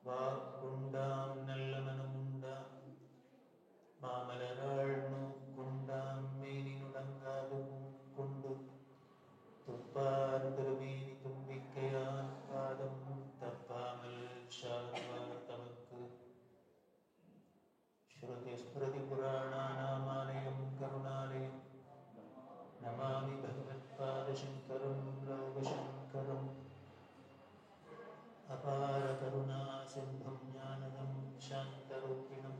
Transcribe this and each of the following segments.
வாக்குண்டாம் நல்ல மனமுண்டாம் மாமலராள் நோக்குண்டாம் மேனி நுடங்காது கொண்டு துப்பார் திருமேனி தும்பிக்கையான் பாதம் தப்பாமல் சார்வார் தமக்கு ஸ்ருதி ஸ்மிருதி புராணானாமாலயம் கருணாலயம் நமாமி பகவத்பாதசங்கரம் லோகசங்கரம் அபார கருணா சிந்தும் ஞானதம் சாந்தரூபிணம்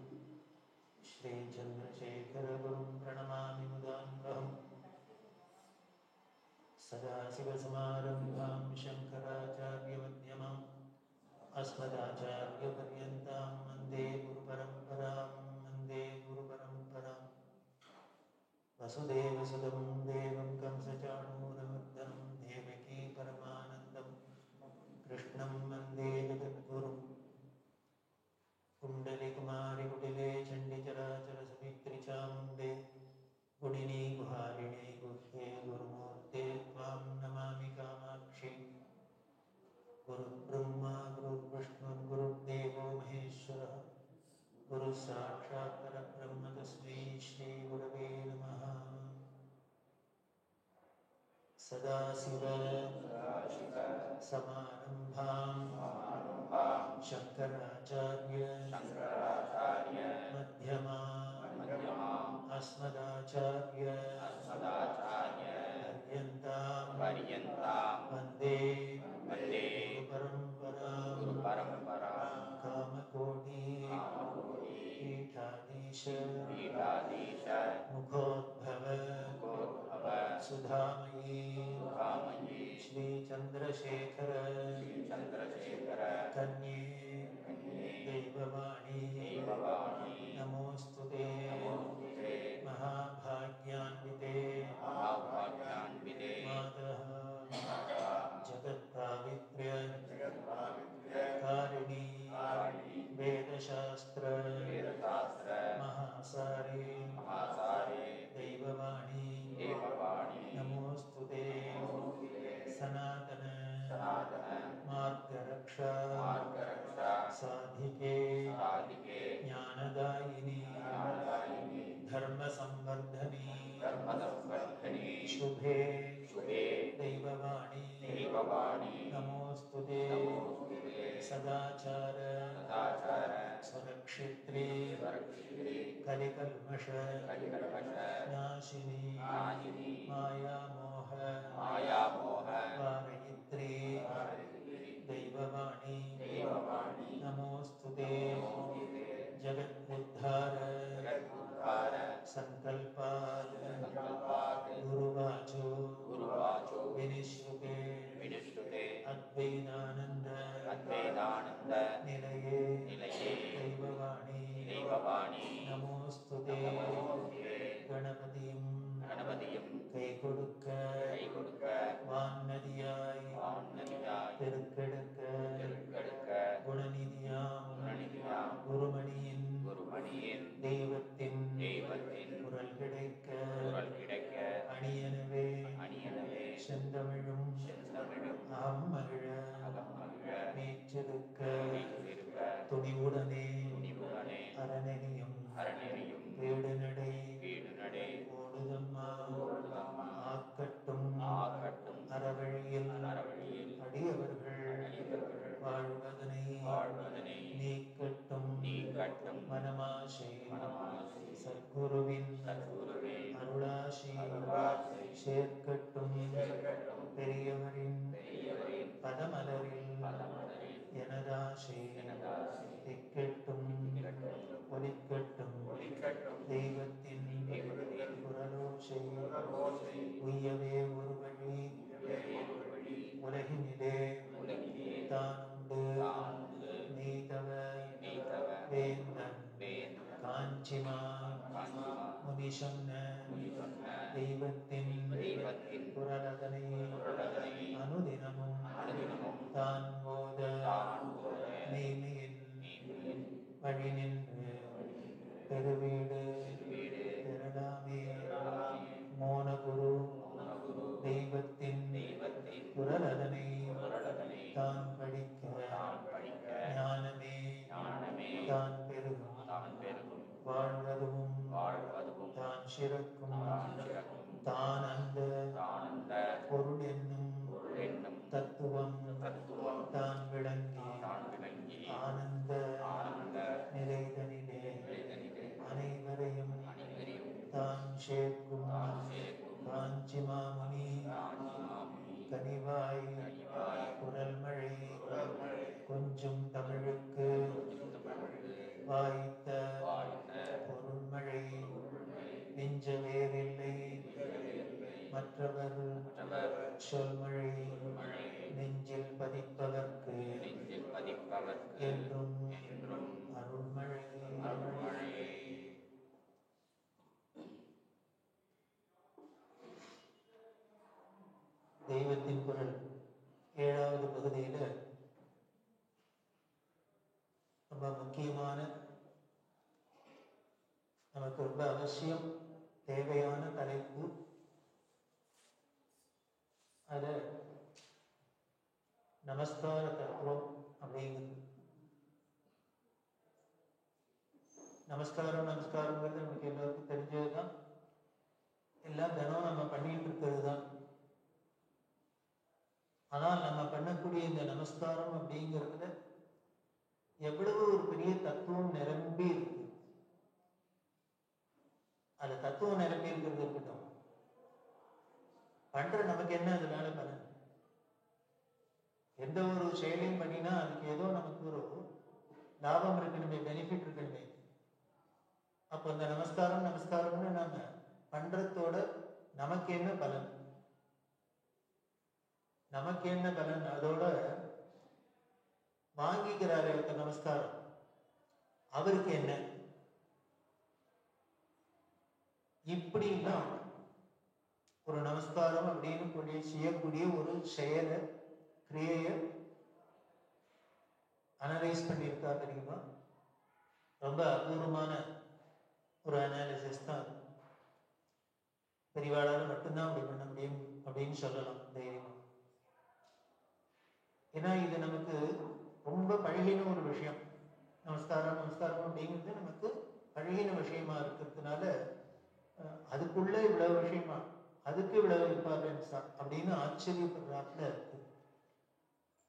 ஸ்ரீ சந்திரசேகரகுரும் பிரணமாமி முதான்வஹம் சதாசிவசமாரம்பாம் சங்கராச்சார்யமத்யமாம் अस्मदाचार्यपर्यन्तां वन्दे गुरुपरम्परां वसुदेवसुतं देवं कंसचाणूरमर्दनं देवकी परमानन्दं कृष्णं वन्दे जगद्गुरुं कुण्डलिकुमारिकुटिले चण्डिचराचरसुमित्रिचामुण्डे गुडिनी गुहारिणे गुह्ये गुरुमूर्ते त्वां नमामि कामाक्षि गुरुर्ब्रह्मा गुरुर्विष्णु गुरुर्देवो महेश्वरः गुरुः साक्षात् परब्रह्म तस्मै श्री गुरवे नमः। सदाशिव समारम्भां शङ्कराचार्य मध्यमाम् अस्मदाचार्य पर्यन्तां वन्दे गुरुपरम्परा कामकोटि पीठाधीश मुखोद्भव सुधामयी श्री चंद्रशेखर कन्ये देववाणी नमोस्तुते महाभाग्यान्विते मातः जगत्पावित्र्य कारिणी वेदशास्त्र महासारे दैववाणी नमोस्तुते सनातन मार्गरक्षा साधिके ज्ञानदायिनी धर्मसंवर्धनी शुभे दैववाणी नमोस्तुते सदाचार सुरक्षित्री कलिकल्मष नाशिनी मायामोह वारयित्री दैववाणी नमोस्तुते जगद्उद्धार संकल्पात् गुरुवाचो विनिश्रुते अद्वैतानंद निलये दैववाणी नमोस्तुते गणपतिं கைகொடுக்க வான்நதியாய் பெருக்கெடுக்க குணநிதியாம் குருமணியின் தெய்வத்தின் குரல் கிடைக்க அணியனவே செந்தமிழும் அகம் மகிழ வீச்செடுக்க துணிவுடனே அறநெறியும் வீடுநடை ஓடுதம்மா ஆக்கட்டும் அறவழியில் அடியவர்கள் வாழ்வதனை நீக்கட்டும் மனமாசை சத்குருவின் அருளாசி சேர்க்கட்டும் பெரியவரின் பதமலரில் எனதாசை திக்கட்டும் ஒலிக்கட்டும் தெய்வத்தின் குரலோசை உய்யவே ஒரு வழி உலகினிலே தானுண்டு நீதவ வேந்தன் காஞ்சிமா முனி சொன்ன தெய்வத்தின் குரலதனை அனுதினமும் தான் போத நீமையின் வழி நின்று பெருவீடு பெறலாமே மோனகுரு தெய்வத்தின் குரலதனை தான் படிக்க ஞானமே சிறக்கும் தான் அந்த பொருள் என்னும் தத்துவம் தான் விளங்கி ஆனந்த நிறைதனிலே அனைவரையும் தான் சேர்க்கும் காஞ்சி மாமுனி கனிவாய் குரல் மழை கொஞ்சம் தமிழுக்கு வாய்த்த பொருள்மழை நெஞ்ச வேறில்லை மற்றவர் சொல்மழை நெஞ்சில் பதிப்பதற்கு என்றும் அருள்மழை. தெய்வத்தின் குரல் 7வது பகுதியில் ரொம்ப முக்கியமான, நமக்கு ரொம்ப அவசியம் தேவையான தலைப்பு. அது நமஸ்கார தத்துவம் அப்படிங்கிறது. நமஸ்காரங்கிறது நமக்கு எல்லாருக்கும் தெரிஞ்சது தான். எல்லாம் தினம் நம்ம பண்ணிட்டு இருக்கிறது தான். ஆனால் நம்ம பண்ணக்கூடிய இந்த நமஸ்காரம் அப்படிங்கிறதுல எவ்வளவு ஒரு பெரிய தத்துவம் நிரம்பி இருக்கு. அந்த தத்துவம் நிரம்பி இருக்கிறது இருக்கட்டும், பண்ற நமக்கு என்ன அதனால பலன்? எந்த ஒரு செயலையும் பண்ணினா அதுக்கு ஏதோ நமக்கு ஒரு லாபம் இருக்கணுமே, பெனிஃபிட் இருக்கணுமே. அப்போ இந்த நமஸ்காரம்னு நாம பண்றதோட நமக்கு என்ன பலன்? நமக்கு என்ன பலன்? அதோட வாங்கிக்கிறாரு ஒருத்தர் நமஸ்காரம், அவருக்கு என்ன? இப்படின்னா ஒரு நமஸ்காரம் அப்படின்னு செய்யக்கூடிய ஒரு செயலை, கிரியையை அனலைஸ் பண்ணியிருக்கா தெரியுமா? ரொம்ப அபூர்வமான ஒரு அனாலிசிஸ் தான். பெரியவாளால் மட்டும்தான் அப்படி பண்ண முடியும் அப்படின்னு சொல்லலாம் தைரியமா. ஏன்னா இது நமக்கு ரொம்ப பழகின ஒரு விஷயம். நமஸ்காரம் அப்படிங்கிறது நமக்கு பழகின விஷயமா இருக்கிறதுனால அதுக்குள்ள இவ்வளவு விஷயமா, அதுக்கு இவ்வளவு இம்பார்ட்டன்ஸா அப்படின்னு ஆச்சரியப்படுறாப்புல இருக்கு.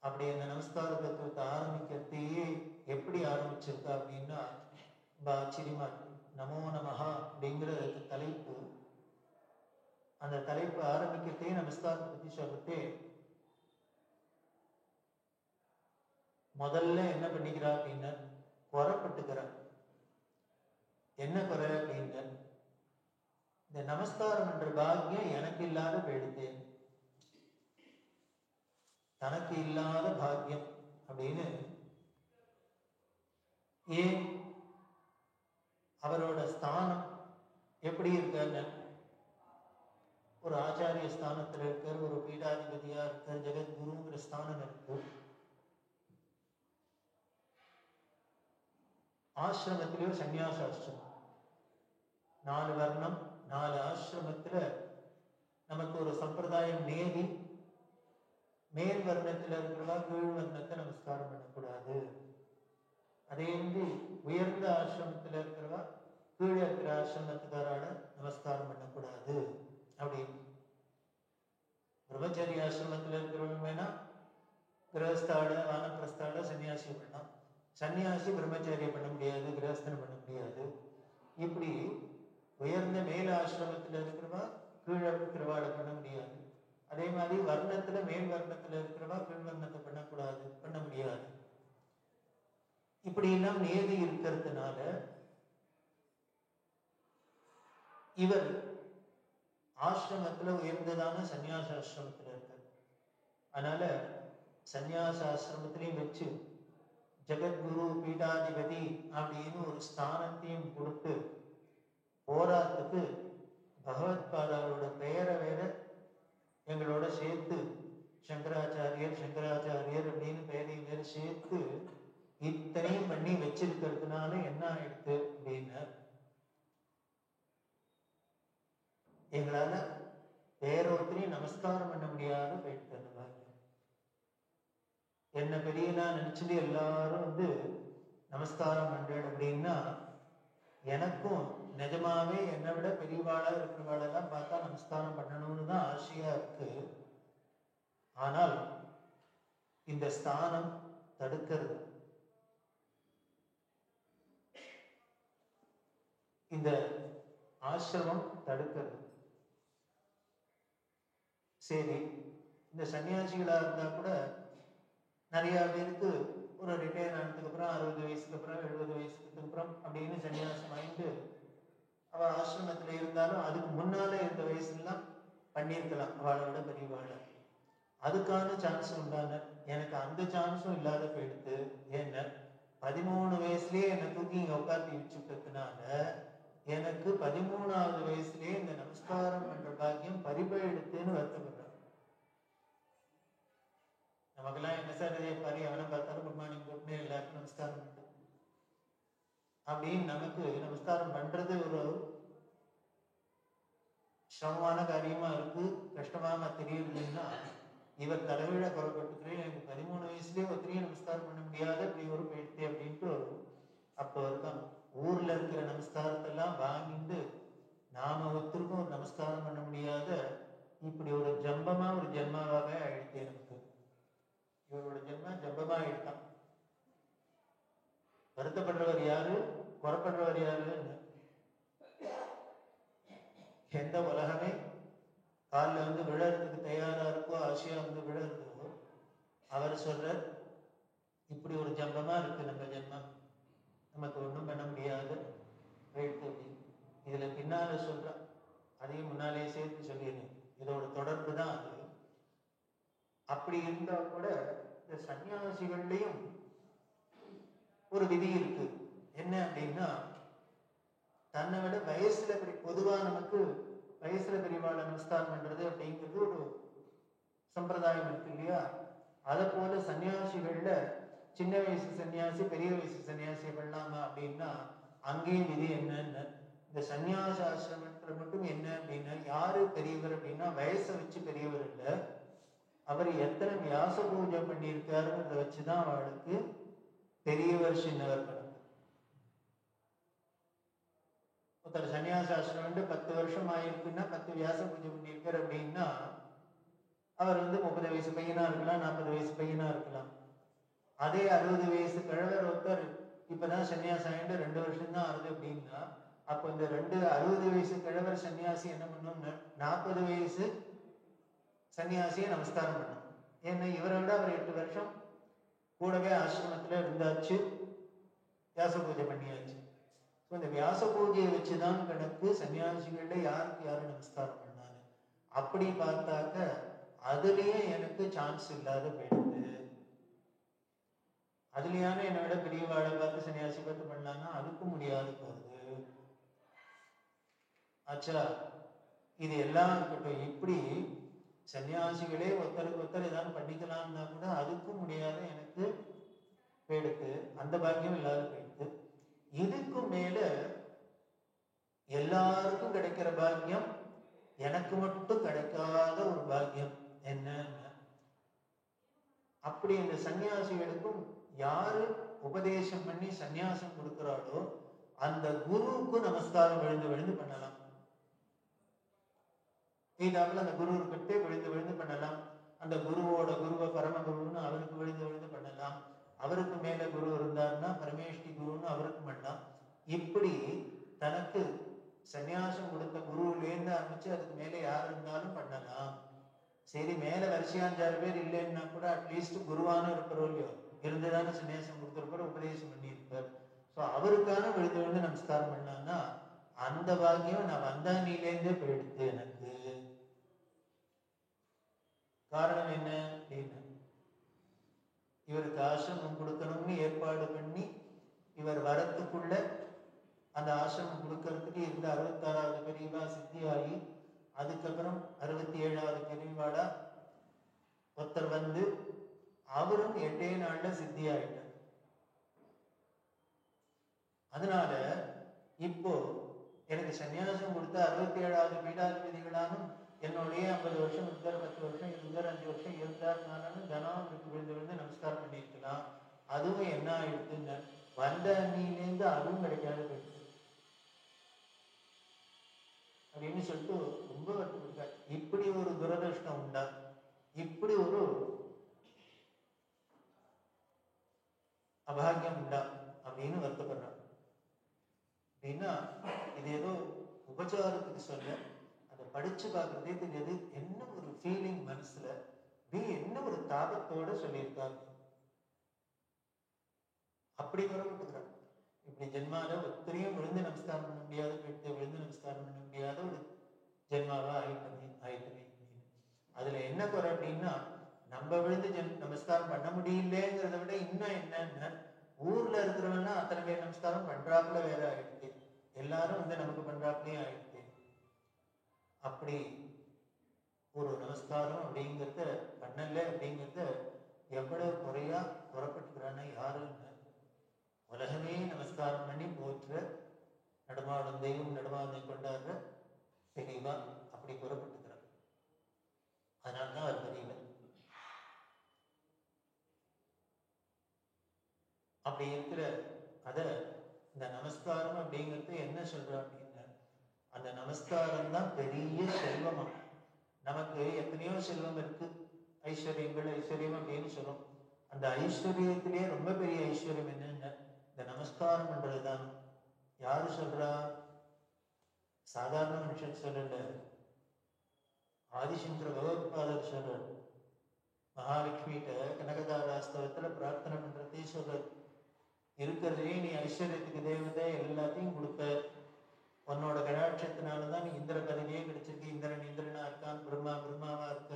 அப்படி அந்த நமஸ்கார தத்துவத்தை ஆரம்பிக்கிறதையே எப்படி ஆரம்பிச்சிருக்கா அப்படின்னா ரொம்ப ஆச்சரியமா இருக்கு. நமோ நமஹா அப்படிங்கிற தலைப்பு, அந்த தலைப்பு ஆரம்பிக்கிறதே நமஸ்காரத்தை பத்தி சொல்றதே முதல்ல என்ன பண்ணிக்கிறா அப்படின்னா குறைப்பட்டுக்கிறார். என்ன குறை அப்படின்னா, இந்த நமஸ்காரம் என்ற பாக்கியம் எனக்கு இல்லாத போயிடுது, தனக்கு இல்லாத பாக்கியம் அப்படின்னு. ஏன்? அவரோட ஸ்தானம் எப்படி இருக்காரு? ஒரு ஆச்சாரிய ஸ்தானத்தில் இருக்கார், ஒரு பீடாதிபதியா இருக்கார், ஜெகத்குருங்கிற ஸ்தானம் இருக்கு. ஆசிரமத்திலேயோ சன்னியாசாசிரமம், 4 வர்ணம் 4 ஆசிரமத்துல நமக்கு ஒரு சம்பிரதாயம் நேதி. மேல் வர்ணத்துல இருக்கிறவா கீழ் வர்ணத்தை நமஸ்காரம் பண்ணக்கூடாது. அதே வந்து உயர்ந்த ஆசிரமத்துல இருக்கிறவா கீழே இருக்கிற ஆசிரமத்துக்காரால நமஸ்காரம் பண்ணக்கூடாது அப்படின்னு. பிரம்மச்சரிய ஆசிரமத்துல இருக்கிறவங்க வேணா கிரகஸ்தால வானப்பிரஸ்தால சன்னியாசி பண்ணலாம். சன்னியாசி பிரம்மச்சாரியை பண்ண முடியாது, கிரகஸ்தனை பண்ண முடியாது. இப்படி உயர்ந்த மேல ஆசிரமத்தில் இருக்கிறவா கீழே இருக்கிறவாட பண்ண முடியாது. அதே மாதிரி வர்ணத்துல மேல் வர்ணத்துல இருக்கிறவா கீழ் வர்ணத்தை பண்ண முடியாது. இப்படி எல்லாம் நேதி இருக்கிறதுனால இவர் ஆசிரமத்துல உயர்ந்ததான சன்னியாசாசிரமத்துல இருக்கார். அதனால சன்னியாசாசிரமத்திலையும் வச்சு ஜெகத்குரு பீடாதிபதி அப்படின்னு ஒரு ஸ்தானத்தையும் கொடுத்து போராட்டத்துக்கு பகவத் பாதாவோட பெயரை வேற எங்களோட சேர்த்து சங்கராச்சாரியர் அப்படின்னு பெயரையும் வேற சேர்த்து இத்தனையும் பண்ணி வச்சிருக்கிறதுனால என்ன ஆயிடுத்து அப்படின்னா, எங்களால வேற ஒருத்தரையும் நமஸ்காரம் பண்ண முடியாத போயிட்டு அந்த பாக்கியம். என்ன பெரியனா நினைச்சுட்டு எல்லாரும் வந்து நமஸ்காரம் பண்றேன் அப்படின்னா எனக்கும் நிஜமாவே என்னை விட பெரியவாளா இருக்கிறவாளெல்லாம் பார்த்தா நமஸ்காரம் பண்ணணும்னு தான் ஆசையா இருக்கு. ஆனால் இந்த ஸ்தானம் தடுக்கிறது. இந்த ஆசிரமம் தடுக்கிறது. சரி, இந்த சன்னியாசிகளா இருந்தா கூட நிறைய பேருக்கு ஒரு ரிட்டையர் ஆனதுக்கு அப்புறம் 60 வயசுக்கு அப்புறம் 70 வயசுக்கு அப்புறம் அப்படின்னு சன்னியாசம் ஆயிட்டு அவ ஆசிரமத்துல இருந்தாலும் அதுக்கு முன்னால இருந்த வயசுலாம் பண்ணியிருக்கலாம் அவளை விட பெரியவாழ. அதுக்கான சான்ஸ் உண்டான எனக்கு அந்த சான்ஸும் இல்லாத போயிடுத்து. ஏன்னா 13 வயசுலயே என்னை தூக்கி இங்க உட்காந்து வச்சுட்டதுனால எனக்கு 13வது வயசுலயே இந்த நமஸ்காரம் பண்ற பாக்கியம் பறிபோயிடுத்துன்னு வருத்தப்படுறேன். நமக்கெல்லாம் என்ன சார் பாரு, அவனை பார்த்தாலும் குட் மார்னிங் போட்டு எல்லாருக்கும் நமஸ்காரம் பண்ணு அப்படின்னு நமக்கு நமஸ்காரம் பண்றது ஒரு சிரமமான காரியமா இருக்கு, கஷ்டமா தெரியுதுன்னா இவர் தலைவிழ குறப்பட்டுக்கிறேன். எனக்கு 13 வயசுலயே ஒருத்தரையும் நமஸ்காரம் பண்ண முடியாத இப்படி ஒரு போயிடுத்து அப்படின்ட்டு அப்போ இருக்கான். ஊர்ல இருக்கிற நமஸ்காரத்தெல்லாம் வாங்கிட்டு நாம ஒருத்தருக்கும் ஒரு நமஸ்காரம் பண்ண முடியாத இப்படி ஒரு ஜம்பமா ஒரு ஜென்மாவாவே ஆயிடுச்சு எனக்கு. இவரோட ஜென்ம ஜம்பமா ஆயிடுதான். வருத்தப்படுறவர் யாரு, குறப்படுறவர் யாருன்னு எந்த உலகமே காலில் வந்து விழறதுக்கு தயாரா இருக்கோ, ஆசையா வந்து விழறதோ, அவர் சொல்ற இப்படி ஒரு ஜம்பமா இருக்கு நம்ம ஜென்மம், நமக்கு ஒன்றும் பண்ண முடியாது அப்படின்னு. இதுல பின்னால சொல்ற அதையும் முன்னாலே சேர்த்து சொல்லிடுறேன், இதோட தொடர்பு தான் அது. அப்படி இருந்தா கூட இந்த சன்னியாசிகள்லையும் ஒரு விதி இருக்கு. என்ன அப்படின்னா, தன்னை விட வயசுல பொதுவா நமக்கு வயசுல பெரியவாள நமஸ்காரம் பண்றது அப்படிங்கிறது ஒரு சம்பிரதாயம் இருக்கு இல்லையா? அதை போல சன்னியாசிகள்ல சின்ன வயசு சன்னியாசி பெரிய வயசு சன்னியாசி பண்ணலாமா அப்படின்னா அங்கேயும் விதி என்னன்னு, இந்த சன்னியாச ஆசிரமத்துல மட்டும் என்ன அப்படின்னா, யாரு பெரியவர் அப்படின்னா வயசை வச்சு பெரியவர் இல்லை, அவர் எத்தனை வியாச பூஜை பண்ணியிருக்காருன்றத வச்சுதான் அவளுக்கு பெரியவர் சின்னவர் கணக்கு. ஒருத்தர் சன்னியாசாசிரம் 10 வருஷம் ஆயிருக்குன்னா 10 வியாச பூஜை பண்ணியிருக்காரு அப்படின்னா அவர் 30 வயசு பையனா இருக்கலாம், 40 வயசு பையனா இருக்கலாம். அதே 60 வயசு கிழவர் ஒருத்தர் இப்பதான் சன்னியாசம் ஆயிட்டு 2 வருஷம் தான் ஆகுது அப்படின்னா, அப்போ இந்த 60 வயசு கிழவர் சன்னியாசி என்ன பண்ணணும்னு 40 வயசு சன்னியாசியை நமஸ்காரம் பண்ணணும். ஏன்னா இவரை விட அவர் 8 வருஷம் கூடவே ஆசிரமத்துல இருந்தாச்சு, வியாச பூஜை பண்ணியாச்சு. இந்த வியாச பூஜையை வச்சுதான் கணக்கு சன்னியாசிகள்ல யாருக்கு யாரு நமஸ்காரம் பண்ணாரு. அப்படி பார்த்தாக்க அதுலயே எனக்கு சான்ஸ் இல்லாத போயிடுது. அதுலயான என்னை விட பெரியவாளை பார்த்து சன்னியாசி பார்த்து பண்ணலான்னா அதுக்கும் முடியாது போகுது. ஆச்சா, இது எல்லாம் இருக்கட்டும். இப்படி சன்னியாசிகளே ஒருத்தருக்கு ஒருத்தர் ஏதாவது பண்ணிக்கலாம்னா கூட அதுக்கும் முடியாத எனக்கு போயிடுது, அந்த பாக்கியம் இல்லாத போயிடுது. இதுக்கு மேல எல்லாருக்கும் கிடைக்கிற பாக்கியம் எனக்கு மட்டும் கிடைக்காத ஒரு பாக்கியம் என்ன, அப்படி இந்த சன்னியாசிகளுக்கும் யாரு உபதேசம் பண்ணி சன்னியாசம் கொடுக்கிறாளோ அந்த குருவுக்கு நமஸ்காரம் விழுந்து விழுந்து பண்ணலாம். இதாவில் அந்த குரு கிட்டே விழுந்து விழுந்து பண்ணலாம். அந்த குருவோட குருவை பரமகுருன்னு அவருக்கு விழுந்து விழுந்து பண்ணலாம். அவருக்கு மேல குரு இருந்தார்னா பரமேஷ்டி குருன்னு அவருக்கு பண்ணலாம். இப்படி தனக்கு சன்னியாசம் கொடுத்த குருவிலேருந்து ஆரம்பிச்சு அதுக்கு மேல யார் இருந்தாலும் பண்ணலாம். சரி, மேல வரிசையா 5-6 பேர் இல்லைன்னா கூட அட்லீஸ்ட் குருவான இருக்கிறோம் இல்லையோ, இருந்துதானே சன்னியாசம் கொடுத்துருப்பார், உபதேசம் பண்ணியிருப்பார். ஸோ அவருக்கான விழுந்து விழுந்து நமஸ்காரம் பண்ணான்னா அந்த பாக்கியம் நான் வந்தானிலேருந்தே போயிடுது எனக்கு. காரணம் என்ன அப்படின்னு, இவருக்கு ஆசிரமம் கொடுக்கணும்னு ஏற்பாடு பண்ணி இவர் வரத்துக்குள்ள அந்த ஆசிரமம் கொடுக்கறதுக்கு இருந்த 66வது பெரியவா சித்தியாகி அதுக்கப்புறம் 67வது பெரியவாளா ஒருத்தர் வந்து அவரும் 8 நாள்ல சித்தி ஆயிட்டார். அதனால இப்போ எனக்கு சன்னியாசம் கொடுத்த 67வது பீடாதிபதிகளானும் என்னுடைய 50 வருஷம் இருந்தார், 10 வருஷம் இருந்தார், 5 வருஷம் இருந்தாருனாலும் தினம் விழுந்து விழுந்து நமஸ்காரம் பண்ணியிருக்கலாம். அதுவும் என்ன ஆயிடுச்சுன்னு வந்த அன்னியிலேருந்து அதுவும் கிடைக்காது போயிடுச்சு. அப்படின்னு சொல்லிட்டு ரொம்ப வருத்தப்படுறார். இப்படி ஒரு துரதிருஷ்டம் உண்டா, இப்படி ஒரு அபாகியம் உண்டா அப்படின்னு வருத்தப்படுறார். அப்படின்னா இது ஏதோ உபச்சாரத்துக்கு சொல்ல, அதை படிச்சு பார்க்கறதே தெரியாது என்ன ஒரு ஃபீலிங் மனசுல, என்ன ஒரு தாபத்தோட சொல்லியிருக்காங்க. அப்படி வரப்பட்டுக்கிறார். இப்படி ஜென்மால ஒத்தரையும் விழுந்து நமஸ்காரம் பண்ண முடியாத, போயிட்டு விழுந்து நமஸ்காரம் பண்ண முடியாத ஒரு ஜென்மாவா ஆயிட்டமே அப்படின்னு. அதுல என்ன குறை அப்படின்னா, நம்ம விழுந்து நமஸ்காரம் பண்ண முடியலங்கிறத விட இன்னும் என்னன்னா, ஊர்ல இருக்கிறவன்னா அத்தனை பேர் நமஸ்காரம் பண்றாப்புல வேற ஆயிடுச்சு, எல்லாரும் நமக்கு பண்றாப்புலயும் ஆயிடுச்சு. அப்படி ஒரு நமஸ்காரம் அப்படிங்கிறத பண்ணல அப்படிங்கிறத எவ்வளவு குறையா புறப்பட்டுக்கிறான்னா யாரும் உலகமே நமஸ்காரம் பண்ணி போற்ற நடமாடும் தெய்வம் நடுவாதை கொண்டாடுற தெளிவா அப்படி புறப்பட்டுக்கிறார். அதனால்தான் அவர் தெரியல. அப்படி இருக்கிற அத இந்த நமஸ்காரம் அப்படிங்கிறது என்ன சொல்ற அப்படின்னா, அந்த நமஸ்காரம் தான் பெரிய செல்வமா. நமக்கு எத்தனையோ செல்வம் இருக்கு, ஐஸ்வர்யங்கள் ஐஸ்வர்யம் அப்படின்னு சொல்றோம். அந்த ஐஸ்வர்யத்திலேயே ரொம்ப பெரிய ஐஸ்வர்யம் என்னன்னா இந்த நமஸ்காரம் பண்றதுதான். யாரு சொல்றா? சாதாரண மனுஷன் சொல்லல, ஆதிசங்கர பகவத்பாதர் சொல்றார். மகாலட்சுமிகிட்ட கனகதாராஸ்தவத்துல பிரார்த்தனை பண்றதே சொல்றார். இருக்கிறதுலே நீ ஐஸ்வர்யத்துக்கு தேவதை எல்லாத்தையும் கொடுப்ப, உன்னோட கடாட்சத்தினாலதான் நீ இந்திர பதவியே கிடைச்சிருக்கு, இந்திரன் இந்திரனா இருக்கான், பிரம்மா பிரம்மாவா இருக்க,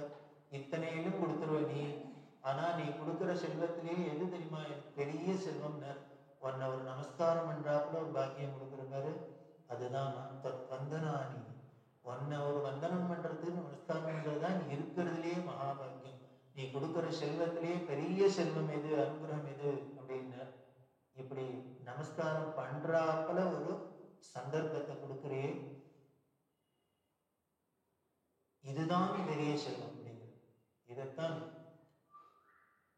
இத்தனையிலும் கொடுத்துருவ நீ. ஆனா நீ கொடுக்குற செல்வத்திலேயே எது தெரியுமா பெரிய செல்வம்னு, உன்னை ஒரு நமஸ்காரம் பண்றாப்புல ஒரு பாக்கியம் கொடுக்குறாரு. அதுதான் வந்தனானி. உன்னை ஒரு வந்தனம் பண்றது நமஸ்காரம் பண்றதுதான் நீ இருக்கிறதுலேயே மகாபாக்கியம். நீ கொடுக்குற செல்வத்திலேயே பெரிய செல்வம் எது, அனுகிரகம் எது அப்படின்னு. இப்படி நமஸ்காரம் பண்றாப்புல ஒரு சந்தர்ப்பத்தை கொடுக்கிறே, இதுதான் பெரிய செல்வம் அப்படிங்கிறது. இதைத்தான்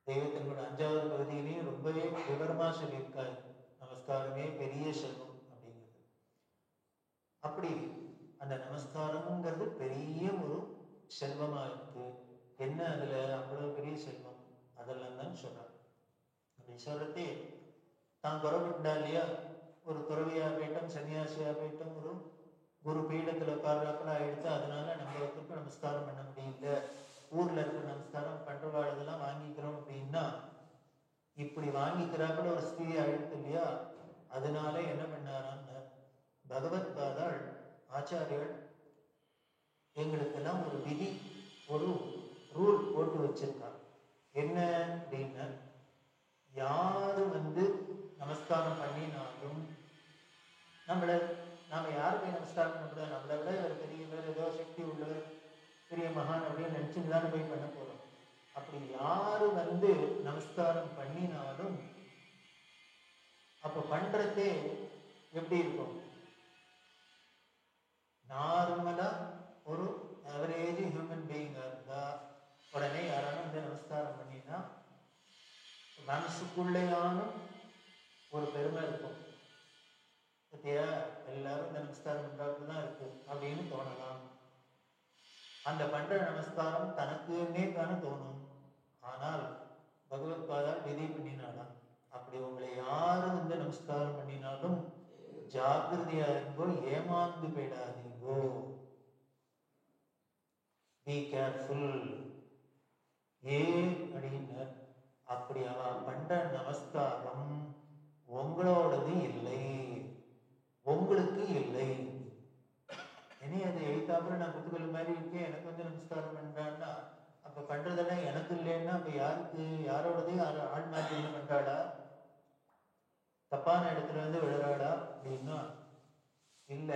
தெய்வத்தினோட 5வது பகுதியிலையும் ரொம்பவே விவரமா சொல்லியிருக்காரு. நமஸ்காரமே பெரிய செல்வம் அப்படிங்கிறது. அப்படி அந்த நமஸ்காரம்ங்கிறது பெரிய ஒரு செல்வமா இருக்கு. என்ன அதுல அவ்வளவு பெரிய செல்வம், அதெல்லாம் தான் சொல்றாங்க. அப்படி சொல்றதே தான் குறவிட்டா இல்லையா, ஒரு துறவியா போயிட்டோம், சன்னியாசியா போயிட்டோம், ஒரு குரு பீடத்துல உட்கார்றாப்புல ஆயிடுச்சு. அதனால நம்ம ஒருத்தருக்கு நமஸ்காரம் பண்ண முடியல, ஊர்ல இருக்கிற நமஸ்காரம் பண்றவாழதெல்லாம் வாங்கிக்கிறோம் அப்படின்னா, இப்படி வாங்கிக்கிறாப்புல ஒரு ஸ்திரீ ஆயிடுச்சு இல்லையா. அதனால என்ன பண்ணாரான்னு பகவத் பாதாள் ஆச்சாரியர் எங்களுக்கெல்லாம் ஒரு விதி, ஒரு ரூல் போட்டு வச்சிருக்காங்க. என்ன அப்படின்னா, யாரு நமஸ்காரம் பண்ணினாலும் நாம யாரு போய் நமஸ்காரம் பண்ணக்கூடாது, நம்மளை விட இவர் பெரியவர், ஏதோ சக்தி உள்ளவர், பெரிய மகான் அப்படின்னு நினைச்சுட்டு தானே போய் பண்ண போறோம். அப்படி யாரு நமஸ்காரம் பண்ணினாலும் அப்ப பண்றதே எப்படி இருக்கும், நார்மலா ஒரு ஆவரேஜ் ஹியூமன் பீயிங்கா இருந்தா உடனே யாராலும் நமஸ்காரம் பண்ணினா மனசுக்குள்ளையான ஒரு பெருமை இருக்கும். பத்தியா எல்லாரும் இந்த நமஸ்காரம் பண்றதுதான் இருக்கு அப்படின்னு தோணலாம். அந்த பண்ற நமஸ்காரம் தனக்குன்னே தானே தோணும். ஆனால் பகவத் பாதா விதி பண்ணினாலாம், அப்படி உங்களை யாரும் நமஸ்காரம் பண்ணினாலும் ஜாக்கிரதையா இருங்கோ, ஏமாந்து போயிடாதீங்கோ, பி கேர்ஃபுல். ஏன் அப்படின்னு, அப்படி அவ பண்ற நமஸ்காரம் உங்களோடது இல்லை, உங்களுக்கு இல்லை. இனி அதை எழுத்தாப்புல நான் குத்துக்கல் மாதிரி இருக்கேன், எனக்கு நமஸ்காரம் பண்றான்னா அப்ப பண்றதெல்லாம் எனக்கு இல்லைன்னா அப்ப யாருக்கு, யாரோடது ஆள் மாற்றி என்ன பண்றாளா, தப்பான இடத்துல விழுறாளா அப்படின்னா இல்ல,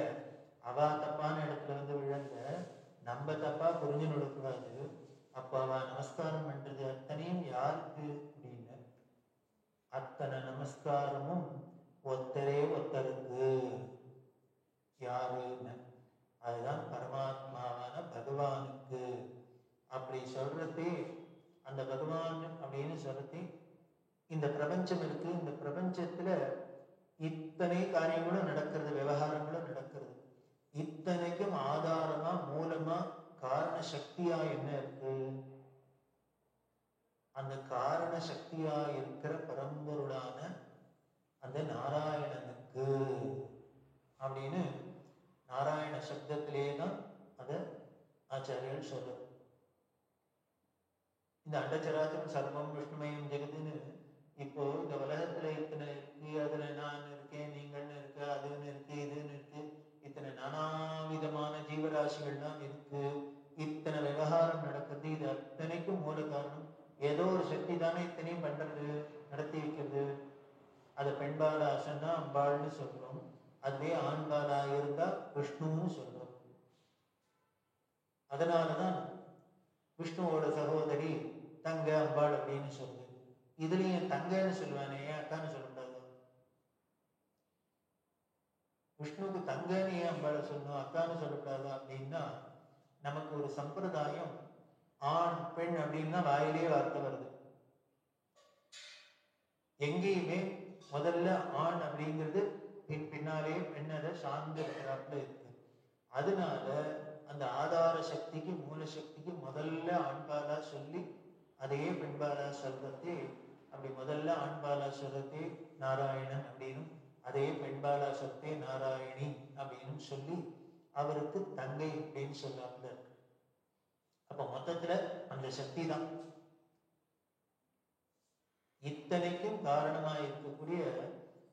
அவ தப்பான இடத்துல விழுந்த நம்ம தப்பா புரிஞ்சு நடக்கூடாது. அப்ப அவ நமஸ்காரம் பண்றது அத்தனையும் யாருக்கு அப்படின்னு, அத்தனை நமஸ்காரமும் ஒத்தரே ஒத்தருக்கு. யாருன்னு, அதுதான் பரமாத்மாவான பகவானுக்கு. அப்படி சொல்றதே, அந்த பகவான் அப்படின்னு சொல்றதே, இந்த பிரபஞ்சம் இருக்கு, இந்த பிரபஞ்சத்துல இத்தனை காரியங்களும் நடக்கிறது, விவகாரங்களும் நடக்கிறது. இத்தனைக்கும் காரண சக்தியா என்ன இருக்கு? அந்த காரண சக்தியா இருக்கிற பரம்பொருளான அந்த நாராயணனுக்கு அப்படின்னு நாராயண சப்தத்திலே தான் அதை ஆச்சாரியர்கள் சொல்றது. இந்த அண்டச்சராச்சரம் சர்வம் விஷ்ணுமயம் ஜெகதுன்னு இப்போ இந்த உலகத்துல இத்தனை இருக்கு, அதுல நான் இருக்கேன், நீங்கள்னு இருக்கு, அதுன்னு இருக்கு, இதுன்னு இருக்கு, இத்தனை நானாவிதமான ஜீவராசிகள்லாம் இருக்கு, இத்தனை விவகாரம் நடக்குது. இது அத்தனைக்கும் மூல காரணம் ஏதோ ஒரு சக்தி தானே இத்தனையும் பண்றது, நடத்தி வைக்கிறது. அதை பெண்பாலா சொன்னா அம்பாள்னு சொல்றோம், அதுவே ஆண்பாலா இருந்தா விஷ்ணுன்னு சொல்றோம். அதனாலதான் விஷ்ணுவோட சகோதரி தங்க அம்பாள் அப்படின்னு சொல்லுது. இதுலயும் தங்கன்னு சொல்லுவானே, ஏன் அக்கான்னு சொல்லக்கூடாது? விஷ்ணுவுக்கு தங்கன்னு ஏன் அம்பாளை சொல்லணும், அக்கான்னு சொல்லக்கூடாது? அப்படின்னா நமக்கு ஒரு சம்பிரதாயம், ஆண் பெண் அப்படின்னா வாயிலே வார்த்தை வருது. எங்கேயுமே முதல்ல ஆண் அப்படிங்கிறது பின்னாலே பெண் அதை சார்ந்து இருக்கிறாப்புல இருக்கு. அதனால அந்த ஆதார சக்திக்கு மூல சக்திக்கு முதல்ல ஆண்பாலா சொல்லி அதையே பெண்பாலா சொல்றதே, அப்படி முதல்ல ஆண்பாலா சொல்றதே நாராயணன் அப்படின்னு, அதையே பெண்பாலா சொல்றதே நாராயணி அப்படின்னு சொல்லி அவருக்கு தங்கை அப்படின்னு சொல்லாப்புல இருக்கு. அப்ப மொத்தத்துல அந்த சக்தி தான் இத்தனைக்கும் காரணமா இருக்கக்கூடிய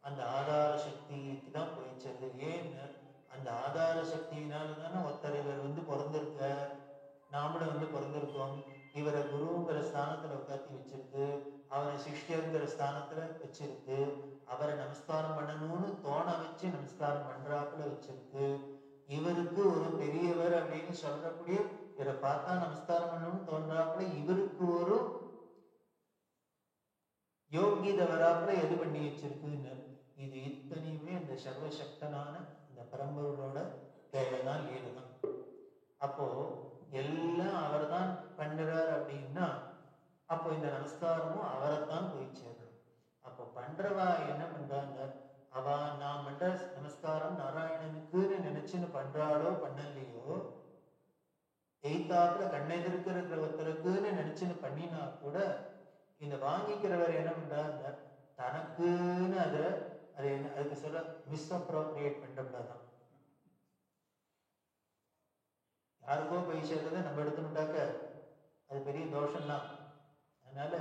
அந்த ஆதார சக்திக்கு தான் போயிச்சது. ஏன்னு அந்த ஆதார சக்தியினால தானே ஒருத்தர் இவர் பிறந்திருக்க, நாமளும் பிறந்திருக்கோம். இவரை குருங்கிற ஸ்தானத்துல உட்காத்தி வச்சிருக்கு, அவரை சிஷ்யங்கிற ஸ்தானத்துல வச்சிருக்கு, அவரை நமஸ்காரம் பண்ணணும்னு தோண வச்சு நமஸ்காரம் பண்றாப்புல வச்சிருக்கு. இவருக்கு ஒரு பெரியவர் அப்படின்னு சொல்றக்கூடிய, இவரை பார்த்தா நமஸ்காரம் பண்ணணும்னு தோன்றாப்புல இவருக்கு ஒரு யோகித வராப்புல எது பண்ணி வச்சிருக்குன்னு. இது இத்தனையுமே இந்த சர்வசக்தனான இந்த பரம்பொருளோட தேவைதான், லீலைதான். அப்போ எல்லாம் அவர் தான் பண்ணுறார் அப்படின்னா அப்போ இந்த நமஸ்காரமும் அவரைத்தான் போய் சேரணும். அப்போ பண்றவா என்ன பண்றாங்க, அவ நான் பண்ற நமஸ்காரம் நாராயணனுக்குன்னு நினைச்சுன்னு பண்றாளோ பண்ணலையோ, எய்தாப்புல கண்ணெதிர்க்கிற ஒருத்தருக்குன்னு நினைச்சுன்னு பண்ணினா கூட இந்த வாங்கிக்கிறவர் என்ன பண்றாங்க, தனக்குன்னு அதுக்கு சொல்ல மிஸ்அப்ரோப்ரியேட் பண்றப்படாதான். யாருக்கோ போய் சேர்றதை நம்ம எடுத்துட்டாக்க அது பெரிய தோஷம்தான். அதனால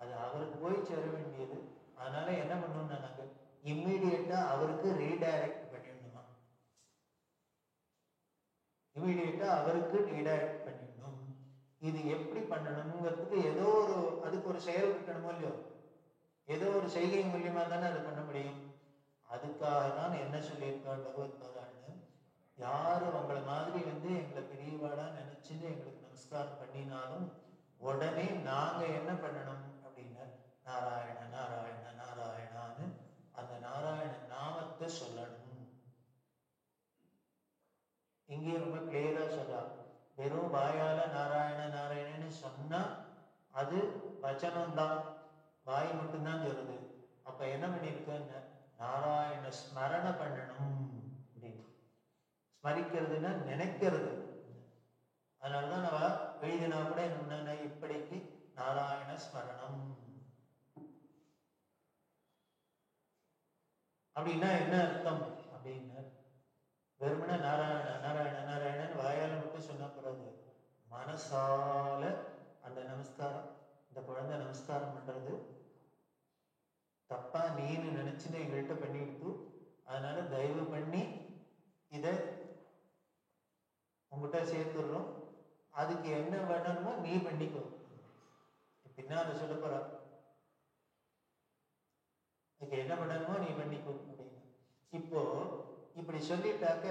அது அவருக்கு போய் சேர வேண்டியது. அதனால என்ன பண்ணணும்னா நாங்க இம்மீடியட்டா அவருக்கு ரீடைரக்ட் பண்ணிடணுமா, இம்மீடியட்டா அவருக்கு ரீடைரக்ட் பண்ணிடணும். இது எப்படி பண்ணணுங்கிறதுக்கு ஏதோ ஒரு அதுக்கு ஒரு செயல் இருக்கணுமோ இல்லையோ, ஏதோ ஒரு செய்கை மூலியமா தானே அதை பண்ண முடியும். அதுக்காக தான் என்ன சொல்லியிருக்காள் பகவத்பாதான்னு, யாரு உங்களை மாதிரி எங்களை பெரியவாடா நினைச்சுன்னு எங்களுக்கு நமஸ்காரம் பண்ணினாலும் உடனே நாங்க என்ன பண்ணணும் அப்படின்னா நாராயண நாராயண நாராயணான்னு அந்த நாராயண நாமத்தை சொல்லணும். இங்கே ரொம்ப கிளியரா சொல்றாங்க, வெறும் வாயால நாராயண நாராயணன்னு சொன்னா அது வச்சனம்தான், வாய் மட்டும்தான் சொல்லுது. அப்ப என்ன பண்ணிருக்கேன்னு நாராயண ஸ்மரண பண்ணணும் அப்படின்னு. ஸ்மரிக்கிறதுன்னா நினைக்கிறது. அதனாலதான் நம்ம எழுதினா கூட என்ன இப்படிக்கு நாராயண ஸ்மரணம் அப்படின்னா என்ன அர்த்தம் அப்படின்னா, வெறுமன நாராயண நாராயண நாராயணன் வாயால மட்டும் சொன்ன பிறகு மனசால அந்த நமஸ்காரம், இந்த குழந்தை நமஸ்காரம் பண்றது தப்பா நீன்னு நினைச்சுன்னு எங்கள்கிட்ட பண்ணிடுத்து, அதனால தயவு பண்ணி இத உங்ககிட்ட சேர்த்துடுறோம், அதுக்கு என்ன பண்ணணுமோ நீ பண்ணிக்கோ. பின்னால சொல்ல போற, அதுக்கு என்ன பண்ணணுமோ நீ பண்ணிக்கோ அப்படின்னு. இப்போ இப்படி சொல்லிட்டாக்க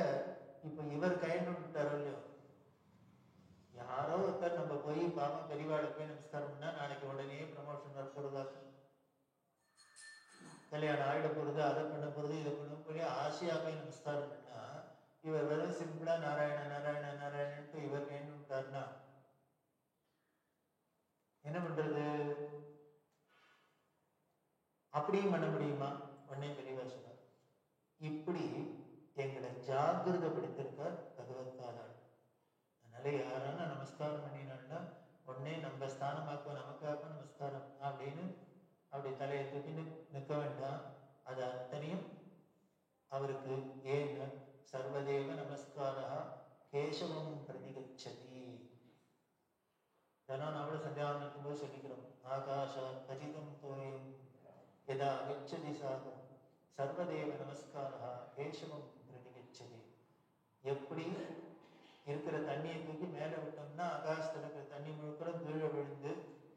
இப்போ இவர் கைண்டு விட்டாரோ இல்லையோ, யாரோ ஒருத்தர் நம்ம போய் பாவம் பெரியவாளை போய் நமஸ்காரம் பண்ணா நாளைக்கு உடனே ப்ரமோஷன் வரப்போறதா, கல்யாணம் ஆயிட போறது, அதை பண்ண போறது, இதை பண்ண போய் ஆசையா போய் நமஸ்காரம் பண்ணா, இவர் வெறும் சிம்பிளா நாராயண நாராயண நாராயணன்ட்டு இவர் கைண்டு விட்டாருன்னா என்ன பண்றது? அப்படியும் பண்ண முடியுமா? உடனே பெரியவா சொன்னார், இப்படி எங்களை ஜாகிரதப்படுத்திருக்கார் பகவத்பாதாள். அதனால அதனால யாரான நமஸ்காரம் பண்ணினான்னா உடனே நம்ம ஸ்தானமாக்கும் நமக்காக்கும் நமஸ்காரம் அப்படின்னு அப்படி தலையை தூக்கின்னு நிற்க வேண்டாம். அது அத்தனையும் அவருக்கு ஏன்னு சர்வதேவ நமஸ்காரா கேசவம் பிரதிகச்சதி. இதெல்லாம் நம்மளும் சந்தியாவனம் போது சொல்லிக்கிறோம். ஆகாஷா கஜிதம் தோயம் யதா கச்சதி சாகம் சர்வதேவ நமஸ்காரா கேசவம் பிரதிகச்சதி. எப்படி இருக்கிற தண்ணியை தூக்கி மேலே விட்டோம்னா ஆகாசத்தில் இருக்கிற தண்ணி முழுக்க கீழே விழுந்து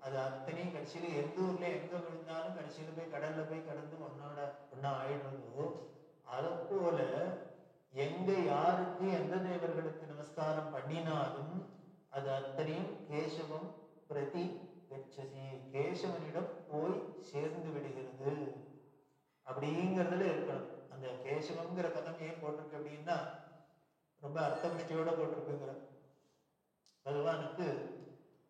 அது அத்தனையும் கடைசியில எந்த ஊர்ல எங்க விழுந்தாலும் கடைசியில போய் கடல்ல போய் கடந்து ஒன்னா ஆயிடுறதோ, அதை போல எங்க யாருக்கு எந்த தேவர்களுக்கு நமஸ்காரம் பண்ணினாலும் அது அத்தனையும் கேசவம் பிரதி கச்சதி, கேசவனிடம் போய் சேர்ந்து விடுகிறது அப்படிங்கிறதுல இருக்கணும். அந்த கேசவம்ங்கிற பதம் ஏன் போட்டிருக்கு அப்படின்னா ரொம்ப அர்த்தபுஷ்டியோட போட்டிருக்குங்கிற. பகவானுக்கு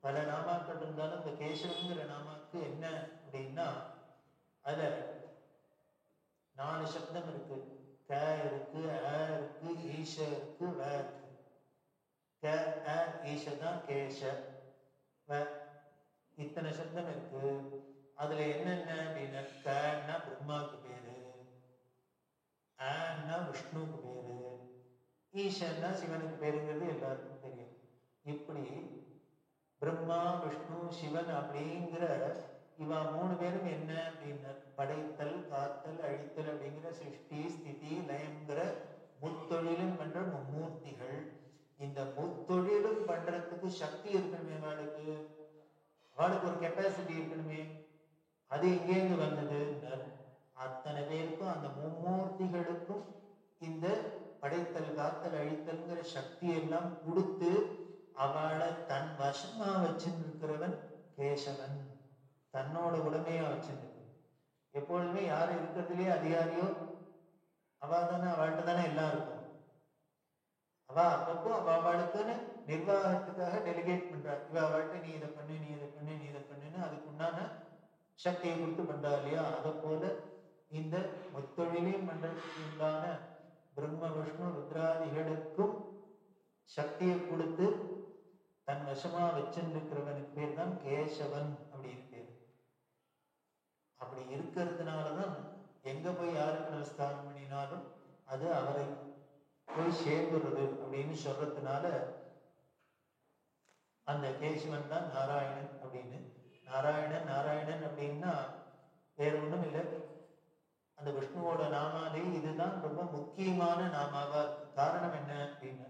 பல நாமாக்கள் இருந்தாலும் இந்த கேசவங்கிற நாமாக்கு என்ன அப்படின்னா அதுல 4 சப்தம் இருக்கு. க இருக்கு, அ இருக்கு, ஈஷ இருக்கு, வ இருக்கு. க அ ஈஷ தான் கேஷ வ, இத்தனை சப்தம் இருக்கு. அதுல என்னென்ன அப்படின்னா கன்னா பிரம்மாவுக்கு பேரு, அன்னா விஷ்ணுவுக்கு பேரு, ஈஷன்னா சிவனுக்கு பேருங்கிறது எல்லாருக்கும் தெரியும். இப்படி பிரம்மா விஷ்ணு சிவன் அப்படிங்கிற இவா 3 பேரும் என்ன அப்படின்னா படைத்தல் காத்தல் அழித்தல் அப்படிங்கிற சிருஷ்டி ஸ்திதி லயங்கிற முத்தொழிலும் பண்ற மும்மூர்த்திகள். இந்த முத்தொழிலும் பண்றதுக்கு சக்தி இருக்கணுமே, அவளுக்கு ஒரு கெப்பாசிட்டி இருக்கணுமே. அது எங்கேருந்து வந்தது? அத்தனை பேருக்கும் அந்த மும்மூர்த்திகளுக்கும் இந்த படைத்தல் காத்தல் அழித்தல்ங்கிற சக்தி எல்லாம் கொடுத்து அவளை தன் வசமா வச்சிருக்கிறவன் கேசவன், தன்னோட உடமையா வச்சிருக்கு. எப்பொழுதுமே யாரு இருக்கிறதுலயே அதிகாரியோ அவ தானே, அவள்கிட்ட தானே எல்லாம் இருக்கும். அவ அப்பப்போ அவளுக்குன்னு நிர்வாகத்துக்காக டெலிகேட் பண்றா. இவ அவள்கிட்ட நீ இதை பண்ணு, நீ இதை பண்ணு, நீ இதை பண்ணுன்னு அதுக்கு உண்டான சக்தியை கொடுத்து பண்றா இல்லையா? அதை போல இந்த முத்தொழிலையும் பண்றதுக்கு உண்டான பிரம்ம விஷ்ணு ருத்ராதிகளுக்கும் சக்தியை கொடுத்து தன் வசமா வச்சிருக்கிறவனுக்கு பேர் தான் கேசவன் அப்படின்னு பேர். அப்படி இருக்கிறதுனாலதான் எங்க போய் யாருக்கு நமஸ்காரம் பண்ணினாலும் அது அவரை போய் சேர்ந்துடுறது அப்படின்னு சொல்றதுனால அந்த கேசவன் தான் நாராயணன் அப்படின்னு. நாராயணன் நாராயணன் அப்படின்னா வேற ஒண்ணும் இல்லை, அந்த விஷ்ணுவோட நாமாலே இதுதான் ரொம்ப முக்கியமான நாமாவா இருக்கு. காரணம் என்ன அப்படின்னா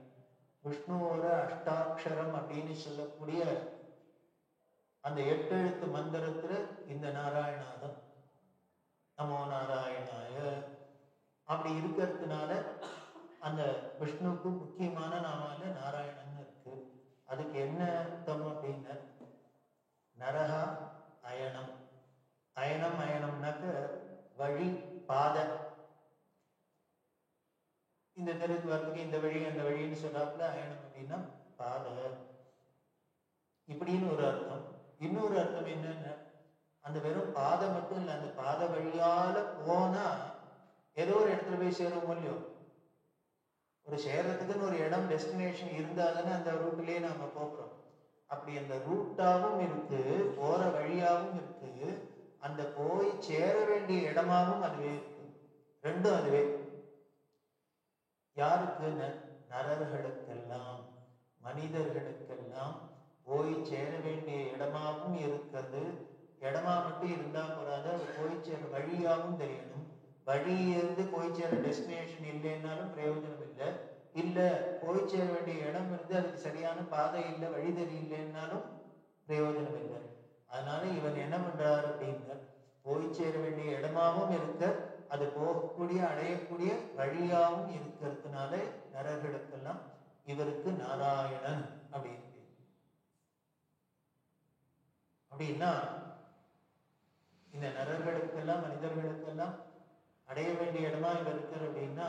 விஷ்ணுவோட அஷ்டாட்சரம் அப்படின்னு சொல்லக்கூடிய அந்த 8 எழுத்து மந்திரத்துல இந்த நாராயணாதம் நமோ நாராயணாய அப்படி இருக்கிறதுனால அந்த விஷ்ணுவுக்கு முக்கியமான நாமால நாராயணன் இருக்கு. அதுக்கு என்ன அர்த்தம் அப்படின்னா நரஹா அயனம். அயனம் அயனம்னாக்க வழி பாதை. இந்த தெருக்கு வர்றதுக்கு இந்த வழி அந்த வழின்னு சொன்னாப்புல அயனம் அப்படின்னா பாதை இப்படின்னு ஒரு அர்த்தம். இன்னொரு அர்த்தம் என்னன்னா அந்த வெறும் பாதை மட்டும் இல்லை, அந்த பாதை வழியால போனா ஏதோ ஒரு இடத்துல போய் சேருவோம் இல்லையோ. ஒரு சேர்றதுக்குன்னு ஒரு இடம் டெஸ்டினேஷன் இருந்தாதானே அந்த ரூட்லயே நாம போகிறோம். அப்படி அந்த ரூட்டாவும் இருக்கு, போற வழியாவும் இருக்கு, அந்த போய் சேர வேண்டிய இடமாவும் அதுவே இருக்கு. ரெண்டும் அதுவே. யாருக்கு? நரர்களுக்கெல்லாம் மனிதர்களுக்கெல்லாம் போய் சேர வேண்டிய இடமாவும் இருக்கிறது. இடமா மட்டும் இருந்தா போறாது, அது போய் சேர வழியாவும் தெரியணும். வழியிலிருந்து போய் சேர டெஸ்டினேஷன் இல்லைன்னாலும் பிரயோஜனம் இல்லை. இல்ல போய் சேர வேண்டிய இடம் இருந்து அதுக்கு சரியான பாதை இல்லை, வழி தெரியலன்னாலும் பிரயோஜனம் இல்லை. அதனால இவன் என்ன பண்றாரு அப்படின்னா போய் சேர வேண்டிய இடமாவும் இருக்க, அது போகக்கூடிய அடையக்கூடிய வழியாவும் இருக்கிறதுனால நரர்களுக்கெல்லாம் இவருக்கு நாராயணன் அப்படின்னு. அப்படின்னா இந்த நரர்களுக்கெல்லாம் மனிதர்களுக்கெல்லாம் அடைய வேண்டிய இடமா இவர் இருக்கார் அப்படின்னா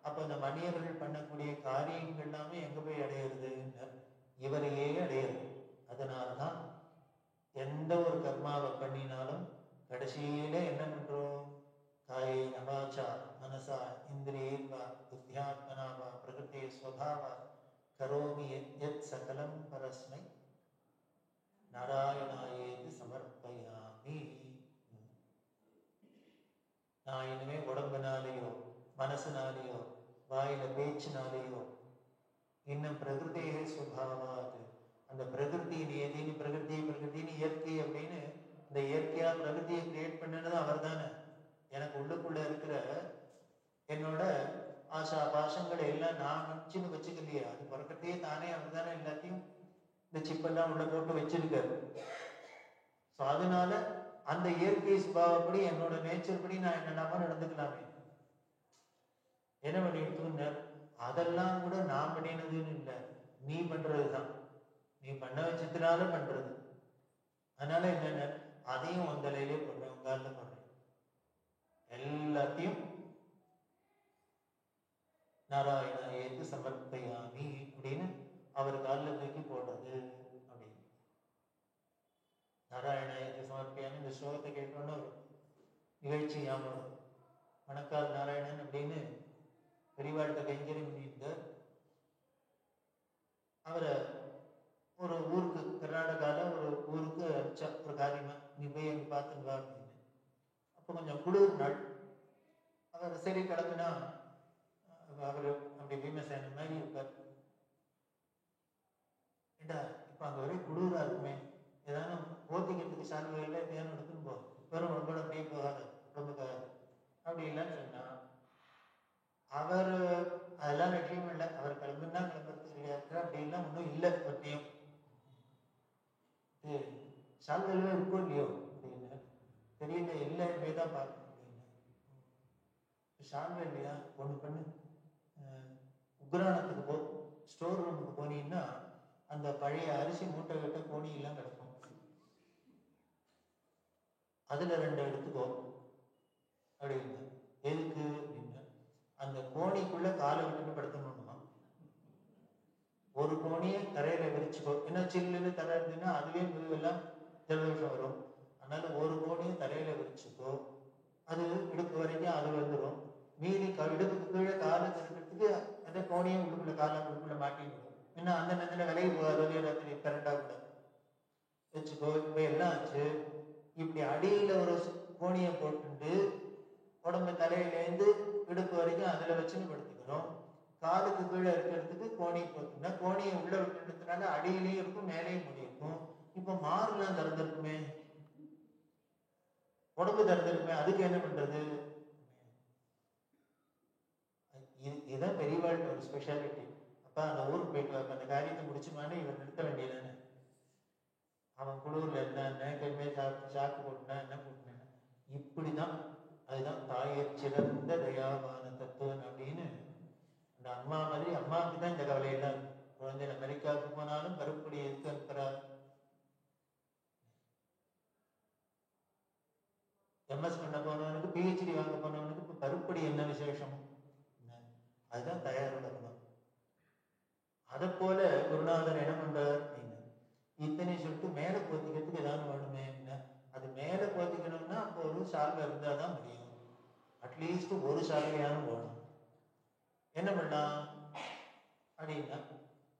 அப்ப இந்த மனிதர்கள் பண்ணக்கூடிய காரியங்கள் எல்லாமே எங்க போய் அடையிறது? இவரையே அடையிறது. அதனால்தான் எந்த ஒரு கர்மாவை பண்ணினாலும் கடைசியில என்ன பண்றோம்? காயே நவாச்சா மனசா இந்திரியேர்வா புத்தியாத்மனாவா பிரகிருதே ஸ்வபாவா கரோமி யத் சகலம் பரஸ்மை நாராயணாயேதி சமர்ப்பயாமி. நான் இனிமே உடம்புனாலேயோ மனசுனாலேயோ வாயில பேச்சுனாலேயோ இன்னும் பிரகிருதியே சுபாவாது, அந்த பிரகிருதி நியதினு பிரகிருதின்னு இயற்கை அப்படின்னு இந்த இயற்கையா பிரகிருதியை கிரியேட் பண்ணது அவர் தானே. எனக்கு உள்ளுக்குள்ள இருக்கிற என்னோட ஆசா பாசங்களை எல்லாம் நான் நினைச்சுன்னு வச்சுக்கலையே, அது பிறக்கத்தையே தானே அவர் தானே எல்லாத்தையும் இந்த சிப்பெல்லாம் உள்ள போட்டு வச்சிருக்காரு. ஸோ அதனால அந்த இயற்கை சுபாவப்படி என்னோட நேச்சர் படி நான் என்னென்னாம நடந்துக்கலாமே. என்ன பண்ணிட்டு அதெல்லாம் கூட நான் பண்ணினதுன்னு இல்லை, நீ பண்றதுதான், நீ பண்ண வச்சதுனால பண்றது. அதனால என்னென்ன அதையும் உங்க தலையிலே போடுறேன், உங்க காலில் போடுறேன், எல்லாத்தையும் நாராயணா ஏது சமர்ப்பயாமி அப்படின்னு அவர் காலில் தூக்கி போடுறது அப்படின்னு. நாராயணா ஏது சமர்ப்பயாமி இந்த ஸ்லோகத்தை கேட்டோன்னு ஒரு நிகழ்ச்சி ஞாபகம். மணக்கால் நாராயணன் அப்படின்னு பெரியவாழ்கிட்ட கைங்கரியம் பண்ணிட்டு அவரை ஒரு ஊருக்கு கர்நாடகாவில் ஒரு ஊருக்கு அனுப்பிச்சா ஒரு காரியமா, நீ போய் அங்கே பார்த்துன்னு வா அப்படின்னு. அப்போ கொஞ்சம் குளிர் நாள். அவர் சரி கிளம்புனா அவர் அப்படி பீமசேன மாதிரி இருப்பார். ஏண்டா இப்போ அங்கே ஒரே குளிரா இருக்குமே, ஏதாவது போத்திக்கிறதுக்கு சால்வையில் ஏதாவது எடுத்துன்னு போ, வெறும் உடம்போட அப்படியே போகாத, உடம்புக்காக அப்படி இல்லைன்னு சொன்னா அவர் அதெல்லாம் லட்சியம் இல்லை. அவர் கிளம்புனா கிளம்புறதுக்கு ரெடியா இருக்கிற அப்படின்லாம் ஒன்றும் இல்லை. பற்றியும் சால்வையில இருக்கோ இல்லையோ அப்படின்னு தெரியல, இல்லை இப்படிதான் பார்க்கணும் அப்படின்னு. சால்வை இல்லையா, ஒன்று பண்ணு, உக்ரானத்துக்கு போ, ஸ்டோர் ரூமுக்கு போனீங்கன்னா அந்த பழைய அரிசி மூட்டை கிட்ட கோணியெல்லாம் கிடக்கும், அதுல 2 எடுத்துக்கோ அப்படின்னு. எதுக்கு அப்படின்னு, அந்த கோணிக்குள்ள காலை விட்டுன்னு படுத்தணும்னா ஒரு கோணியை தரையில விரிச்சுக்கோ. ஏன்னா சில்லுன்னு தரை இருந்ததுன்னா அதுவே முதுவெல்லாம் ஜலதோஷம் வரும். அதனால ஒரு கோணியை தரையில விரிச்சுக்கோ, அது இடுப்பு வரைக்கும் அது வந்துடும். மீறி இடுப்புக்கு கீழே காலை இருக்கிறதுக்கு அந்த கோணியை உள்ளுக்குள்ள காலை உள்ளுக்குள்ள மாட்டிடும். ஏன்னா அந்த நேரத்துல விலைக்கு போகாத ராத்திரி கரெக்டா கூட வச்சுக்கோ. இப்ப எல்லாம் ஆச்சு. இப்படி அடியில ஒரு கோணியை போட்டு உடம்பு தலையிலேருந்து இடுப்பு வரைக்கும் அதுல வச்சுன்னு படுத்துக்கிறோம். காலுக்கு கீழே இருக்கிறதுக்கு கோணியை போட்டுனா கோணியை உள்ள விட்டுறதுனால அடியிலையும் இருக்கும் மேலேயும் முடியிருக்கும். இப்ப மாறுலாம் திறந்திருக்குமே, உடம்பு திறந்திருக்குமே, அதுக்கு என்ன பண்றது? இதுதான் பெரியவாழ்கிட்ட ஒரு ஸ்பெஷாலிட்டி. அப்ப அந்த ஊருக்கு போயிட்டு அந்த காரியத்தை முடிச்சுமானே இவர் நிறுத்த வேண்டியதானே. அவன் குளூர்ல என்ன கைமே சாக்கு போட்டுனா என்ன போட்டுனா இப்படிதான். அதுதான் தாயர் சிறந்த தயாவான தத்துவன் அப்படின்னு. அந்த அம்மா மாதிரி அம்மாவுக்கு தான் இந்த கவலையெல்லாம். குழந்தை அமெரிக்காவுக்கு போனாலும் கருப்படி எதுக்கு அனுப்புறார்? எம்எஸ் பண்ண போனவனுக்கு பிஹெச்டி வாங்க போனவனுக்கு இப்ப கருப்படி என்ன விசேஷம்? அதுதான் தயாரோட குணம். அதை போல குருநாதர் என்ன பண்றார்? இத்தனை சொல்லிட்டு மேல போத்திக்கிறதுக்கு ஏதாவது வேணுமே. அது மேல போத்திக்கணும்னா அப்போ ஒரு சால்வை இருந்தால் தான் முடியும். அட்லீஸ்ட் ஒரு சால்வையானும் போகணும். என்ன பண்ணலாம் அப்படின்னா,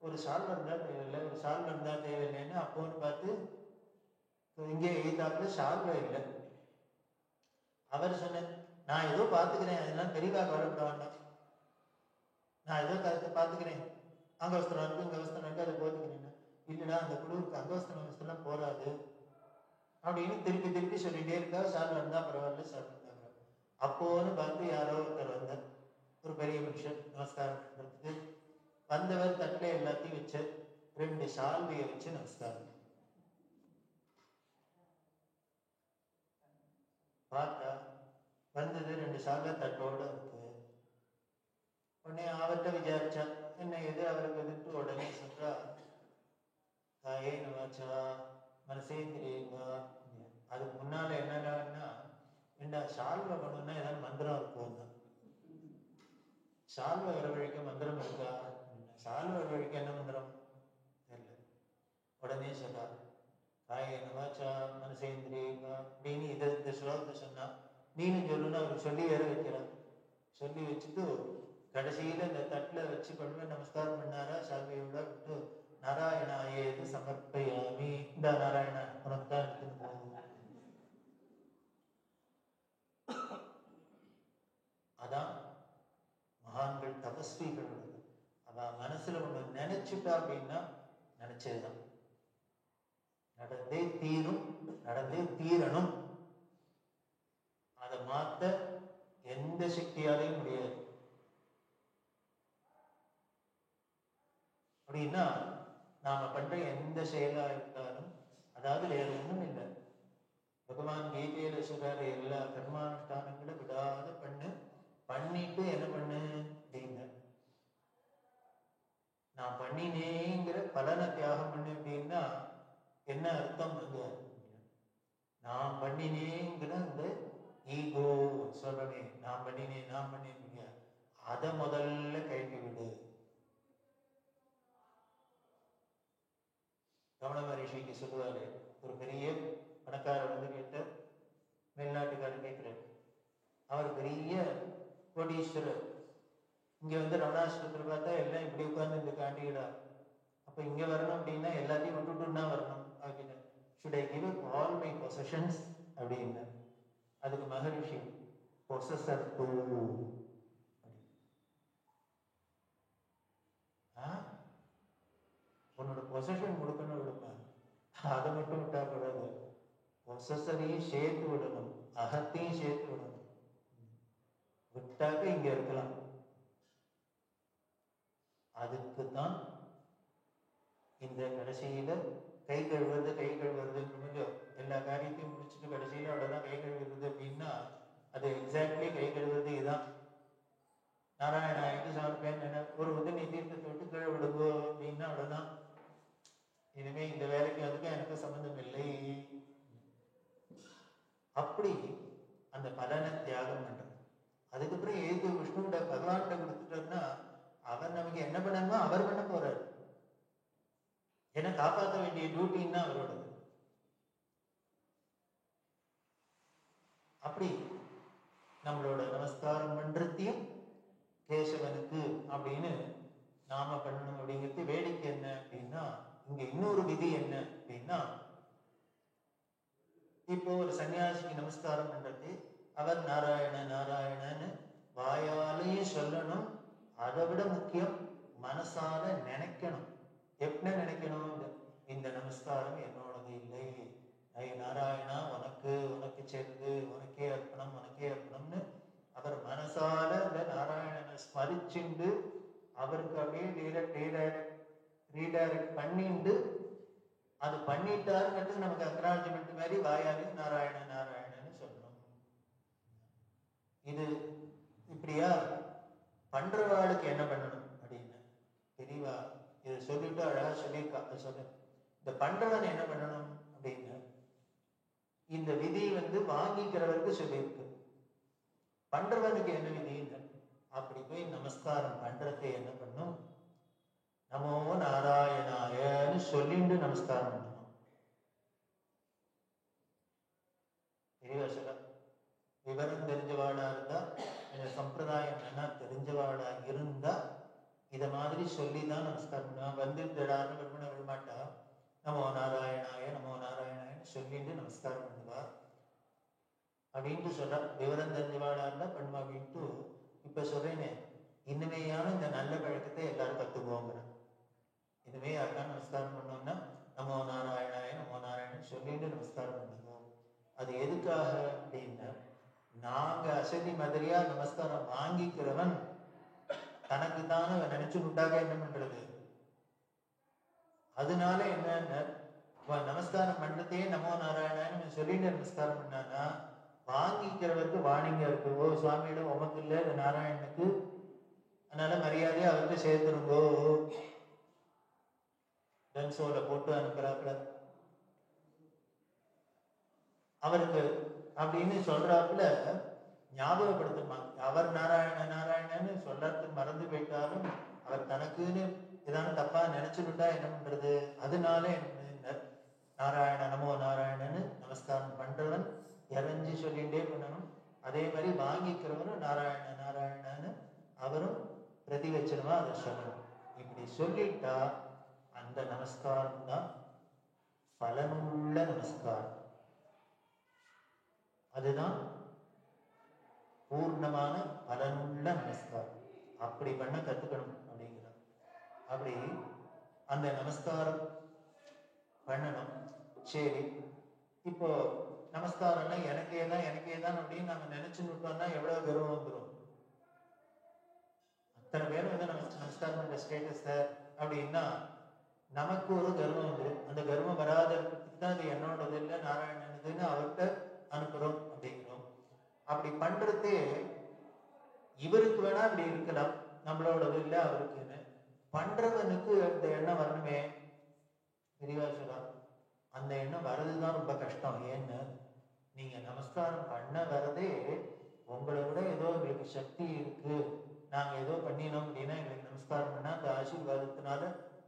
ஒரு சால்வை இருந்தால் தேவையில்லை, ஒரு சால்வை இருந்தால் தேவையில்லைன்னு அப்போன்னு பார்த்து இங்கே எழுத்தாப்புல சால்வை இல்லை. அவர் சொன்ன, நான் ஏதோ பார்த்துக்கிறேன், அதெல்லாம் தெளிவாக கவலைப்பட வேண்டாம், நான் ஏதோ கருத்து பார்த்துக்கிறேன், அங்கவஸ்திரம் இருக்கு இங்க அவஸ்திரம் இருக்கு அதை போத்துக்கிறேன். இல்லைன்னா அந்த குழுவுக்கு அங்கவஸ்திரம் அவஸ்தெல்லாம் போராது அப்படின்னு திருப்பி திருப்பி சொல்லிட்டே இருக்கா. சால்வை இருந்தா பரவாயில்ல, சால்வை இருந்தா பரவாயில்ல. அப்போன்னு பார்த்து யாரோ ஒருத்தர் வந்தார், ஒரு பெரிய மனுஷன். நமஸ்காரம் பண்றதுக்கு வந்தவர் தட்டில் எல்லாத்தையும் வச்சு 2 சால்வையை வச்சு நமஸ்காரம் பார்த்தா வந்தது 2 சால்வை தட்டோட இருக்கு. உடனே அவர்கிட்ட விசாரிச்சா என்ன எது, அவருக்கு எதிர்த்து உடனே சொல்றா, காயே நவாச்சா மனசேந்திரியவா. அதுக்கு முன்னால என்னன்னா, ஏண்டா சால்வை பண்ணணும்னா ஏதாவது மந்திரம் இருக்கும் தான். சால்வை வரவழைக்க மந்திரம் இருக்கா? சால்வை வரவழைக்க என்ன மந்திரம் தெரியல. உடனே சொல்றா, காயே நவாச்சா மனசேந்திரியவா அப்படின்னு இந்த ஸ்லோகத்தை சொன்னா, நீனும் சொல்லணும்னு அவர் சொல்லி வேற வைக்கிறார். சொல்லி வச்சுட்டு கடைசியில இந்த தட்டுல வச்சு கொண்டு நமஸ்காரம் பண்ணாரா சாமியோட விட்டு நாராயணாயேது சமர்ப்பயாமி, இந்த நாராயணா உனக்கு தான் எடுத்துன்னு போகும். அதான் மகான்கள் தபஸ்விகள். அவன் மனசுல ஒண்ணு நினைச்சுட்டா அப்படின்னா நினைச்சதுதான் நடந்தே தீரும், நடந்தே தீரணும். அதை மாத்த எந்த சக்தியாலையும் முடியாது. அப்படின்னா நாம பண்ற எந்த செயலா இருந்தாலும், அதாவது வேற ஒண்ணும் இல்லை, பகவான் கீதையில சொல்றாரு, எல்லா கர்மானுஷ்டானங்களும் விடாத பண்ணு, பண்ணிட்டு என்ன பண்ணு அப்படிங்க, நான் பண்ணினேங்கிற பலனை தியாகம் பண்ணு அப்படின்னா என்ன அர்த்தம்? அங்க நான் பண்ணினேங்கிற அந்த ஈகோ சொல்றனே, நான் பண்ணினேன் நான் பண்ணேன், அதை முதல்ல கைக்கு விடு. ரமண மகரிஷிக்கு சொல்லுவாரு, ஒரு பெரிய பணக்காரர் வந்து கேட்ட, மேல்நாட்டுக்காரர் கேட்கிறார், அவர் பெரிய கோடீஸ்வரர், இங்க வந்து ரமணாசிரமத்தில் பார்த்தா எல்லாம் இப்படி உட்கார்ந்து இந்த காண்டிகடா, அப்ப இங்க வரணும் அப்படின்னா எல்லாத்தையும் விட்டுட்டுன்னா வரணும் அப்படின்னு. should I give up all my possessions அப்படின்னு. அதுக்கு மகரிஷி, possessor too, உன்னோட பொசஷன் கொடுக்கணும் விடுமா, அதை மட்டும் விட்டா கூடாது, பொசஸரையும் சேர்த்து விடணும், அகத்தையும் சேர்த்து விடணும். விட்டாக்க இங்க இருக்கலாம். அதுக்குத்தான் இந்த கடைசியில கை கழுவுறது எல்லா காரியத்தையும் முடிச்சுட்டு கடைசியில அவ்வளவுதான் கை கழுவுறது அப்படின்னா, அது எக்ஸாக்ட்லி கை கழுவுறது இதுதான். நாராயணாயக்கு சமர்ப்பேன், ஒரு உதவி தீர்த்தத்தை விட்டு கீழே விடுங்கோ அப்படின்னா அவ்வளவுதான். இனிமே இந்த வேலைக்கு அதுக்கு எனக்கு சம்பந்தம் இல்லை. அப்படி அந்த பலனை தியாகம் பண்றது. அதுக்கப்புறம் எதுக்கு விஷ்ணுவிட பகவான்கிட்ட கொடுத்துட்டோம்னா, அவர் நமக்கு என்ன பண்ணணுமோ அவர் பண்ண போறாரு. ஏன்னா காப்பாற்ற வேண்டிய டியூட்டின்னா அவரோடது. அப்படி நம்மளோட நமஸ்காரம் பண்றதையும் கேசவனுக்கு அப்படின்னு நாம பண்ணணும். அப்படிங்கிறது வேடிக்கை என்ன அப்படின்னா, இங்க இன்னொரு விதி என்ன அப்படின்னா, இப்போ ஒரு சன்னியாசிக்கு நமஸ்காரம் பண்றது, அவர் நாராயண நாராயணன்னு வாயாலையும் சொல்லணும், அதை விட முக்கியம் மனசால நினைக்கணும். எப்படி நினைக்கணும்? இந்த நமஸ்காரம் என்னோடது இல்லை, நாராயணா உனக்கு சேர்ந்து, உனக்கே அர்ப்பணம்னு அவர் மனசால இந்த நாராயணனை ஸ்மரிச்சுண்டு அவருக்கு அப்படியே ரீடைரக்ட் பண்ணிண்டு, அது பண்ணிட்டாருங்கிறதுக்கு நமக்கு அக்னாலஜ்மெண்ட் மாதிரி வாயாலே நாராயண நாராயணன்னு சொல்லணும். இது இப்படியா பண்றவாளுக்கு என்ன பண்ணணும் அப்படின்னு தெரியவா இதை சொல்லிட்டு அழகா சொல்லியிருக்கா. சொல்ல இந்த பண்றவன் என்ன பண்ணணும் அப்படின்னு இந்த விதி வந்து வாங்கிக்கிறவருக்கு சொல்லியிருக்கு. பண்றவனுக்கு என்ன விதின்னு அப்படி போய் நமஸ்காரம் பண்றதை என்ன பண்ணும், நமோ நாராயணாயன்னு சொல்லிட்டு நமஸ்காரம் பண்ணணும். தெரியவா சொல்ல விவரம் தெரிஞ்சவாளா இருந்தா, சம்பிரதாயம் என்ன தெரிஞ்சவாளா இருந்தா இத மாதிரி சொல்லிதான் நமஸ்காரம் பண்ணுவான். வந்து திடான்னு விரும்பின விடமாட்டா, நமோ நாராயணாயன்னு சொல்லிட்டு நமஸ்காரம் பண்ணுவா அப்படின்ட்டு சொல்றா. விவரம் தெரிஞ்சவாளா இருந்தா பண்ணுவா அப்படின்ட்டு. இப்ப சொல்றேனே, இனிமையான இந்த நல்ல பழக்கத்தை எல்லாரும் கத்துக்குவோங்கிற. இனிமே யாருக்கா நமஸ்காரம் பண்ணோம்னா நமோ நாராயணன் சொல்லிட்டு நமஸ்காரம் பண்ணுவோம். அது எதுக்காக அப்படின்னா, நாங்க அசதி மாதிரியா நமஸ்காரம் வாங்கிக்கிறவன் தனக்கு தானே நினைச்சு விட்டாக என்ன பண்றது? அதனால என்ன, நமஸ்காரம் பண்றதையே நமோ நாராயணன்னு சொல்லிட்டு நமஸ்காரம் பண்ணானா வாங்கிக்கிறவருக்கு வாணிங்க இருக்கு. ஓ சுவாமியிடம் உமக்கு இல்லை, நாராயணனுக்கு, அதனால மரியாதையா அவருக்கு சேர்த்துருங்கோ, டன்சோல போட்டு அனுப்புறாப்புல அவருக்கு அப்படின்னு சொல்றாப்புல ஞாபகப்படுத்துமா. அவர் நாராயணன்னு சொல்றதுக்கு மறந்து போயிட்டாலும் அவர் தனக்குன்னு ஏதாவது தப்பா நினைச்சுக்கிட்டா என்ன பண்றது? அதனால என்ன, நாராயண நமோ நாராயணன்னு நமஸ்காரம் பண்றவன் இறைஞ்சி சொல்லிகிட்டே பண்ணணும். அதே மாதிரி வாங்கிக்கிறவரும் நாராயணன்னு அவரும் பிரதிவச்சனமா அதை சொல்லணும். இப்படி சொல்லிட்டா அந்த நமஸ்காரம் தான் பலனுள்ள நமஸ்காரம். அதுதான் பூர்ணமான பலனுள்ள நமஸ்காரம். அப்படி பண்ண கத்துக்கணும் அப்படிங்கிறார். அப்படி அந்த நமஸ்காரம் பண்ணணும். சரி, இப்போ நமஸ்காரம்னா எனக்கே தான் அப்படின்னு நம்ம நினைச்சு விட்டோம்னா எவ்வளவு கர்வம் வந்துடும். அத்தனை பேரும் வந்து நமஸ்காரம் பண்ற ஸ்டேட்டஸ் அப்படின்னா நமக்கு ஒரு கர்வம் வந்துடும். அந்த கர்வம் வராத இருக்கிறதுக்கு தான் அது என்னோடது இல்லை நாராயணனுக்குன்னு அவர்கிட்ட அனுப்புறோம் அப்படிங்கிறோம். அப்படி பண்றதே இவருக்கு வேணா அப்படி இருக்கலாம், நம்மளோடது இல்லை அவருக்குன்னு. பண்றவனுக்கு அந்த எண்ணம் வரணுமே. தெளிவா சொல்லலாம், அந்த எண்ணம் வர்றதுதான் ரொம்ப கஷ்டம். ஏன்னு நீங்க நமஸ்காரம் பண்ண வரதே உங்களை விட ஏதோ எங்களுக்கு சக்தி இருக்கு, நாங்க ஏதோ பண்ணினோம் அப்படின்னா எங்களுக்கு நமஸ்காரம் பண்ணா அந்த ஆசீர்வாதத்தினால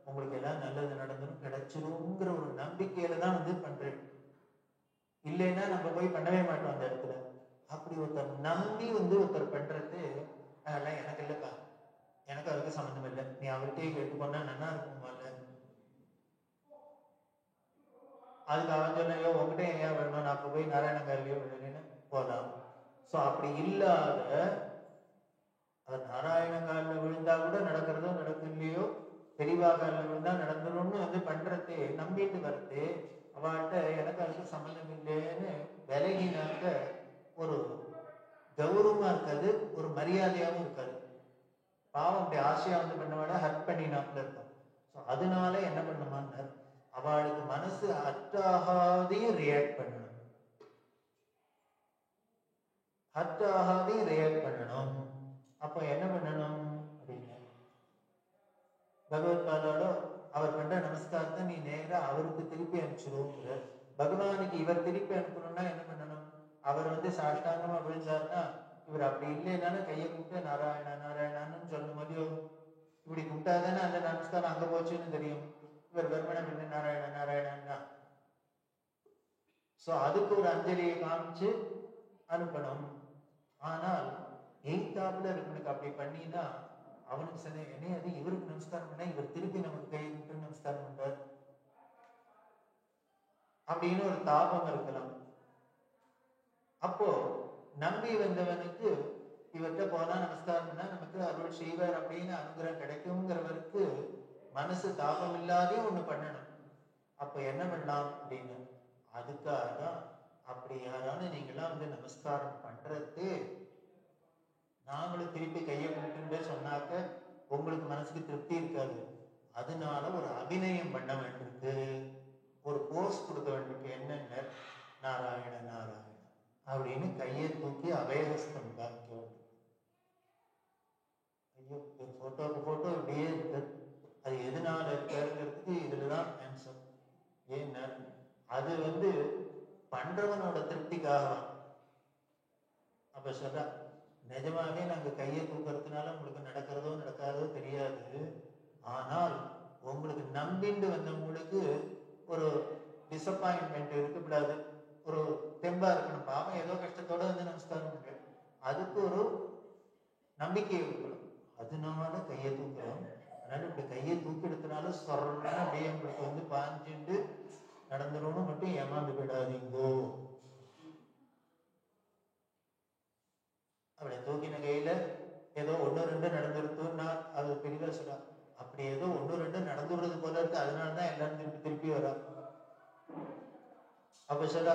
உங்களுக்கு எல்லாம் நல்லது நடந்துடும் கிடைச்சிருங்கிற ஒரு நம்பிக்கையில தான் வந்து பண்றேன். இல்லைன்னா நம்ம போய் பண்ணவே மாட்டோம் அந்த இடத்துல. அப்படி ஒருத்தர் நம்பி வந்து ஒருத்தர் பண்றது அதெல்லாம் எனக்கு இல்லைப்பா, எனக்கு அதுக்கு சம்மந்தம் இல்லை, நீ அவர்கிட்டயே கேட்டு போனா நல்லா இருக்குமா இல்ல, அதுக்கு அவன் சொன்னையோ உங்ககிட்ட ஏன் வேணும், நான் இப்ப போய் நாராயணங்காரிலையோ விழுன்னு போகலாம். ஸோ அப்படி இல்லாத அது நாராயணங்காலில் விழுந்தா கூட நடக்கிறதோ நடக்கலையோ, பெரியவாகாலில் விழுந்தா நடந்துரும்னு வந்து பண்றது நம்பிட்டு வருது. அவள்கிட்ட எனக்கு அதுக்கு சம்மந்தம் இல்லைன்னு விலகினாக்க ஒரு கௌரவமா இருக்காது, ஒரு மரியாதையாகவும் இருக்காது. பாவம் அப்படி ஆசையா வந்து பண்ணவாட ஹர்ட் பண்ணினாப்புல இருக்கும். ஸோ அதனால என்ன பண்ணுமான்னு அவளுக்கு மனசு ஹர்ட் ரியாக்ட் பண்ணணும், ஹர்ட் ரியாக்ட் பண்ணணும். அப்போ என்ன பண்ணணும் அப்படின்னு பகவத் பாதாளோ அவர் பண்ற நமஸ்காரத்தை நீ நேரா அவருக்கு திருப்பி அனுப்பிச்சிருவோங்கிற. பகவானுக்கு இவர் திருப்பி அனுப்பணும்னா என்ன பண்ணணும், அவர் வந்து சாஷ்டாங்கமா விழுந்தாருன்னா இவர் அப்படி இல்லைனாலும் கையை கூப்பிட்டு நாராயணா நாராயணான்னு சொல்லணும் போது இப்படி கூப்பிட்டாதானே அந்த நமஸ்காரம் அங்க போச்சுன்னு தெரியும். இவர் வெறுமனம் என்ன நாராயணா நாராயணா. ஸோ அதுக்கு ஒரு அஞ்சலியை காமிச்சு அனுப்பணும். ஆனால் எய்தாப்புல இருக்கனுக்கு அப்படி பண்ணினா அவனுக்கு சொன்ன என்ன அது இவருக்கு நமஸ்காரம் பண்ணா இவர் திருப்பி நமக்கு கையை கூப்பிட்டு நமஸ்காரம் பண்றார் அப்படின்னு ஒரு தாபம் இருக்கலாம். அப்போ நம்பி வந்தவனுக்கு இவர்கிட்ட போனா நமஸ்காரம் பண்ணா நமக்கு அருள் செய்வார் அப்படின்னு அனுகிரகம் கிடைக்குங்கிறவருக்கு மனசு தாபம் இல்லாதே ஒண்ணு பண்ணணும். அப்ப என்ன பண்ணலாம் அப்படின்னு அதுக்காக தான் அப்படி யாராவது நீங்களாம் வந்து நமஸ்காரம் பண்றது நாங்களும் திருப்பி கையை கூப்பிட்டு சொன்னாக்க உங்களுக்கு மனசுக்கு திருப்தி இருக்காது. அதனால ஒரு அபிநயம் பண்ண வேண்டியிருக்கு, ஒரு போஸ் கொடுக்க வேண்டியிருக்கு. என்னென்ன நாராயண நாராயண அப்படின்னு கையை தூக்கி அபயஹஸ்தம் காமிக்க வேண்டும். ஐயோ போட்டோக்கு போட்டோ இப்படியே இருக்கு, அது எதனால இருக்கிறதுக்கு இதுலதான் ஆன்சர். ஏன்னா அது வந்து பண்றவனோட திருப்திக்காக. அப்ப சொல்ற நிஜமாவே நாங்க கையை தூக்கிறதுனால உங்களுக்கு நடக்கிறதோ நடக்காதோ தெரியாது, ஆனால் உங்களுக்கு நம்பிண்டு வந்தவங்களுக்கு ஒரு டிசப்பாயின்மெண்ட் இருக்கக்கூடாது, ஒரு தெம்பா இருக்கணும். பாவம் ஏதோ கஷ்டத்தோட வந்து நமஸ்காரம் பண்றேன், அதுக்கு ஒரு நம்பிக்கை இருக்கணும். அதனால கையை தூக்குறோம். அதனால இப்படி கையை தூக்கி எடுத்தனால சொல்றோம்னா அப்படியே உங்களுக்கு வந்து பாஞ்சுட்டு நடந்துரும்னு மட்டும் ஏமாந்து போயிடாதீங்கோ. அப்படி தூக்கின கையில ஏதோ ஒன்று ரெண்டு நடந்துருத்துன்னா அது பெரியதா சொல்ல. அப்படி ஏதோ ஒன்று ரெண்டு நடந்துடுறது போல இருக்கு, அதனாலதான் எல்லாரும் திருப்பி திருப்பி வரா. அப்ப சொல்ல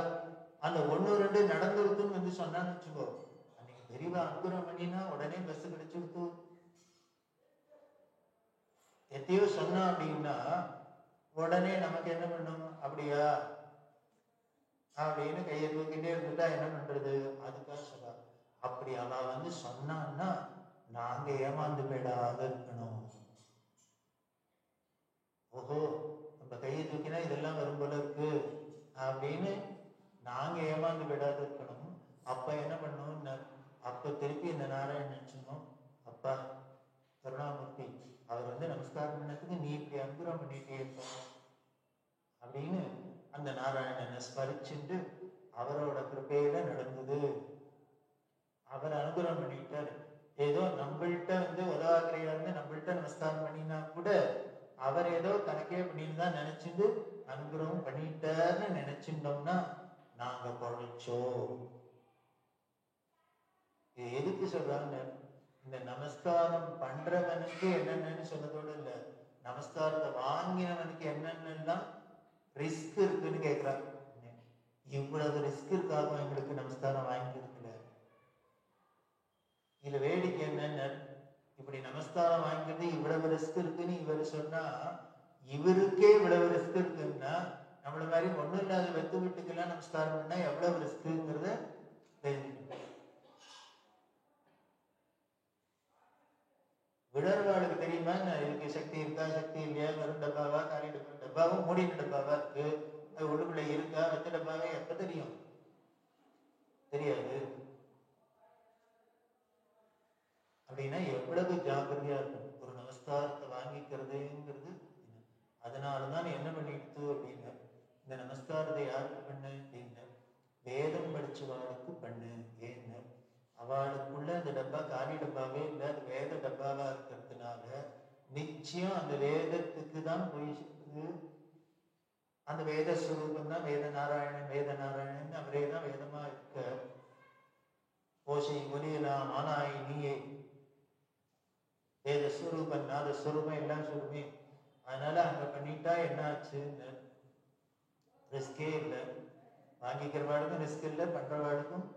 அந்த ஒன்று ரெண்டு நடந்துருத்துன்னு வந்து சொன்னான்னு வச்சுக்கோ, அன்னைக்கு பெரியவா அனுகிரகம் பண்ணினா உடனே பஸ் கிடைச்சிருத்து. எத்தையோ சொன்னா அப்படின்னா உடனே நமக்கு என்ன பண்ணும், அப்படியா அப்படின்னு கையை தூக்கிட்டே இருந்துட்டா என்ன பண்றது. அதுக்காக சொல்ல அப்படி அவ வந்து சொன்னான்னா நாங்க ஏமாந்து போயிடாத இருக்கணும். ஓஹோ நம்ம கையை தூக்கினா இதெல்லாம் வரும் போல இருக்கு அப்படின்னு நாங்க ஏமாந்து போயிடாத இருக்கணும். அப்ப என்ன பண்ணோம்னு அப்ப திருப்பி இந்த நாராயணன் நினைச்சணும், அப்பா கருணாமூர்த்தி அவர் வந்து நமஸ்காரம் பண்ணதுக்கு நீ இப்படி அனுகிரகம் பண்ணிட்டே இருக்க அப்படின்னு அந்த நாராயணனை ஸ்மரிச்சுட்டு அவரோட கிருப்பையில நடந்தது. அவர் அனுகிரகம் பண்ணிட்டாரு. ஏதோ நம்மள்கிட்ட வந்து உதவாக்கிறையா நினைச்சிட்டு அனுகிரகம் பண்ணிட்டார்னு நினைச்சிட்டோம்னா நாங்க பொழைச்சோம். இது எதுக்கு சொல்றாங்க? இந்த நமஸ்காரம் பண்றவனுக்கு என்னென்னு சொன்னதோட இல்ல, நமஸ்காரத்தை வாங்கினவனுக்கு என்னென்னலாம் ரிஸ்க் இருக்குன்னு கேட்கிறாங்க. இவ்வளவு ரிஸ்க் இருக்காக எங்களுக்கு நமஸ்காரம் வாங்கிக்கிறதுல. இதுல வேடிக்கை என்னன்னு, இப்படி நமஸ்காரம் வாங்கிக்கிறது இவ்வளவு ரிஸ்க் இருக்குன்னு இவர் சொன்னா, இவருக்கே இவ்வளவு ரிஸ்க் இருக்குன்னா நம்மள மாதிரி ஒண்ணும் இல்லாத வெத்து வீட்டுக்கெல்லாம் நமஸ்காரம் பண்ணா எவ்வளவு ரிஸ்க்குங்கிறத தெரிஞ்சுக்கணும். விடர்வாளுக்கு தெரியுமா இதுக்கு சக்தி இருக்கா சக்தி இல்லையா, வெறும் டப்பாவா காலி டப்பா, டப்பாவும் மூடின டப்பாவா இருக்கு, அது உள்ளுக்குள்ள இருக்கா வெத்த டப்பாவே எப்ப தெரியும்? தெரியாது. அப்படின்னா எவ்வளவு ஜாக்கிரதையா இருக்கும் ஒரு நமஸ்காரத்தை வாங்கிக்கிறதுங்கிறது. அதனாலதான் என்ன பண்ணிடுத்து அப்படின்னா, இந்த நமஸ்காரத்தை யாருக்கு பண்ணு அப்படின்னா வேதம் படிச்சவாளுக்கு பண்ணு. ஏன்னு அவளுக்குள்ள அந்த டப்பா காலி டப்பாவே இல்லை, அது வேத டப்பாவா இருக்கிறதுனால நிச்சயம் அந்த வேதத்துக்கு தான் போய் சேர்க்குது. அந்த வேத ஸ்வரூபம் தான் வேத நாராயணன். வேத நாராயணன் அவரே தான் வேதமா இருக்க. ஓசை ஒலியலாம் ஆனாய் நீயே வேத ஸ்வரூபம் நாத ஸ்வரூபம் எல்லாம் சொல்லுமே. அதனால அங்க பண்ணிட்டா என்ன ஆச்சுன்னு ரிஸ்கே இல்லை. வாங்கிக்கிறவாளுக்கும் ரிஸ்க் இல்லை, பண்றவாளுக்கும்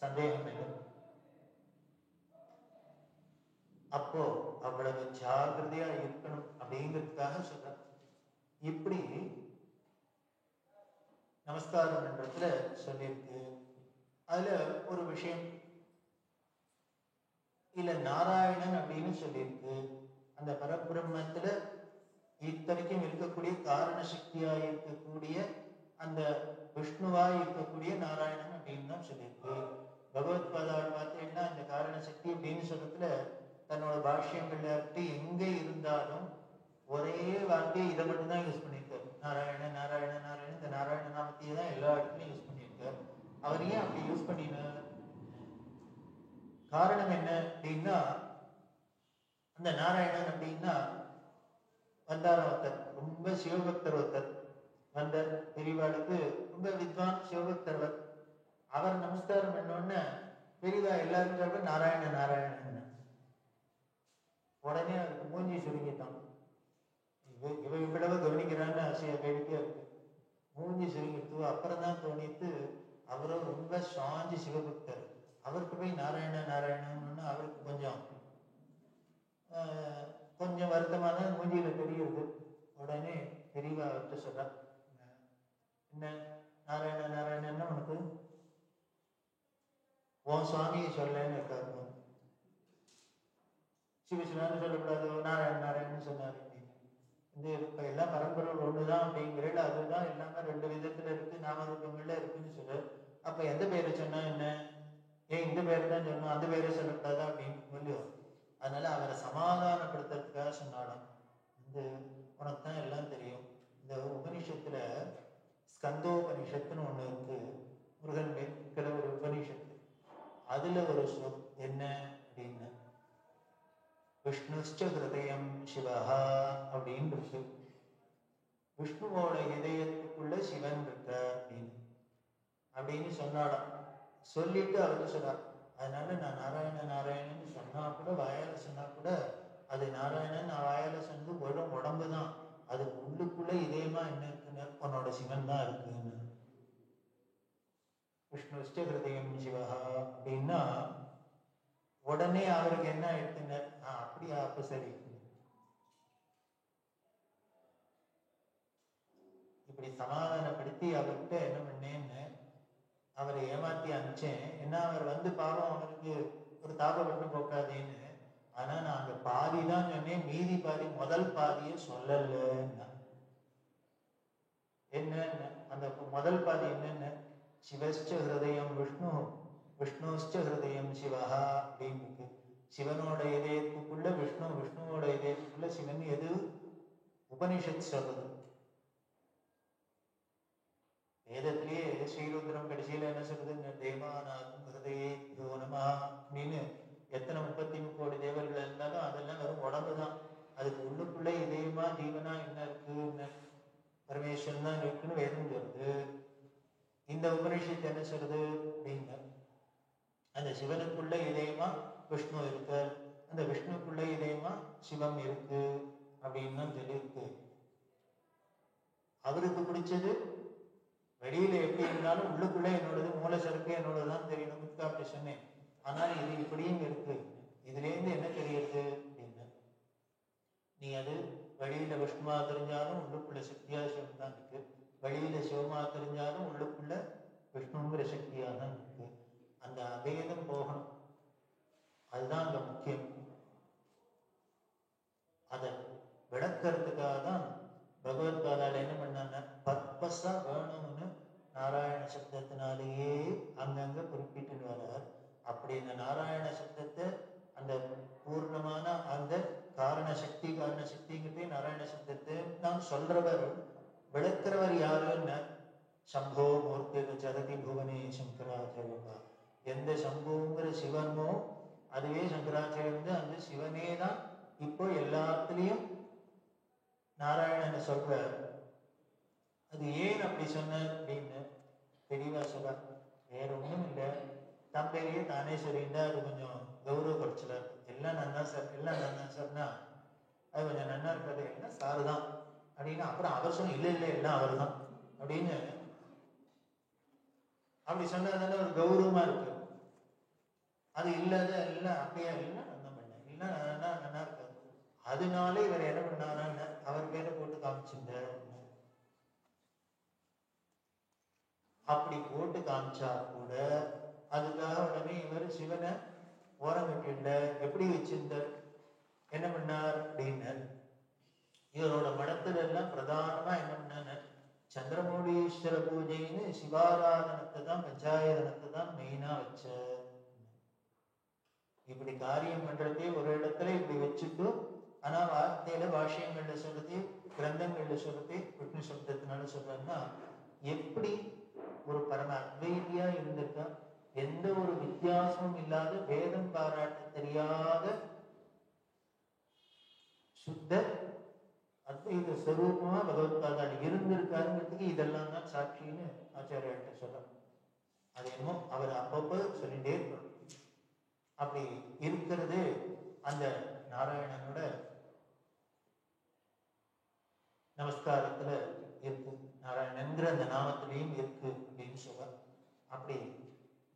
சந்தேகம் இல்லை. அப்போ அவ்வளவு ஜாகிரதையா இருக்கணும் அப்படிங்கிறதுக்காக சொல்ற. இப்படி நமஸ்காரம் என்றதுல சொல்லியிருக்கு. அதுல ஒரு விஷயம் இல்ல, நாராயணன் அப்படின்னு சொல்லியிருக்கு. அந்த பரபிரம்மத்துல இத்தனைக்கும் இருக்கக்கூடிய காரண சக்தியா இருக்கக்கூடிய அந்த விஷ்ணுவா இருக்கக்கூடிய நாராயணன் அப்படின்னு தான் சொல்லியிருக்கு. பகவத்பாதாவில் பார்த்தீங்கன்னா இந்த காரண சக்தி அப்படின்னு சொல்றதுல தன்னோட பாஷ்யங்கள்ல எங்க இருந்தாலும் ஒரே வார்த்தையை இதை மட்டும்தான் யூஸ் பண்ணியிருக்காரு. நாராயண நாராயண நாராயணன், இந்த நாராயண நாமத்தையே தான் எல்லா இடத்துலையும் யூஸ் பண்ணியிருக்காரு. அவர் ஏன் அப்படி யூஸ் பண்ணினார்? காரணம் என்ன அப்படின்னா, அந்த நாராயணன் அப்படின்னா வந்தார ஒருத்தர், ரொம்ப சிவபக்தர் ஒருத்தர் வந்தார். பெரியவாளுக்கு ரொம்ப வித்வான் சிவபக்தர். அவர் நமஸ்காரம் பண்ணோன்னு பெரியவா எல்லாரும் சொல்ற நாராயண நாராயணன். உடனே அதுக்கு மூஞ்சி சுருங்கிட்டான். இவ இவ்வளவு கவனிக்கிறான்னு ஆசையா வேடிக்கையா இருக்கு. மூஞ்சி சுருங்கிட்டு அப்புறம் தான் தோணித்து அவரும் ரொம்ப சாஞ்சி சிவபக்தர். அவருக்கு போய் நாராயண நாராயணன்னு அவருக்கு கொஞ்சம் வருத்தமான மூஞ்சியில தெரியுது. உடனே பெரியவா அவர்கிட்ட சொல்றா, என்ன நாராயண நாராயணன்னா உனக்கு உன் சுவாமியை சொல்லன்னு இருக்காரு. சிவசிவான்னு சொல்லக்கூடாது, நாராயண நாராயணன் சொன்னாரு. இந்த இப்ப எல்லாம் பரம்பொருள் ஒண்ணுதான் அப்படிங்கிறது, அதுதான் எல்லாமே ரெண்டு விதத்துல இருக்கு, நாமரூபங்கள்ல இருக்குன்னு சொல்லு. அப்ப எந்த பேரை சொன்னா என்ன, ஏன் இந்த பேரை தான் சொல்லணும், அந்த பேரை சொல்லக்கூடாதா அப்படின்னு சொல்லுவோம். அதனால அவரை சமாதானப்படுத்துறதுக்காக சொன்னாலும், இந்த உனக்கு தான் எல்லாம் தெரியும். இந்த உபனிஷத்துல ஸ்கந்தோபனிஷத்துன்னு ஒண்ணு இருக்கு, முருகன் இருக்கிற ஒரு உபனிஷத்து. அதுல ஒரு சொல் என்ன அப்படின்னு, விஷ்ணுஷ்ட ஹிருதயம் சிவஹா அப்படின்னு இருக்கு. விஷ்ணுவோட இதயத்துக்குள்ள சிவன் இருக்க அப்படின்னு சொன்னாலாம். சொல்லிட்டு அவருக்கு சொன்னார். அதனால நான் நாராயண நாராயணன் சொன்னா கூட, வாயால சொன்னா கூட, அது நாராயணன் நான் வாயால சொன்னது உடம்பு தான். அது உள்ளுக்குள்ள இதயமா என்ன இருக்குன்னு உன்னோட சிவன் தான் இருக்குன்னு. விஷ்ணுஷ்ட ஹிருதயம் சிவஹா அப்படின்னா உடனே அவருக்கு என்ன ஆயிடுச்சுங்க, அப்படியா, அப்ப சரி. இப்படி சமாதானப்படுத்தி அவர்கிட்ட என்ன பண்ணேன்னு அவரை ஏமாத்தி அனுப்பிச்சேன். ஏன்னா அவர் வந்து பாவம் அவருக்கு ஒரு தாபப்பட்டு போக்காதேன்னு. ஆனா நான் அங்க பாதி தான் சொன்னேன், மீதி பாதி முதல் பாதியை சொல்லலன்னா. என்ன அந்த முதல் பாதி என்னன்னு, சிவஸ்ச ஹிருதயம் விஷ்ணு விஷ்ணுஷ்ட ஹிருதயம் சிவஹா அப்படின்னு இருக்கு. சிவனோட இதயத்துக்குள்ள விஷ்ணு, விஷ்ணுவோட இதயத்துக்குள்ள சிவன். எது உபனிஷத் சொல்றது. வேதத்திலேயே ஸ்ரீருத்ரம் கடைசியில என்ன சொல்றது, தேவானாகும் ஹிருதயே நமஹ அப்படின்னு எத்தனை 33 கோடி தேவர்கள் இருந்தாலும் அதெல்லாம் வெறும் உடம்பு தான். அதுக்கு உள்ளுக்குள்ள இதயமா ஜீவனா என்ன இருக்குன்னு உபனிஷத்து என்ன சொல்றது அப்படின்னா, அந்த சிவனுக்குள்ள இதயமா விஷ்ணு இருக்கு, அந்த விஷ்ணுக்குள்ள இதயமா சிவம் இருக்கு அப்படின்னு தான் சொல்லியிருக்கு. அவருக்கு பிடிச்சது வெளியில எப்படி இருந்தாலும் உள்ளுக்குள்ள என்னோடது மூல சரக்கு என்னோடதான் தெரியணும் அப்படி சொன்னேன். ஆனால் இது இப்படியும் இருக்கு. இதுல இருந்து என்ன தெரியுது அப்படின்னு, நீ அது வெளியில விஷ்ணுவா தெரிஞ்சாலும் உள்ளுக்குள்ள சக்தியா சிவம் தான் இருக்கு, வெளியில சிவமா தெரிஞ்சாலும் உள்ளுக்குள்ள விஷ்ணுங்கிற சக்தியா தான் இருக்கு. அந்த அபேதம் போகணும், அதுதான் அங்க முக்கியம். அதை விளக்கிறதுக்காக தான் பகவத்பாதால என்ன பண்ணாங்க, பர்பஸா வேணும்னு நாராயண சப்தத்தினாலேயே அங்கங்க குறிப்பிட்டு வர்றார். அப்படி இந்த நாராயண சப்தத்தை அந்த பூர்ணமான அந்த காரண சக்திங்கிறதே நாராயண சப்தத்தை நாம் சொல்றவர் விளக்கிறவர் யாருன்னு, சம்போ மூர்த்தி சரதி புவனே சங்கராச்சாரியப்பா. எந்த சம்புங்கிற சிவனோ அதுவே சங்கராச்சாரியர், அந்த சிவனே தான் இப்போ எல்லாத்துலயும் நாராயணனை சொல்ற. அது ஏன் அப்படி சொன்ன அப்படின்னு தெளிவா சொல்ற. வேற ஒண்ணும் இல்லை, தம்பேரியே தானே சொல்லிட்டா அது கொஞ்சம் கௌரவ குறைச்சல. எல்லாம் நன்னா சார், எல்லாம் நன்னா சார்னா அது கொஞ்சம் நன்னா இருக்காது, எல்லாம் சாரு தான் அப்படின்னு. அப்புறம் அவர் சொன்ன இல்லை இல்லை எல்லாம் அவர் தான் அப்படின்னு அப்படி சொன்னதுனால ஒரு கௌரவமா இருக்கு. அது இல்லாத எல்லாம் அப்படியா இல்லை நல்லா பண்ண இல்லை நல்லா இருக்காது. அதனால இவர் என்ன பண்ணாரான்னு அவர் பேரை போட்டு காமிச்சுங்க. அப்படி போட்டு காமிச்சா கூட அதுக்காக உடனே இவர் சிவனை ஓரம் கட்டிண்ட எப்படி வச்சிருந்தார், என்ன பண்ணார் அப்படின்னு, இவரோட மடத்துல எல்லாம் பிரதானமா என்ன பண்ணார், சந்திரமௌலீஸ்வர பூஜைன்னு சிவாராதனத்தை தான் பஞ்சாயதனத்தை தான் மெயினா வச்ச. இப்படி காரியம் பண்றதே ஒரு இடத்துல இப்படி வச்சுட்டு, ஆனா வார்த்தையில பாஷ்யங்கள்ல சொல்றது கிரந்தங்கள்ல சொல்றது விஷ்ணு சப்தத்தினால சொல்றதுன்னா எப்படி ஒரு பரம அத்வைதியா இருந்திருக்கா, எந்த ஒரு வித்தியாசமும் இல்லாத வேதம் பாராட்ட தெரியாத சுத்த அத்வைத ஸ்வரூபமா பகவத்பாதால் இருந்திருக்காருங்கிறதுக்கு இதெல்லாம் தான் சாட்சின்னு ஆச்சாரியாட்ட சொல்றாங்க. அது என்னமோ அவர் அப்பப்போ சொல்லிட்டே இருக்கணும். அப்படி இருக்கிறது அந்த நாராயணனோட நமஸ்காரத்துல இருக்கு, நாராயணன்கிற அந்த நாமத்திலையும் இருக்கு அப்படின்னு சொல்ற. அப்படி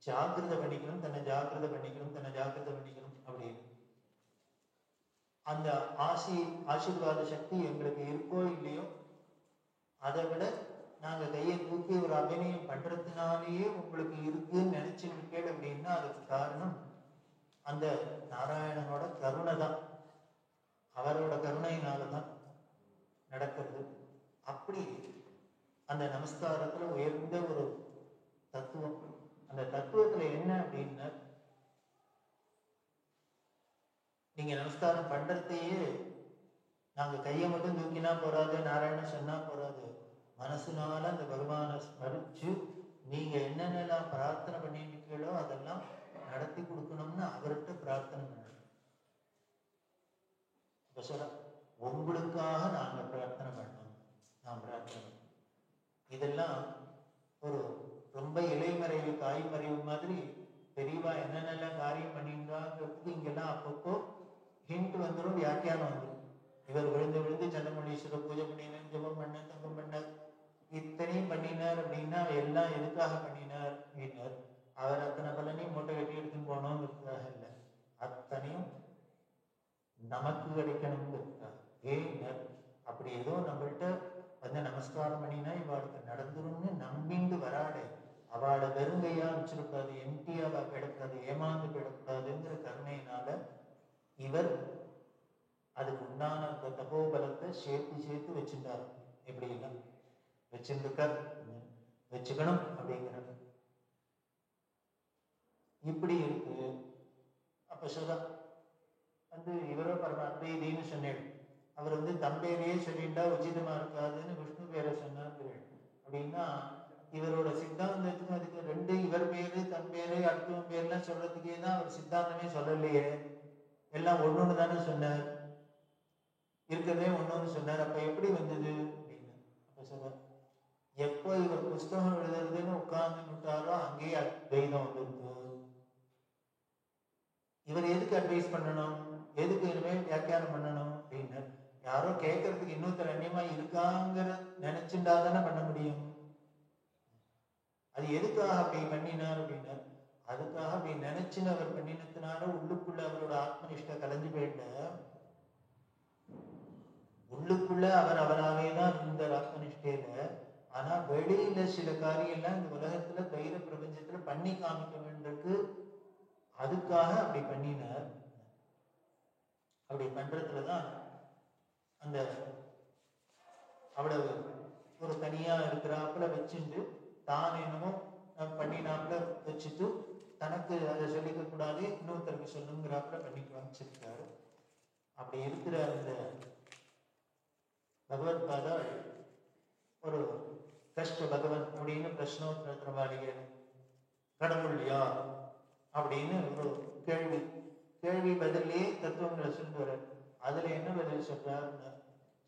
ஜாக்கிரதை பண்ணிக்கணும், தன்னை ஜாக்கிரதை பண்ணிக்கணும், தன்னை ஜாக்கிரதை பண்ணிக்கணும் அப்படின்னு. அந்த ஆசீர்வாத சக்தி எங்களுக்கு இருக்கோ இல்லையோ, அதை விட நாங்க கையை தூக்கி ஒரு அபிநயம் பண்றதுனாலேயே உங்களுக்கு இருக்குன்னு நினைச்சுருக்கேன் அப்படின்னா அதுக்கு காரணம் அந்த நாராயணனோட கருணை தான், அவரோட கருணையினாலதான் நடக்கிறது. அப்படி அந்த நமஸ்காரத்துல உயர்ந்த ஒரு தத்துவம். அந்த தத்துவத்துல என்ன அப்படின்னா, நீங்க நமஸ்காரம் பண்றதையே நாங்க கையை மட்டும் தூக்கினா போறாது, நாராயணன் சொன்னா போறாது, மனசுனால அந்த பகவானை ஸ்மரிச்சு நீங்க என்னென்னலாம் பிரார்த்தனை பண்ணிருக்கீங்களோ அதெல்லாம் நடத்தி கொடுக்கணும்னு அவர்கிட்ட பிரார்த்தனை பண்ணணும். இப்ப சொல்ல உங்களுக்காக நாங்க பிரார்த்தனை பண்ணோம், நான் பிரார்த்தனை. இதெல்லாம் ஒரு ரொம்ப இலைமறைவு காய்மறைவு மாதிரி பெரியவா என்னென்னலாம் காரியம் பண்ணியிருந்தாங்கிறதுக்கு இங்கெல்லாம் அப்பப்போ ஹிண்ட் வந்துடும், வியாக்கியானம் வந்துடும். இவர் விழுந்து விழுந்து சந்திரமௌலீஸ்வரர் பூஜை பண்ணினார், ஜபம் பண்ண, தபம் பண்ண, இத்தனையும் பண்ணினார் அப்படின்னா எல்லாம் எதுக்காக பண்ணினார் அப்படின்னார், அவர் அத்தனை பலனையும் மூட்டை கட்டி எடுத்துன்னு போனோங்கிறதுக்காக இல்லை, அத்தனையும் நமக்கு கிடைக்கணுங்கிறதுக்காக. ஏன் அப்படி ஏதோ நம்மள்கிட்ட வந்து நமஸ்காரம் பண்ணினா இவாளுக்கு நடந்துரும்னு நம்பிண்டு வராடே, அவளை வெறுங்கையா வச்சிருக்காது, எம்டியாவா கிடக்காது, ஏமாந்து கிடக்காதுங்கிற கருணையினால இவர் அதுக்கு உண்டான அந்த தபோபலத்தை சேர்த்து வச்சுட்டார். எப்படி இல்லை வச்சிருக்கார், வச்சுக்கணும் அப்படிங்கிறது இப்படி இருக்கு. அப்ப சொல்ற வந்து இவரோ பரம அத்வைதின்னு சொன்னேன், அவர் வந்து தம்பேரையே சொல்லிட்டா உச்சிதமா இருக்காதுன்னு விஷ்ணு பேரை சொன்னார் அப்படின்னா, இவரோட சித்தாந்தத்துக்கும் அதுக்கு ரெண்டு, இவர் பேரு தன் பேரு அடுத்தவன் பேர்லாம் சொல்றதுக்கே தான் அவர் சித்தாந்தமே சொல்லலையே, எல்லாம் ஒன்னொன்னு தானே சொன்னார், இருக்கிறதே ஒன்னொன்னு சொன்னார். அப்ப எப்படி வந்தது அப்படின்னு அப்ப சொல்ற, எப்போ இவர் புஸ்தகம் எழுதுறதுன்னு உட்கார்ந்துட்டாரோ அங்கேயே அத்வைதம் வந்துருக்கு. இவர் எதுக்கு அட்வைஸ் பண்ணணும், எதுக்கு இனிமேல் வியாக்கியானம் பண்ணணும் அப்படின்னு யாரோ கேட்கறதுக்கு இன்னொருத்தர் அந்நியமா இருக்காங்கிற நினைச்சுட்டா தானே பண்ண முடியும். அது எதுக்காக அப்படி பண்ணினார் அப்படின்னா, அதுக்காக அப்படி நினைச்சுன்னு அவர் பண்ணினதுனால உள்ளுக்குள்ள அவரோட ஆத்மனிஷ்ட கலைஞ்சு போயிட்ட. உள்ளுக்குள்ள அவர் அவராகவே தான் இந்த ஆத்மனிஷ்டையில. ஆனா வெளியில சில காரியெல்லாம் இந்த உலகத்துல தைர பிரபஞ்சத்துல பண்ணி காமிக்க வேண்டியிருக்கு. அதுக்காக அப்படி பண்ணினார். அப்படி பண்றதுலதான் அந்த அவ்வளவு ஒரு தனியா இருக்கிறாப்புல வச்சுட்டு தான் என்னமோ பண்ணினாப்புல வச்சுட்டு தனக்கு அதை சொல்லிக்க கூடாது இன்னொருத்தருக்கு சொல்லுங்கிறாப்புல பண்ணி காமிச்சிருக்காரு. அப்படி இருக்கிற அந்த பகவத்பாதா ஒரு கஷ்ட பகவன் அப்படின்னு பிரஷ்னோத்தரவாளிய கடவுள் யார் அப்படின்னு ஒரு கேள்வி பதிலே தத்துவங்களை சொல்லுவார். அதுல என்ன பதில் சொல்றாருன்னா,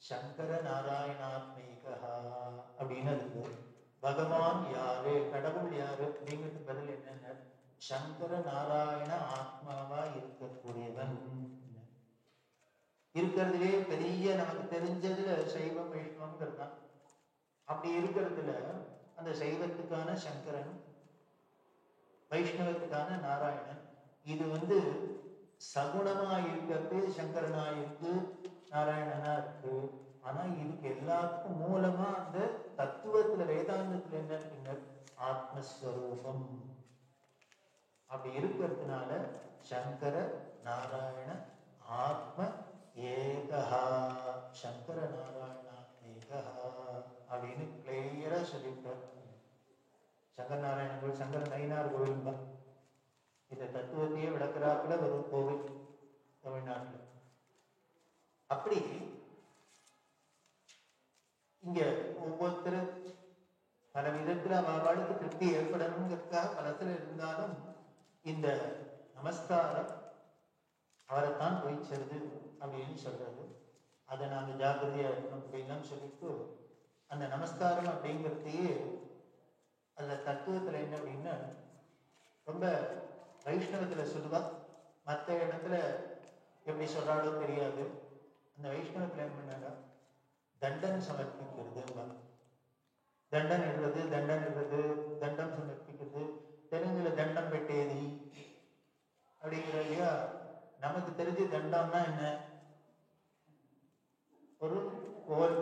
சங்கர நாராயணாத்மீகா அப்படின்னு இருக்கு. பகவான் யாரு, கடவுள் யாரு அப்படிங்கிறது பதில் என்னன்னா, சங்கர நாராயண ஆத்மாவா இருக்கக்கூடியவன். இருக்கிறதுலே பெரிய நமக்கு தெரிஞ்சதுல சைவம் வைஷ்ணவங்கிறது தான். அப்படி இருக்கிறதுல அந்த சைவத்துக்கான சங்கரன், வைஷ்ணவத்துக்கான நாராயணன். இது சகுணமா இருக்கிறது சங்கரனா இருக்கு, நாராயணனா இருக்கு. ஆனா இதுக்கு எல்லாத்துக்கும் மூலமா அந்த தத்துவத்துல வேதாந்தத்துல என்ன ஆத்மஸ்வரூபம். அப்படி இருக்கிறதுனால சங்கர நாராயண ஆத்ம ஏகஹா, சங்கர நாராயண ஏகஹா அப்படின்னு கிளியரா சொல்லிட்டார். சங்கர நாராயண கோவில், சங்கர நயினார் கோவில் தான் இந்த தத்துவத்தையே விளக்குறாப்புல ஒரு கோவில் தமிழ்நாட்டில். அப்படி இங்க ஒவ்வொருத்தரும் பல விதத்துல அவளுக்கு திருப்தி ஏற்படணுங்கிறதுக்காக பலத்துல இருந்தாலும் இந்த நமஸ்காரம் அவரைத்தான் போய் சேருது அப்படின்னு சொல்றது. அதை நாங்க ஜாக்கிரதையா இருக்கணும் அப்படின்லாம் சொல்லிட்டு அந்த நமஸ்காரம் அப்படிங்கிறதையே அந்த தத்துவத்துல என்ன அப்படின்னா ரொம்ப வைஷ்ணவத்துல சொல்லுவா. மற்ற இடத்துல எப்படி சொல்றாளோ தெரியாது. அந்த வைஷ்ணவத்துல என்ன பண்ணாங்க, தண்டன் சமர்ப்பிக்கிறது, தண்டன் இடுறது, தண்டம் சமர்ப்பிக்கிறது. தெலுங்குல தண்டம் பெட்டேதி அப்படிங்கிற இல்லையா. நமக்கு தெரிஞ்சு தண்டம்னா என்ன, ஒரு கோல்.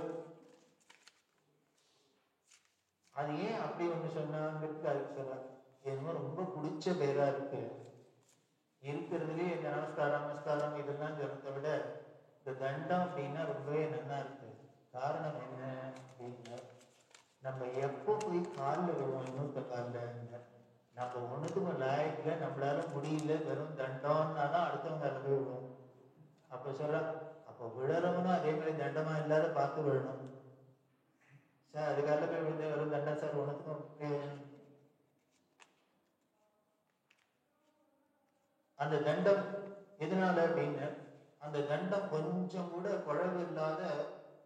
அது ஏன் அப்படி ஒண்ணு சொன்னாங்கிறது அதுக்கு சொல்ல என்னமோ ரொம்ப பிடிச்ச பேரா இருக்கு. இருக்கிறதுலயே இந்த நமஸ்காரம் இதெல்லாம் சொல்றதை விட இந்த தண்டம் அப்படின்னா ரொம்பவே நல்லா இருக்கு. காரணம் என்ன அப்படின்னா, நம்ம எப்போ போய் காலில் விடுவோம், இன்னொருத்த காலில் நம்ம ஒண்ணுக்கும் லாயத்துல நம்மளால முடியல, வெறும் தண்டம்னாதான் அடுத்தவங்க அதில் போய் விடுவோம். அப்ப சொல்ற, அப்போ விழறவனும் அதே மாதிரி தண்டமா இல்லாத பார்த்து விழணும் சார். அதுக்காக போய் விழுந்து வெறும் தண்டம் சார் ஒண்ணுக்கும். அந்த தண்டம் எதனால அப்படின்னு, அந்த தண்டம் கொஞ்சம் கூட குழவு இல்லாத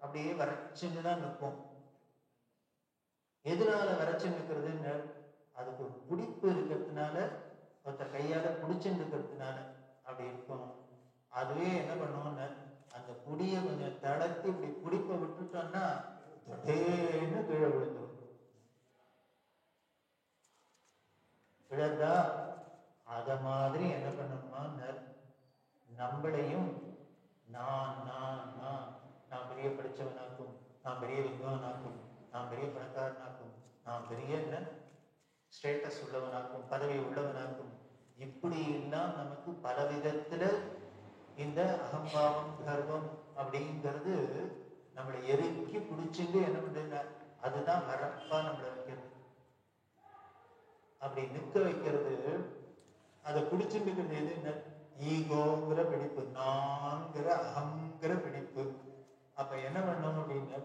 அப்படியே வரைச்சுன்னு தான் நிற்கும். எதனால வரைச்சு நிற்கிறதுன்னு, அதுக்கு ஒரு பிடிப்பு இருக்கிறதுனால, ஒருத்தர் கையால பிடிச்சுன்னு இருக்கிறதுனால அப்படி இருக்கும். அதுவே என்ன பண்ணுவோம்னு, அந்த புடியை கொஞ்சம் தளர்த்தி இப்படி பிடிப்பை விட்டுட்டோம்னா தொட்டேன்னு கீழே விழுந்துடும். விழுந்தா அத மாதிரி என்ன பண்ணணுமா, நம்மளையும் நான் பெரிய படிச்சவனாக்கும், நான் பெரிய வித்வானாக்கும், நான் பெரிய பணக்காரனாக்கும், நான் பெரிய ஸ்டேட்டஸ் உள்ளவனாக்கும், பதவி உள்ளவனாக்கும், இப்படி எல்லாம் நமக்கு பல விதத்துல இந்த அகம்பாவம் கர்வம் அப்படிங்கிறது நம்மளை எருக்கி பிடிச்சிட்டு என்ன பண்றது, அதுதான் வரப்பா நம்மளை வைக்கிறது. அப்படி நிற்க வைக்கிறது, அதை பிடிச்சுட்டு இருக்கிறது எது, என்ன ஈகோங்கிற பிடிப்பு, நான்கிற அகங்கிற பிடிப்பு. அப்ப என்ன பண்ணணும் அப்படின்னா,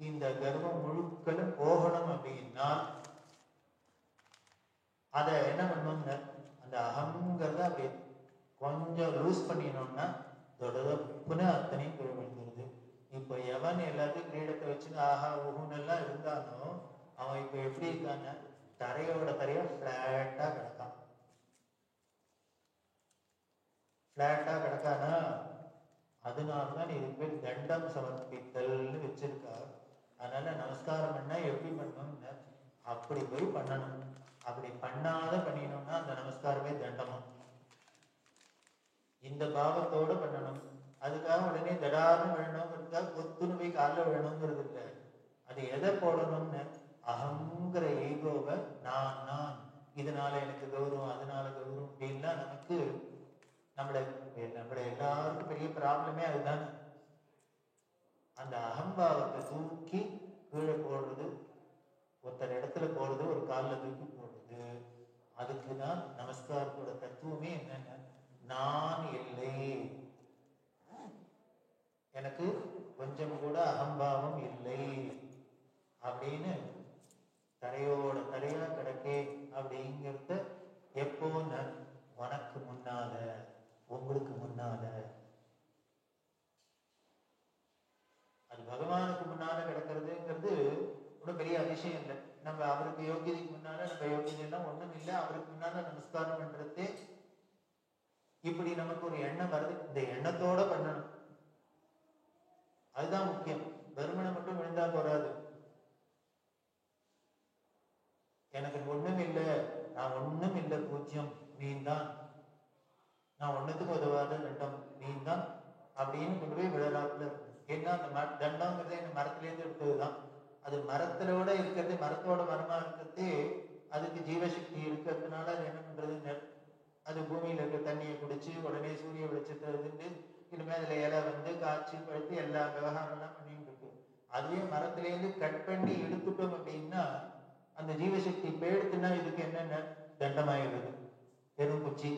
இந்த கர்வம் முழுக்களும் போகணும் அப்படின்னா அதை என்ன பண்ணணும்னா, அந்த அகங்கிறத அப்படி கொஞ்சம் லூஸ் பண்ணினோம்னா தொடர்புன்னு அத்தனையும் கீழே விழுந்துருது. இப்போ எவன் எல்லாத்தையும் கிரீடத்தை வச்சுன்னு ஆஹா ஊஹுன்னு எல்லாம் இருந்தாலும் அவன் இப்ப எப்படி இருக்கான்னு தரையோட தரையா பிளாட்டா கிடக்கான். பிளாட்டா கிடக்கானா அதனாலதான் இதுக்கு பேர் தண்டம் சமர்ப்பித்தல்னு வச்சிருக்கா. அதனால நமஸ்காரம் பண்ணா எப்படி பண்ணணும்னு அப்படி போய் பண்ணணும். அப்படி பண்ணாத பண்ணினோம்னா அந்த நமஸ்காரமே தண்டமா. இந்த பாவத்தோட பண்ணணும். அதுக்காக உடனே தடார்னு விழணுங்கிறதுக்காக கொத்துன்னு போய் காலில் விழணுங்கிறது இல்லை. அது எதை போடணும்னு அகங்கிற ஈகோவை நான் நான் இதனால எனக்கு கௌரவம் அதனால கௌரவம் அப்படின்னா நமக்கு நம்மள எல்லாருக்கும் பெரிய ப்ராப்ளமே அதுதான். அந்த அகம்பாவத்தை தூக்கி கீழே போடுறது, ஒருத்தர் இடத்துல போறது, ஒரு காலில் தூக்கி போடுறது. அதுக்குதான் நமஸ்காரத்தோட தத்துவமே என்னன்னா நான் இல்லை, எனக்கு கொஞ்சம் கூட அகம்பாவம் இல்லை அப்படின்னு தரையோட தரையா கிடக்கே அப்படிங்கிறத எப்போ உனக்கு முன்னால உங்களுக்கு முன்னால, அது பகவானுக்கு முன்னால கிடக்கிறதுங்கிறது ஒரு பெரிய அதிசயம் இல்லை. நம்ம அவருக்கு யோகியதைக்கு முன்னால நம்ம யோகியதை எல்லாம் ஒண்ணும் இல்லை. அவருக்கு முன்னால நமஸ்காரம் பண்றதே இப்படி நமக்கு ஒரு எண்ணம் வருது. இந்த எண்ணத்தோட பண்ணணும், அதுதான் முக்கியம். வெறுமனை மட்டும் விழுந்தா போறாது. எனக்கு ஒண்ணும் இல்லை, நான் ஒண்ணும் இல்லை, பூஜ்யம் நீந்தான், நான் ஒண்ணுத்துக்கு உதவாத தண்டம் நீந்தான் அப்படின்னு கொண்டு போய் விழறாப்புல இருக்கு. ஏன்னா அந்த தண்டம்ங்கிறது என்ன மரத்திலேருந்து எடுத்ததுதான். அது மரத்திலோட இருக்கிறது, மரத்தோட மரமா இருக்கிறதே அதுக்கு ஜீவசக்தி இருக்கிறதுனால அது என்ன பண்றது, அது பூமியில இருக்க தண்ணியை குடிச்சு உடனே சூரிய வெளிச்சத்தை இருந்து இனிமே அதுல இலை வந்து காய்ச்சி பழுத்து எல்லா விவகாரம் எல்லாம் பண்ணிட்டு இருக்கு. அதுவே மரத்திலேருந்து கட் பண்ணி எடுத்துட்டோம் அப்படின்னா அந்த ஜீவசக்தி போயிடுத்துன்னா இதுக்கு என்னென்ன தண்டமாயிடுது, பெரும் குச்சி.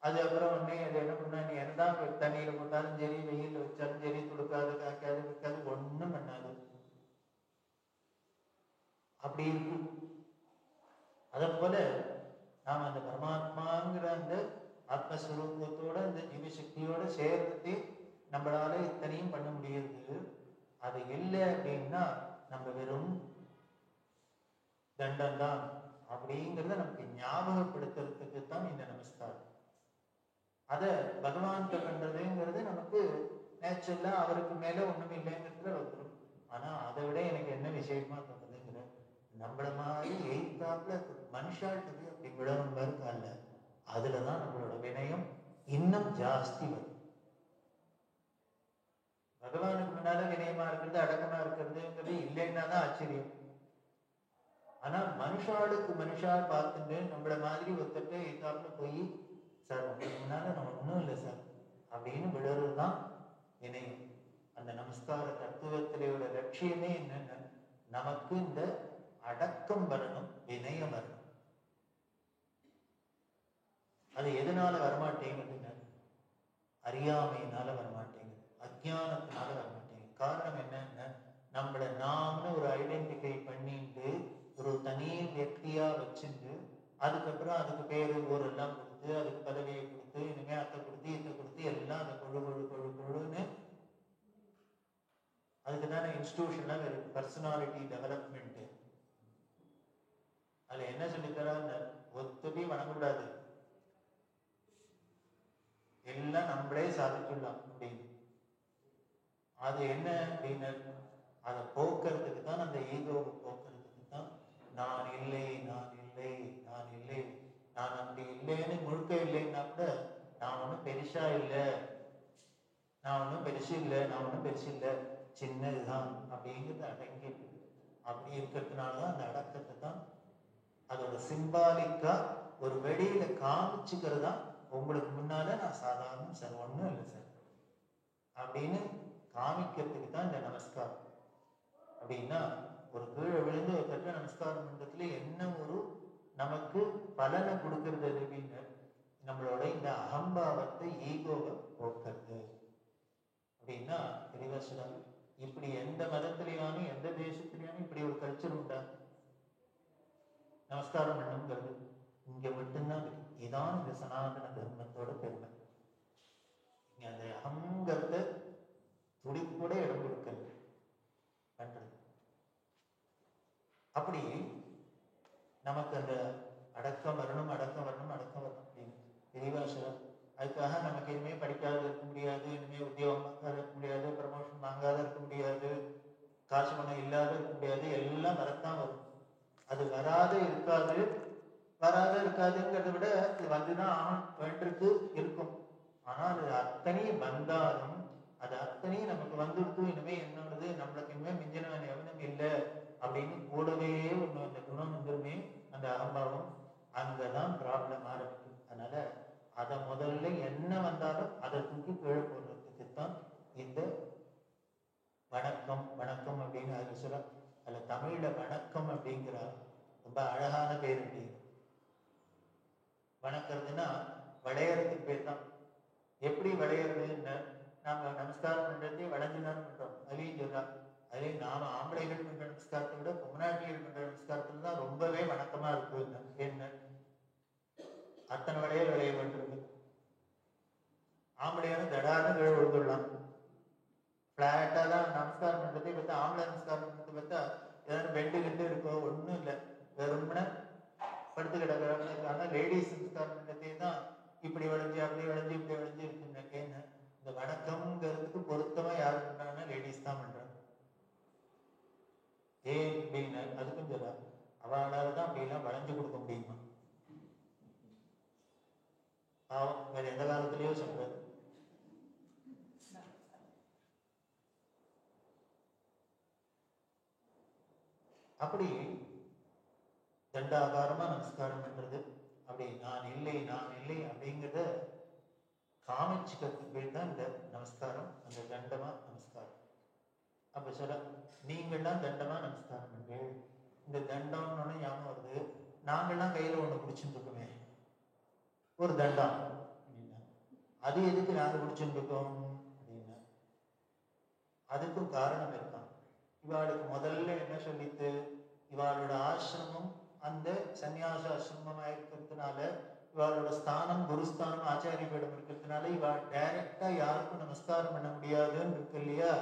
அது அப்புறம் உடனே அது என்ன பண்ணா, நீ என்னதான் தண்ணியில போட்டாலும் சரி, வெயில வச்சாலும் சரி, துடுக்காது, காக்காது, வைக்காது, ஒண்ணும் பண்ணாது. அப்படி இருக்கு. அத போல நாம் அந்த பரமாத்மாங்கிற அந்த ஆத்மஸ்வரூபத்தோட அந்த ஜீவசக்தியோட சேர்த்து நம்மளால இத்தனையும் பண்ண முடியுது. அது இல்லை அப்படின்னா நம்ம வெறும் தண்டம் தான் அப்படிங்கிறத நமக்கு ஞாபகப்படுத்துறதுக்கு தான் இந்த நமஸ்காரம். அதை பகவான்கிட்ட பண்றதுங்கிறது நமக்கு நேச்சுரலா அவருக்கு மேல ஒண்ணும் இல்லைங்கிறதுல வந்துடும். ஆனா அதை விட எனக்கு என்ன விசேஷமா தோணுதுங்கிற, நம்மள மாதிரி எய்தாப்புல மனுஷாள்கிட்ட அப்படி விழணும் இருக்கால, அதுலதான் நம்மளோட வினயம் இன்னும் ஜாஸ்தி வரும். பகவானுக்கு முன்னால வினயமா இருக்கிறது, அடக்கமா இருக்கிறதுங்கிறது இல்லைன்னா தான் ஆச்சரியம். ஆனா மனுஷாளுக்கு மனுஷால் பார்த்துட்டு நம்மள மாதிரி ஒருத்தட்ட எய்தாப்புல போய், சார் உங்களுக்கு முன்னால நான் ஒன்றும் இல்லை சார் அப்படின்னு விடுறதுதான் இணையம். அந்த நமஸ்கார தத்துவத்திலேயோட லட்சியமே என்னன்னா நமக்கு இந்த அடக்கம் வரணும், வினயம் வரணும். அது எதனால வரமாட்டேங்குதுன்னு, அறியாமையினால வரமாட்டேங்குது, அஜ்ஞானத்தினால வரமாட்டேங்குது. காரணம் என்னன்னா நம்மள நாம்னு ஒரு ஐடென்டிஃபை பண்ணிட்டு ஒரு தனி வியக்தியா வச்சுட்டு அதுக்கப்புறம் அதுக்கு பேரு ஊரெல்லாம் கொடுத்து அதுக்கு பதவியை கொடுத்து இனிமே அத்தை கொடுத்து இத்தை கொடுத்து எல்லாம் அந்த கொழுன்னு அதுக்கு தானே இன்ஸ்டிடியூஷன்லாம் இருக்கு, பர்சனாலிட்டி டெவலப்மெண்ட். அதுல என்ன சொல்லித்தரான்னு, ஒத்துட்டி வணங்கக்கூடாது, எல்லாம் நம்மளே சாதிச்சுடலாம் அப்படின்னு. அது என்ன அப்படின்னு அதை போக்குறதுக்கு தான், அந்த ஈகோவை போக்குறதுக்கு தான் நான் இல்லை நான் இல்லை நான் இல்லை, நான் அப்படி இல்லைன்னு முழுக்க இல்லைன்னா கூட நான் ஒன்றும் பெருசா இல்லை, நான் ஒன்றும் பெருசு இல்லை, நான் ஒன்றும் பெருசு இல்லை, சின்னதுதான் அப்படிங்கிறது அடங்கிட்டு அப்படி இருக்கிறதுனாலதான் அந்த அடக்கத்தை தான் அதோட சிம்பாலிக்கா ஒரு வெளியில காமிச்சுக்கிறதா. உங்களுக்கு முன்னால நான் சாதாரண சார், ஒன்றும் இல்லை சார் அப்படின்னு காமிக்கிறதுக்கு தான் இந்த நமஸ்காரம். அப்படின்னா ஒரு கீழே விழுந்து ஒரு தட்ட நமஸ்காரம் பண்றதுல என்ன ஒரு நமக்கு பலனை கொடுக்கறது அப்படின்னு நம்மளோட இந்த அகம்பாவத்தை ஈகோவை போக்குறது. அப்படின்னா தெளிவா சொல்றாங்க, இப்படி எந்த மதத்திலேயானு எந்த தேசத்திலேயானு இப்படி ஒரு கல்ச்சர் உண்டா? நமஸ்காரம் பண்ணுங்கிறது இங்க மட்டும்தான் இருக்கு. இதான் இந்த சனாதன தர்மத்தோட பெருமை. இங்க அந்த அகங்கிறத துடி கூட இடம் கொடுக்கல பண்றது. இனிமே படிக்காத இருக்க முடியாது, இனிமே உத்தியோகம் வாங்காத இருக்க முடியாது, ப்ரமோஷன் வாங்காத இருக்க முடியாது, காசு பணம் இல்லாத இருக்க முடியாது, எல்லாம் வரத்தான் வரும். அது வராத இருக்காது. வராத இருக்காதுங்கிறத விட இது வந்துதான் வேண்டிருக்கு இருக்கும். ஆனா அது அத்தனையும் வந்தாலும் அது அத்தனையும் நமக்கு வந்துடுத்து. இனிமே என்னோடது, நம்மளுக்கு இனிமே மிஞ்சினவன் எவனும் இல்லை அப்படின்னு கூடவே ஒண்ணு அந்த குணம் வந்துருமே, அந்த அகம்பாவம். அங்கதான் ப்ராப்ளம் ஆரம்பிக்கும். அதனால அதை முதல்ல என்ன வந்தாலும் அதை தூக்கி கீழே போடுறதுக்கு தான் இந்த வணக்கம். வணக்கம் அப்படின்னு அதுல சொல்ல, அதுல தமிழ்ல வணக்கம் அப்படிங்கிற ரொம்ப அழகான பேர். அப்படின்னு வணக்கிறதுனா விளையறதுக்கு பேர் தான். எப்படி விளையறதுன்னு நாம நமஸ்காரம் பண்றதே வளைஞ்சுதான் பண்றோம். அதுலயும் சொல்றா, அதுலயும் நாம ஆம்பளைகள் பண்ற நமஸ்காரத்தை விட பொம்னாட்டிகள் பண்ற நமஸ்காரத்துல தான் ரொம்பவே வணக்கமா இருக்கு. என்ன அத்தனை விளைய பண்றது. ஆம்பளையான தடாத கீழே விழுந்துடலாம். பிளாட்டா தான் நமஸ்காரம் பண்றதே பார்த்தா, ஆம்பளை நமஸ்காரம் பண்றது பார்த்தா ஏதாவது பெண்டு கிண்டு இருக்கோ, ஒன்றும் இல்லை, வெறும்ன படுத்து கிடக்கிறாங்க. லேடிஸ் நமஸ்காரம் பண்றதே தான் இப்படி வளைஞ்சு அப்படி வளைஞ்சு இப்படி வளைஞ்சு இருக்குன்னு. ஏன்னு இந்த வணக்கம்ங்கிறதுக்கு பொருத்தமா யாரு பண்றாங்கன்னா லேடிஸ் தான் பண்றாங்க. ஏன் அப்படின்னு அதுக்கும் சொல்ல, அவளால தான் அப்படிலாம் வளைஞ்சு கொடுக்க முடியுமா? பாவம், வேற எந்த காலத்திலயோ சொல்றது. அப்படி தண்டாகாரமா நமஸ்காரம் பண்றது, அப்படி நான் இல்லை நான் இல்லை அப்படிங்கிறத காமிச்சுக்கிறதுக்கு பேர் தான் இந்த நமஸ்காரம், அந்த தண்டமா நமஸ்காரம். அப்ப சொல்ல, நீங்கள்லாம் தண்டமா நமஸ்காரம் பண்றீங்க. இந்த தண்டம்னு ஞாபகம் வருது. நாங்கள்லாம் கையில ஒண்ணு பிடிச்சுட்டு இருக்கோமே, ஒரு தண்டம் அப்படின்னா, அது எதுக்கு நாங்க பிடிச்சுட்டு இருக்கோம் அப்படின்னா, அதுக்கும் காரணம் இருக்கான். இவாளுக்கு முதல்ல என்ன சொல்லிட்டு, இவாளோட ஆசிரமம் அந்த சன்னியாச ஆசிரமமா இருக்கிறதுனால, இவாளோட ஸ்தானம் குருஸ்தானம் ஆச்சாரிய பீடம் இருக்கிறதுனால, இவாள் டைரக்டா யாருக்கும் நமஸ்காரம் பண்ண முடியாதுன்னு இருக்கு இல்லையா?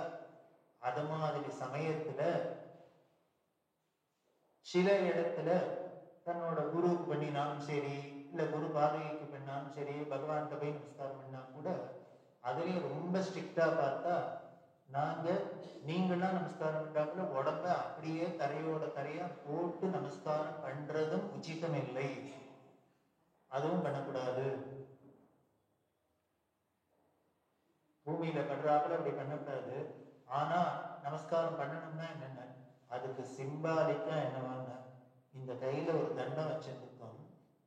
அது மாதிரி சமயத்துல சில இடத்துல தன்னோட குருவுக்கு பண்ணினாலும் சரி, இல்ல குரு பாதைக்கு பண்ணாலும் சரி, பகவான்கிட்ட போய் நமஸ்காரம் பண்ணா கூட அதுலயும் ரொம்ப ஸ்ட்ரிக்டா பார்த்தா, நாங்க நீங்கள்லாம் நமஸ்காரம் பண்ணாப்புல உடம்ப அப்படியே தரையோட தரையா போட்டு நமஸ்காரம் பண்றதும் உச்சிதம் இல்லை, அதுவும் பண்ணக்கூடாது. பூமியில படுறாப்புல அப்படி பண்ணக்கூடாது. ஆனா நமஸ்காரம் பண்ணணும்னா என்னென்ன, அதுக்கு சிம்பாலிக்கா என்னவான்னா, இந்த கையில ஒரு தண்டம் வச்சிருக்கோம்,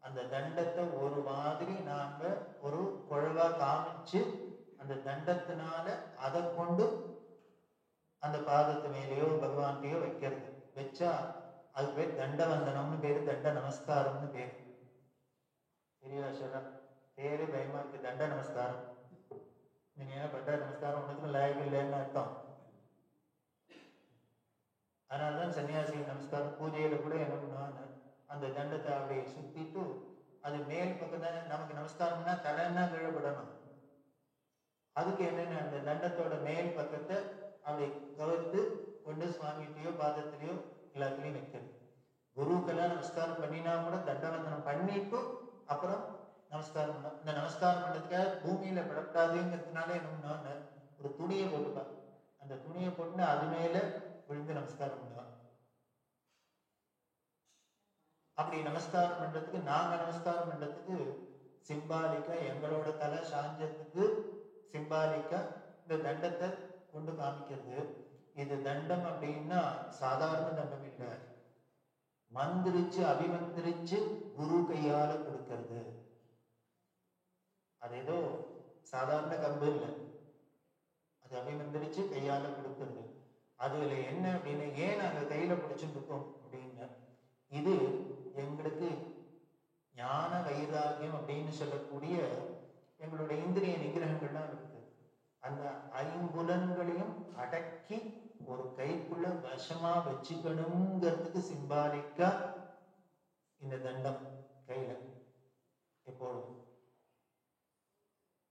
அந்த தண்டத்தை ஒரு மாதிரி நாங்க ஒரு குழவா காமிச்சு அந்த தண்டத்தினால அதை கொண்டு அந்த பாதத்து மேலேயோ பகவான்கிட்டயோ வைக்கிறது. வச்சா அது பேர் தண்டவந்தனம்னு பேரு, தண்ட நமஸ்காரம்னு பேரு. சரியா சொல்ற? பேரு பயமா இருக்கு, தண்ட நமஸ்காரம். நீங்க என்ன பண்ற நமஸ்காரம் ஒண்ணுக்கும் லாயக்கு இல்லைன்னு அர்த்தம். அதனாலதான் சன்னியாசி நமஸ்காரம் பூஜையில கூட என்ன பண்ணுவாங்க, அந்த தண்டத்தை அப்படியே சுத்திட்டு அது மேல் பக்கம் தானே நமக்கு நமஸ்காரம்னா தலைன்னா கீழப்படணும். அதுக்கு என்னென்ன அந்த தண்டத்தோட மேல் பக்கத்தை அப்படி கவர்த்து கொண்டு சுவாமிகிட்டயோ பாதத்திலேயோ எல்லாத்துலயும் வைக்கிறது. குருக்கெல்லாம் நமஸ்காரம் பண்ணினா கூட தண்டவந்தனம் பண்ணிட்டு அப்புறம் நமஸ்காரம் பண்ண. இந்த நமஸ்காரம் பண்ணதுக்காக பூமியில படக்கூடாதுங்கிறதுனால என்ன பண்ணுவாங்க, ஒரு துணியை போட்டுப்பாங்க. அந்த துணியை போட்டு அது மேல விழுந்து நமஸ்காரம் பண்ணுவாங்க. அப்படி நமஸ்காரம் பண்றதுக்கு, நாங்க நமஸ்காரம் பண்றதுக்கு சிம்பாலிக்கா எங்களோட தலை சாஞ்சத்துக்கு சிம்பாலிக்கா இந்த தண்டத்தை கொண்டு காமிக்கிறது. இது தண்டம் அப்படின்னா சாதாரண தண்டம் இல்லை, மந்திரிச்சு அபிமந்திரிச்சு குரு கையால கொடுக்கிறது. அது ஏதோ சாதாரண கம்பு இல்லை, அது அபிமந்திரிச்சு கையால கொடுக்கிறது. அதுல என்ன அப்படின்னு, ஏன் நாங்க கையில பிடிச்சுட்டு இருக்கோம் அப்படின்னு, இது எங்களுக்கு ஞான வைராகியம் அப்படின்னு சொல்லக்கூடிய எங்களுடைய இந்திரிய நிகிரகங்கள்லாம் இருக்கு. அந்த ஐம்புலன்களையும் அடக்கி ஒரு கைக்குள்ள வசமா வச்சுக்கணுங்கிறதுக்கு சிம்பாலிக்கா இந்த தண்டம் கையில. எப்பொழுதும்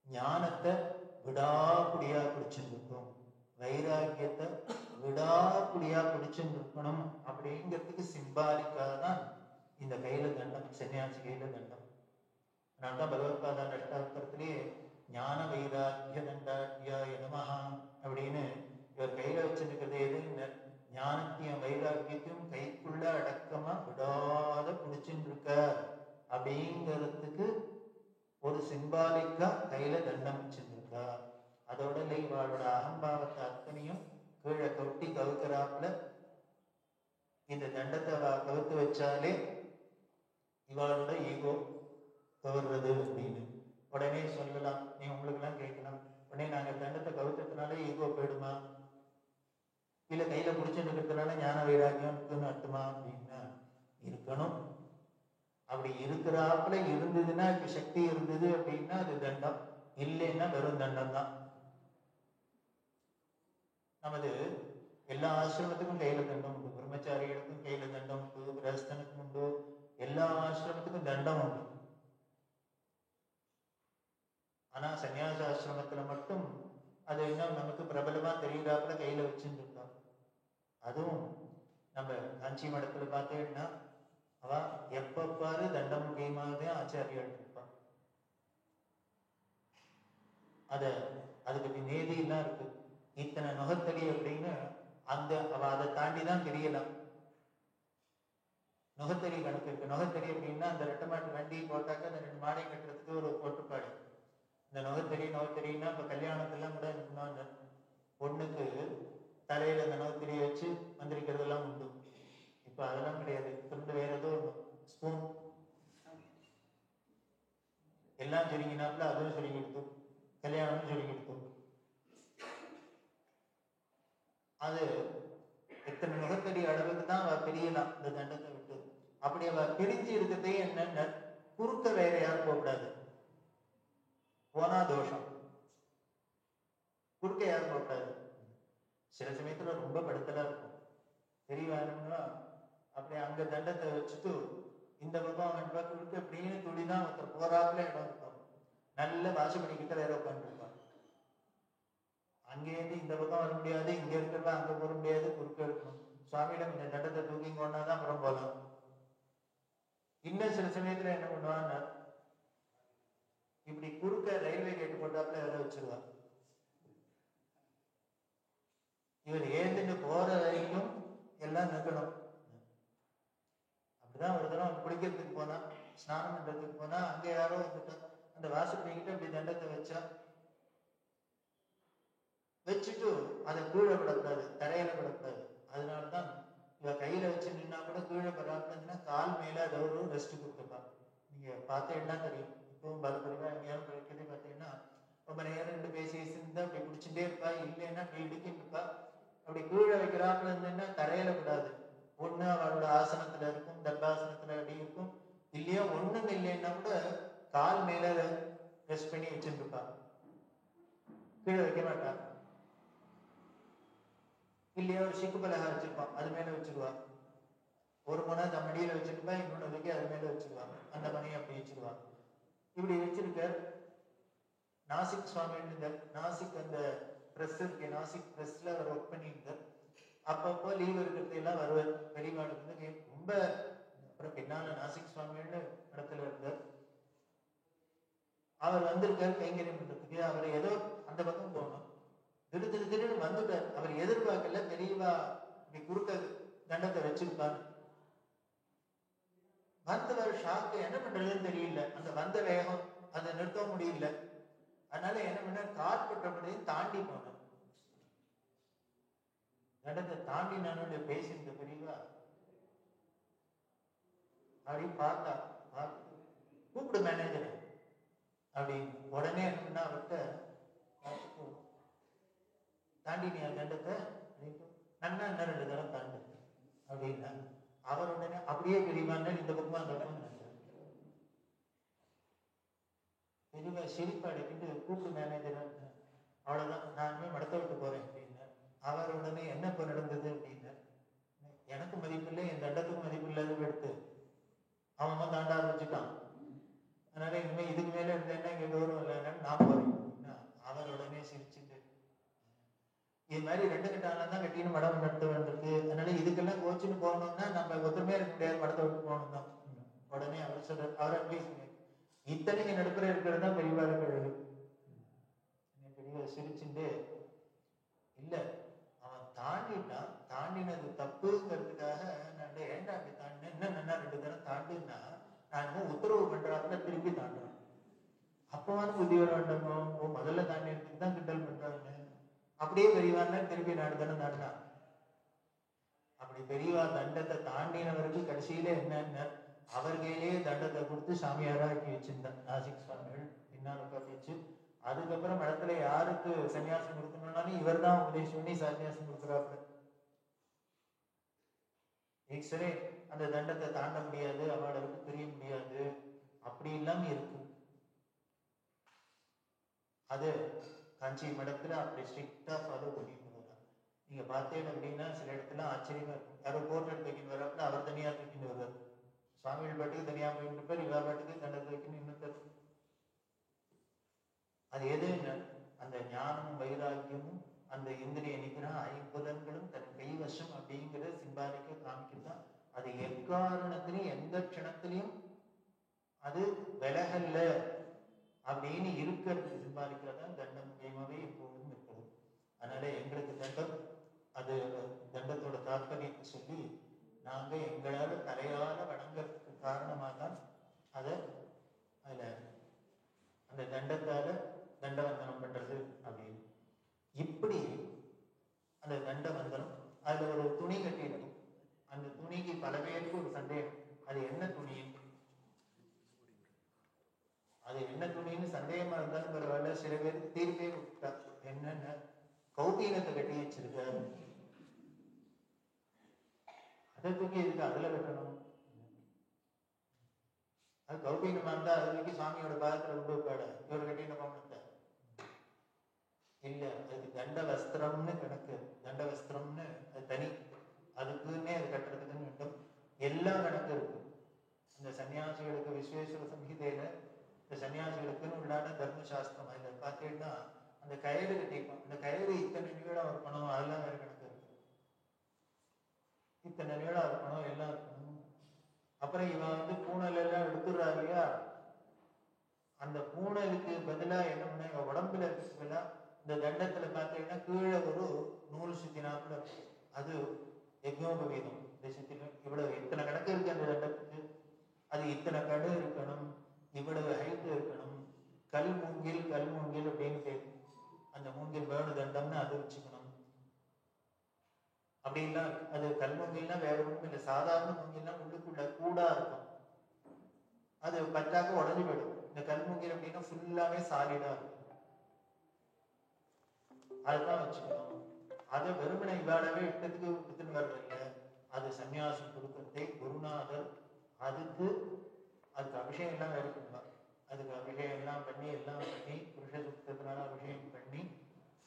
ஞானத்தை விடாக்குடியா பிடிச்சிருக்கோம், வைராக்கியத்தை விடாக்குடியா பிடிச்சிருக்கணும் அப்படிங்கிறதுக்கு சிம்பாலிக்கா தான் இந்த கையில தண்டம், சன்னியாசி கையில தண்டம். அதனால்தான் பகவத்பாதா அஷ்டாவதாரத்திலேயே ஞான வைராக்கிய தண்டாட்யாய நமஹா அப்படின்னு இவர் கையில வச்சிருக்கிறது எதுன்னு ஞானத்தையும் வைராக்கியத்தையும் கைக்குள்ள அடக்கமா விடாத பிடிச்சுட்டு இருக்க அப்படிங்கிறதுக்கு ஒரு சிம்பாலிக்கா கையில தண்டம் வச்சிருக்கா. அதோட இல்லை இவாளோட அகம்பாவத்தை அத்தனையும் கீழே தொட்டி கவுக்கிறாப்புல இந்த தண்டத்தை கவுத்து வச்சாலே இவாளோட ஈகோ கவர்றது அப்படின்னு உடனே சொல்லலாம். நீ உங்களுக்கு எல்லாம் கேட்கலாம், உடனே நாங்க தண்டத்தை கவுத்ததுனால ஈகோ போயிடுமா, இல்ல கையில பிடிச்சுட்டு இருக்கிறதுனால ஞான வைராக்கியம் இருக்குன்னு அர்த்தமா அப்படின்னா இருக்கணும். அப்படி இருக்கிறாப்புல இருந்ததுன்னா இப்ப சக்தி இருந்தது அப்படின்னா அது தண்டம், இல்லைன்னா வெறும் தண்டம் தான். நமது எல்லா ஆசிரமத்துக்கும் கையில தண்டம் உண்டு, பிரம்மச்சாரிகளுக்கும் கையில தண்டம் உண்டு, கிரகஸ்தனுக்கும் உண்டு, எல்லா ஆசிரமத்துக்கும் தண்டம் உண்டு. ஆனா சன்னியாச ஆசிரமத்துல மட்டும் அது என்ன நமக்கு பிரபலமா தெரியுறாப்புல கையில வச்சுட்டு இருக்கோம். அதுவும் நம்ம காஞ்சி மடத்துல பார்த்தேன்னா அவ எப்ப பாரு தண்டம் கையுமாவே ஆச்சாரியால் இருப்பான். அதுக்கு நேதி எல்லாம் இருக்கு. இத்தனை நுகத்தடி அப்படின்னு அந்த அவ அதை தாண்டிதான் தெரியலாம். நுகத்தடி கணக்கு இருக்கு. நுகத்தடி அப்படின்னா அந்த ரெட்டை மாட்டு வண்டி போட்டாக்க அந்த 2 மாடை கட்டுறதுக்கு ஒரு போட்டுப்பாடு. இந்த நுகத்தடின்னா இப்ப கல்யாணத்தெல்லாம் கூட அந்த பொண்ணுக்கு தலையில அந்த நுகத்தடியை வச்சு மந்திரிக்கிறதெல்லாம் உண்டு. இப்ப அதெல்லாம் கிடையாது. திரும்ப வேற ஏதோ ஸ்பூன் எல்லாம் சொல்லிக்கினாப்புல அதுவும் சொல்லி கொடுத்து, கல்யாணமும் சொல்லி கொடுத்து. அது எத்தனை நுகத்தடி அளவுக்கு தான் அவ பிரியலாம் இந்த தண்டத்தை விட்டு. அப்படி அவ பிரிஞ்சு இருக்கிறதே என்னன்னு குறுக்க வேற யாரும் போகக்கூடாது, போனா தோஷம். குறுக்க யாரும் போகக்கூடாது. சில சமயத்துல ரொம்ப படுத்தலா இருக்கும், தெரியவாருன்னா அப்படி அங்க தண்டத்தை வச்சுட்டு இந்த பக்கம் அவன் குறுக்க அப்படின்னு துடிதான் ஒருத்தர் போறாப்புல இடம் இருக்கும். நல்ல வாசப்படிக்கிட்ட வேற உட்காந்துருப்பான். அங்கேருந்து இந்த பக்கம் வர முடியாது, இங்க இருக்கிறதா அங்க போக முடியாது, குறுக்க இருக்கணும். சுவாமியிடம் இந்த தண்டத்தை தூக்கி கொண்டாதான் அப்புறம் போகலாம். இன்னும் சில சமயத்துல என்ன பண்ணுவாங்க, இப்படி குறுக்க ரயில்வே கேட்டு போட்டாப்புல வேற வச்சிருவா. இவர் ஏந்துட்டு போற வரைக்கும் எல்லாம் நிற்கணும். அப்படிதான் ஒரு தடவை குளிக்கிறதுக்கு போனா, ஸ்நானம் பண்றதுக்கு போனா, அங்க யாரோ வந்துட்டா அந்த வாசப்படிக்கிட்ட இப்படி தண்டத்தை வச்சுட்டு அதை கீழே விடக்கூடாது, தரையில விடக்கூடாது. அதனாலதான் இவ கையில வச்சு நின்னா கூட கீழே பராட்டுனா கால் மேல அதை ஒரு ரெஸ்ட் கொடுத்துப்பா. நீங்க பார்த்தீங்கன்னா தெரியும். இப்பவும் பலப்படிவா எங்கேயாவது படிக்கிறது பார்த்தீங்கன்னா ரொம்ப நேரம் ரெண்டு பேசி இருந்தா அப்படி பிடிச்சுட்டே இருப்பா, இல்லைன்னா இடுக்கிட்டு இருப்பா. அப்படி கீழே வைக்கிறாப்புல இருந்ததுன்னா தரையில விடாது. ஒண்ணு அவளோட ஆசனத்துல இருக்கும், தர்பாசனத்துல அப்படி இருக்கும், இல்லையா ஒண்ணும் இல்லைன்னா கூட கால் மேல ரெஸ்ட் பண்ணி வச்சுட்டு இருப்பா, கீழே வைக்க மாட்டா. இல்லையா ஒரு சிக்கு பலகா வச்சிருப்பான், அது மேல வச்சிருவா. ஒரு முனை தன் மடியில வச்சிருப்பா, இன்னொன்னு வைக்க அது மேல வச்சிருவா, அந்த மணியை அப்படி வச்சிருவா. இப்படி வச்சிருக்க நாசிக் சுவாமி, நாசிக் அந்த பிரஸ் இருக்கு, நாசிக் பிரஸ்ல அவர் ஒர்க் பண்ணியிருந்தார். அப்பப்போ லீவ் இருக்கிறது எல்லாம் வருவார் பெரியவாளுக்கு. ரொம்ப அப்புறம் பின்னால நாசிக் சுவாமின்னு இடத்துல இருந்தார். அவர் வந்திருக்கார் கைங்கரியம் பண்றதுக்கு. அவர் ஏதோ அந்த பக்கம் போகணும், திடீர்னு வந்துட்டார். அவர் எதிர்பார்க்கல, தெரியவா இப்படி குறுக்க தண்டத்தை வச்சிருப்பார். வந்தவர் ஷாக்கு, என்ன பண்றதுன்னு தெரியல. அந்த வந்த வேகம் அதை நிறுத்த முடியல. அதனால என்ன பண்ண, காற்பட்டபடியும் தாண்டி போனார். தண்டத்தை தாண்டி நானுடைய பேசியிருந்த பெரியவா அப்படி பார்த்தா, கூப்பிடு மேனேஜர் அப்படின்னு. உடனே என்ன அவர்கிட்ட தாண்டி நீ தண்டத்தை நன்னா என்ன 2 தடவை தாண்டு அப்படின்னா, அவர் உடனே அப்படியே பெரியவான்னு இந்த பக்கமா அந்த பக்கம் பெரியவா சிரிப்பு அடைக்கிட்டு கூப்பிடு மேனேஜர், அவ்வளவுதான் நானுமே மடத்தை விட்டு போறேன் அப்படின்னா. அவர் உடனே என்ன இப்ப நடந்தது அப்படின்னா, எனக்கு மதிப்பில்லை, என் தண்டத்துக்கும் மதிப்பு இல்லாத எடுத்து அவன் தாண்ட ஆரம்பிச்சுட்டான். அதனால இனிமே இதுக்கு மேல இருந்தேன்னா இங்க கௌரவம் இல்லைன்னு நான் போறேன் அப்படின்னா, அவர் உடனே சிரிச்சுட்டு இது மாதிரி 2 கட்டால தான் கட்டின்னு மடம் நடத்த வேண்டியிருக்கு, அதனால இதுக்கெல்லாம் கோச்சுன்னு போகணும்னா நம்ம ஒருத்தருமே இருக்க முடியாது, மடத்தை விட்டு போகணும் தான். உடனே அவர் சொல்ற, அவர் அட்வைஸ் இத்தனைக்கு நடுப்புற இருக்கிறது தான் பெரியவா இருக்கிறது. சிரிச்சுட்டு, இல்லை அவன் தாண்டிட்டான், தாண்டினது தப்புங்கிறதுக்காக நான் ஏன்டா அப்படி தாண்டினேன், என்ன நல்லா 2 தரம் தாண்டுன்னா நான் இன்னும் உத்தரவு பண்றாப்புல திரும்பி தாண்டுறேன். அப்பவான புத்தி வர வேண்டாமோ, முதல்ல தாண்டினதுக்கு தான் கிண்டல் பண்றாங்க, அப்படியே பெரியவான்னா திரும்பி 4 தரம் தாண்டினான். அப்படி பெரியவா தண்டத்தை தாண்டினவருக்கு கடைசியில என்னன்னா அவர் கையிலேயே தண்டத்தை கொடுத்து சாமியாரா ஆக்கி வச்சிருந்தார் நாசிக் சுவாமிகள் பின்னால் உட்காந்து வச்சு. அதுக்கப்புறம் இடத்துல யாருக்கு சன்னியாசம் கொடுக்கணும்னாலும் இவர் தான் உபதேசம் பண்ணி சன்னியாசம் கொடுக்குறாப்புல. ஈஸ்வரே அந்த தண்டத்தை தாண்ட முடியாது, அவளுக்கு தெரிய முடியாது, அப்படி இல்லாம இருக்கு. அது காஞ்சி மடத்துல அப்படி ஸ்ட்ரிக்டா ஃபாலோ பண்ணிட்டு வர்றாங்க. நீங்க பார்த்தேன் அப்படின்னா சில இடத்துல ஆச்சரியமா இருக்கும். யாரோ போர்ட் எடுத்து வைக்கணும் வர்றாப்புல அவர் தனியா தூக்கிட்டு வருவார், சுவாமிகள் பாட்டுக்கு தனியா போயிட்டு இருப்பார், இவா பாட்டுக்கு தண்டத்தை வைக்கணும் இன்னொருத்தர். அது எது அந்த ஞானமும் வைராக்கியமும் அந்த இந்திரிய நிகிரகம் 5 புலன்களும் தன் கைவசம் அப்படிங்கிற சிம்பாலிக்க காமிக்குதான். அது எக்காரணத்திலையும் எந்த க்ஷணத்திலையும் அது விலகல்ல அப்படின்னு இருக்கிறதுக்கு சிம்பாலிக்கிறதான் தண்டம் முக்கியமாவே எப்பொழுதும் இருக்கிறது. அதனால எங்களுக்கு தண்டம் அது தண்டத்தோட தாற்பயத்தை சொல்லி நாங்க எங்களால தலையால வணங்கறதுக்கு காரணமாக தான் அதை அதுல அந்த தண்டத்தால தண்டவந்தனம் பண்றது அப்படின்னு. இப்படி அந்த தண்டவந்தனம் அதுல ஒரு துணி கட்டியிருக்கும். அந்த துணிக்கு பல பேருக்கு ஒரு சந்தேகம், அது என்ன துணி, அது என்ன துணின்னு சந்தேகமா இருந்தாலும் பரவாயில்ல, சில பேருக்கு தீர்ப்பே கொடுத்தா என்னன்னா கௌபீனத்தை கட்டி வச்சிருக்காரு, அதை தூக்கி இருக்கு அதுல கட்டணும். அது கௌபீனமா இருந்தா அது தூக்கி சாமியோட பாதத்துல கொண்டு வைப்பாட, இவர் கட்டின பணத்தை இல்ல, அதுக்கு தண்ட வஸ்திரம்னு கணக்கு. தண்ட வஸ்திரம்னு அது தனி, அதுக்குன்னே அது கட்டுறதுக்குன்னு வேண்டும், எல்லாம் கணக்கு இருக்கு. இந்த சன்னியாசிகளுக்கு விஸ்வேஸ்வர சம்ஹிதையில இந்த சன்னியாசிகளுக்குன்னு உள்ளான தர்மசாஸ்திரம் அதுல பார்த்தீங்கன்னா அந்த கயிறு கட்டிப்பான், அந்த கயிறு இத்தனை நீளம் இருக்கணும், அதெல்லாம் வேற கணக்கு இருக்கு. இத்தனை நீளம் இருக்கணும், எல்லாம் இருக்கணும். அப்புறம் இவன் பூனல் எல்லாம் எடுத்துடுறா இல்லையா, அந்த பூனலுக்கு பதிலா என்ன பண்ண இவன் உடம்புல இருக்கிறதுல இந்த தண்டத்துல பார்த்தீங்கன்னா கீழே ஒரு நூல் சுத்தினாப்புல அது யஜ்ஞோபவீதம். இந்த சுத்தின இவ்வளவு இத்தனை கணக்கு இருக்கு அந்த தண்டத்துக்கு, அது இத்தனை கடு இருக்கணும், இவ்வளவு ஹைட் இருக்கணும், கல் மூங்கில் அப்படின்னு பேரு, அந்த மூங்கில் வேணு தண்டம்னு அது வச்சுக்கணும். அப்படின்னா அது கல் மூங்கில்னா வேற ஒன்றும் இல்லை, சாதாரண மூங்கில்னா உள்ளுக்குள்ள கூடா இருக்கும், அது பற்றாக்க உடஞ்சி போயிடும். இந்த கல் மூங்கில் அப்படின்னா ஃபுல்லாவே சாலிடா இருக்கும், அதுதான் வச்சுக்கணும். அதை வெறுமனை இவாடவே இஷ்டத்துக்கு எடுத்துன்னு வர்றதில்ல, அது சன்னியாசம் கொடுக்கறதே குருநாதர் அதுக்கு அபிஷேகம் எல்லாம் வேறு பண்ணுவார். அதுக்கு அபிஷேகம் எல்லாம் பண்ணி புருஷ சுத்தத்தினால அபிஷேகம் பண்ணி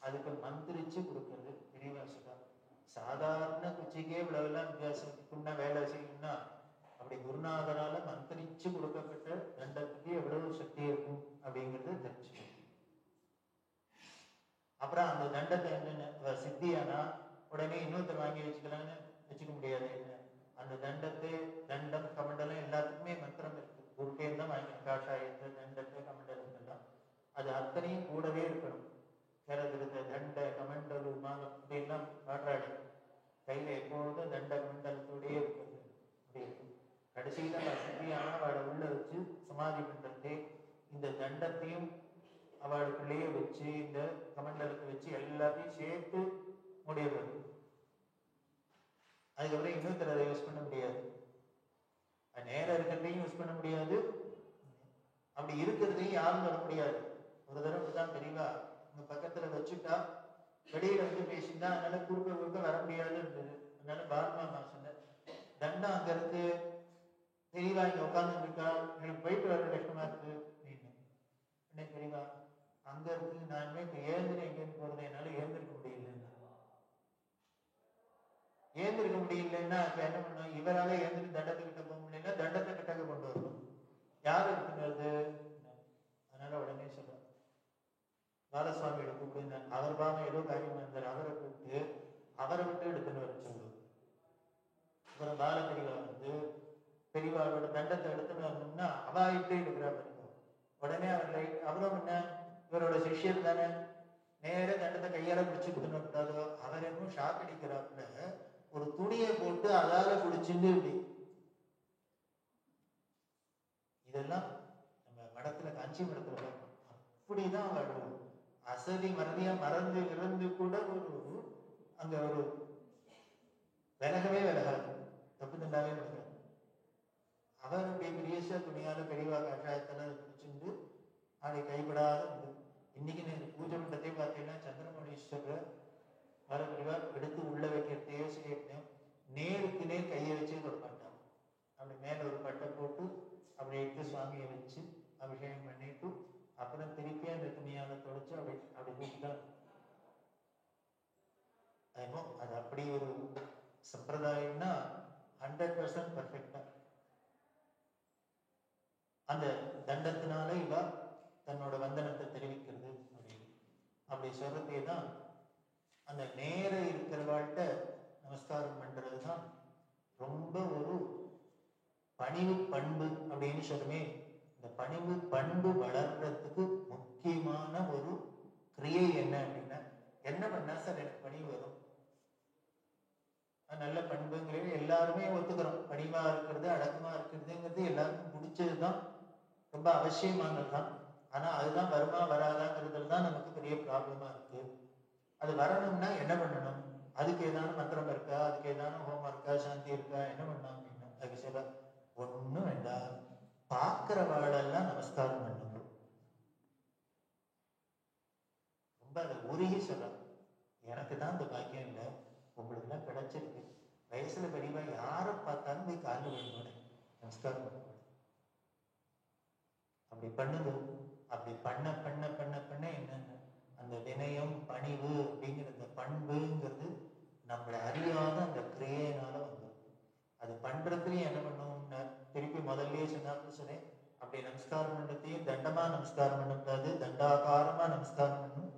அதுக்கு மந்திரிச்சு கொடுக்கறது பெரியவாசிதான். சாதாரண குச்சிக்கே இவ்வளவுலாம் வித்தியாசத்துக்குன்னா வேலை செய்யணும்னா அப்படி குருநாதரால மந்திரிச்சு கொடுக்கப்பட்ட தண்டத்துக்கு எவ்வளவு சக்தி இருக்கும் அப்படிங்கிறது தெரிஞ்சுக்கணும். அப்புறம் அந்த தண்டத்தை என்னென்ன சித்தியானா உடனே இன்னொருத்தர் வாங்கி வச்சுக்கலாம்னு வச்சுக்க முடியாது. அந்த தண்டத்தை தண்டம் கமண்டலம் எல்லாத்துக்குமே மந்திரம் இருக்கு, குருட்டேன் தான் வாங்கிக்கணும். காஷாயத்தை தண்டத்தை கமண்டலத்தெல்லாம் அது அத்தனையும் கூடவே இருக்கணும். கரதிருத்த தண்ட கமண்டலு மாலம் அப்படின்லாம் காற்றாடி கையில எப்பொழுதும் தண்ட கமண்டலத்தோடயே இருக்கிறது அப்படி இருக்கும். கடைசியில சித்தியானா அவளை உள்ள வச்சு சமாதி பண்றதே இந்த தண்டத்தையும் அவளுக்குள்ளேயே வச்சு இந்த கமண்டலத்தை வச்சு எல்லாத்தையும் சேர்த்து முடியறது. அதுக்கப்புறம் இன்னொருத்தர் அதை யூஸ் பண்ண முடியாது, நேரம் இருக்கிறதையும் யூஸ் பண்ண முடியாது, அப்படி இருக்கிறதையும் யாரும் வர முடியாது. ஒரு தடவை தான் தெரியவா உங்க பக்கத்துல வச்சுட்டா வெளியில பேசினா அதனால குறுக்க வர முடியாதுன்னு இருந்தது. அதனால பாரமா சொன்ன தண்டம் அங்க இருக்கு, தெரியவா இங்க உட்கார்ந்து இருக்கா, எனக்கு போயிட்டு வர கஷ்டமா இருக்கு அப்படின்னு. என்ன தெரியவா அங்க இருக்கு, நான் இப்ப ஏந்திர எங்கேன்னு போறது, என்னால ஏந்திருக்க முடியலன்னா இப்ப என்ன பண்ணணும், இவரால ஏந்திரி தண்டத்துக்கிட்ட போக முடியலன்னா தண்டத்தை கிட்டக்க கொண்டு வரணும். யாரு இருக்குங்கிறது, அதனால உடனே சொல்ற பாலசுவாமியோட கூப்பிடுங்க, அவர் பாவம் ஏதோ காரியமா இருந்தார், அவரை கூப்பிட்டு அவரை விட்டு எடுத்துன்னு வர சொல்லுவோம். அப்புறம் பால பெரியவாளோட தண்டத்தை எடுத்துன்னு வரணும்னா அவா இப்படி எடுக்கிறா பாருங்க. உடனே அவரும் என்ன இவரோட சிஷ்யர் தானே, நேர தண்டத்தை கையால பிடிச்சுக்கிட்டு கூடாதோ. அவர் என்னும் ஷாக் அடிக்கிறாப்புல ஒரு துணியை போட்டு அதால பிடிச்சிட்டு இப்படி. இதெல்லாம் நம்ம மடத்துல, காஞ்சி மடத்துல அப்படிதான் வாழும். அசதி மறதியா மறந்து இறந்து கூட ஒரு அங்க ஒரு விலகவே விலகாது, தப்பு தண்டாவே விலகாது. அவர் அப்படியே பெரியசா துணியால பெரியவா கஷாயத்தெல்லாம் பிடிச்சிருந்து அதை கைப்படாத உண்டு. இன்னைக்கு பூஜை மண்டத்தை பார்த்தீங்கன்னா சந்திரமௌலீஸ்வரர் வர பெரியவா எடுத்து உள்ள வைக்கிறதையே செய்யணும். நேருக்கு நேர் கையை வச்சு தொட மாட்டாங்க. அப்படி மேல ஒரு பட்டை போட்டு அப்படி எடுத்து சுவாமியை வச்சு அபிஷேகம் பண்ணிட்டு அப்புறம் திருப்பி அந்த துணியால தொடச்சு அப்படி அப்படி தூக்கிதான். அது அப்படி ஒரு சம்பிரதாயம்னா 100% பர்ஃபெக்டா. அந்த தண்டத்தினால இவ தன்னோட வந்தனத்தை தெரிவிக்கிறது அப்படின்னு அப்படி சொல்றதே தான் அந்த நேர இருக்கிறவாழ்கிட்ட நமஸ்காரம் பண்றது தான் ரொம்ப ஒரு பணிவு பண்பு அப்படின்னு சொல்லுமே. இந்த பணிவு பண்பு வளர்றதுக்கு முக்கியமான ஒரு கிரியை என்ன அப்படின்னா, என்ன பண்ணா சார் எனக்கு பணிவு வரும்? நல்ல பண்புங்கிறது எல்லாருமே ஒத்துக்கிறோம். பணிவா இருக்கிறது, அடக்கமா இருக்கிறதுங்கிறது எல்லாருக்கும் பிடிச்சதுதான், ரொம்ப அவசியமானதுதான். ஆனா அதுதான் வருமா வராதாங்கிறதுல தான் நமக்கு பெரிய ப்ராப்ளமா இருக்கு. அது வரணும்னா என்ன பண்ணணும்? அதுக்கு ஏதான மந்திரம் இருக்கா? அதுக்கு ஏதான ஹோமம் இருக்கா? சாந்தி இருக்கா? என்ன பண்ணலாம் அப்படின்னா அதுக்கு சில ஒன்றும் வேண்டாம். பார்க்கிறவாளெல்லாம் நமஸ்காரம் பண்ணணும். ரொம்ப அதை உருகி சொல்லலாம். எனக்கு தான் இந்த பாக்கியம் இல்லை, உங்களுக்கு எல்லாம் கிடைச்சிருக்கு. வயசுல பெரியவா யாரை பார்த்தாலும் போய் காலில் விழுந்தோட நமஸ்காரம் பண்ண. அப்படி பண்ணுது. அப்படி பண்ண பண்ண பண்ண பண்ண என்னன்னு அந்த வினயம் பணிவு அப்படிங்கிற அந்த பண்புங்கிறது நம்மளை அறியாத அந்த கிரியையினால வந்து அது பண்றதுலயும் என்ன பண்ணுவோம்னா திருப்பி முதல்லயே சொன்னேன். அப்படி நமஸ்காரம் பண்றதையும் தண்டமா நமஸ்காரம் பண்ணக்கூடாது, தண்டாகாரமா நமஸ்காரம் பண்ணணும்,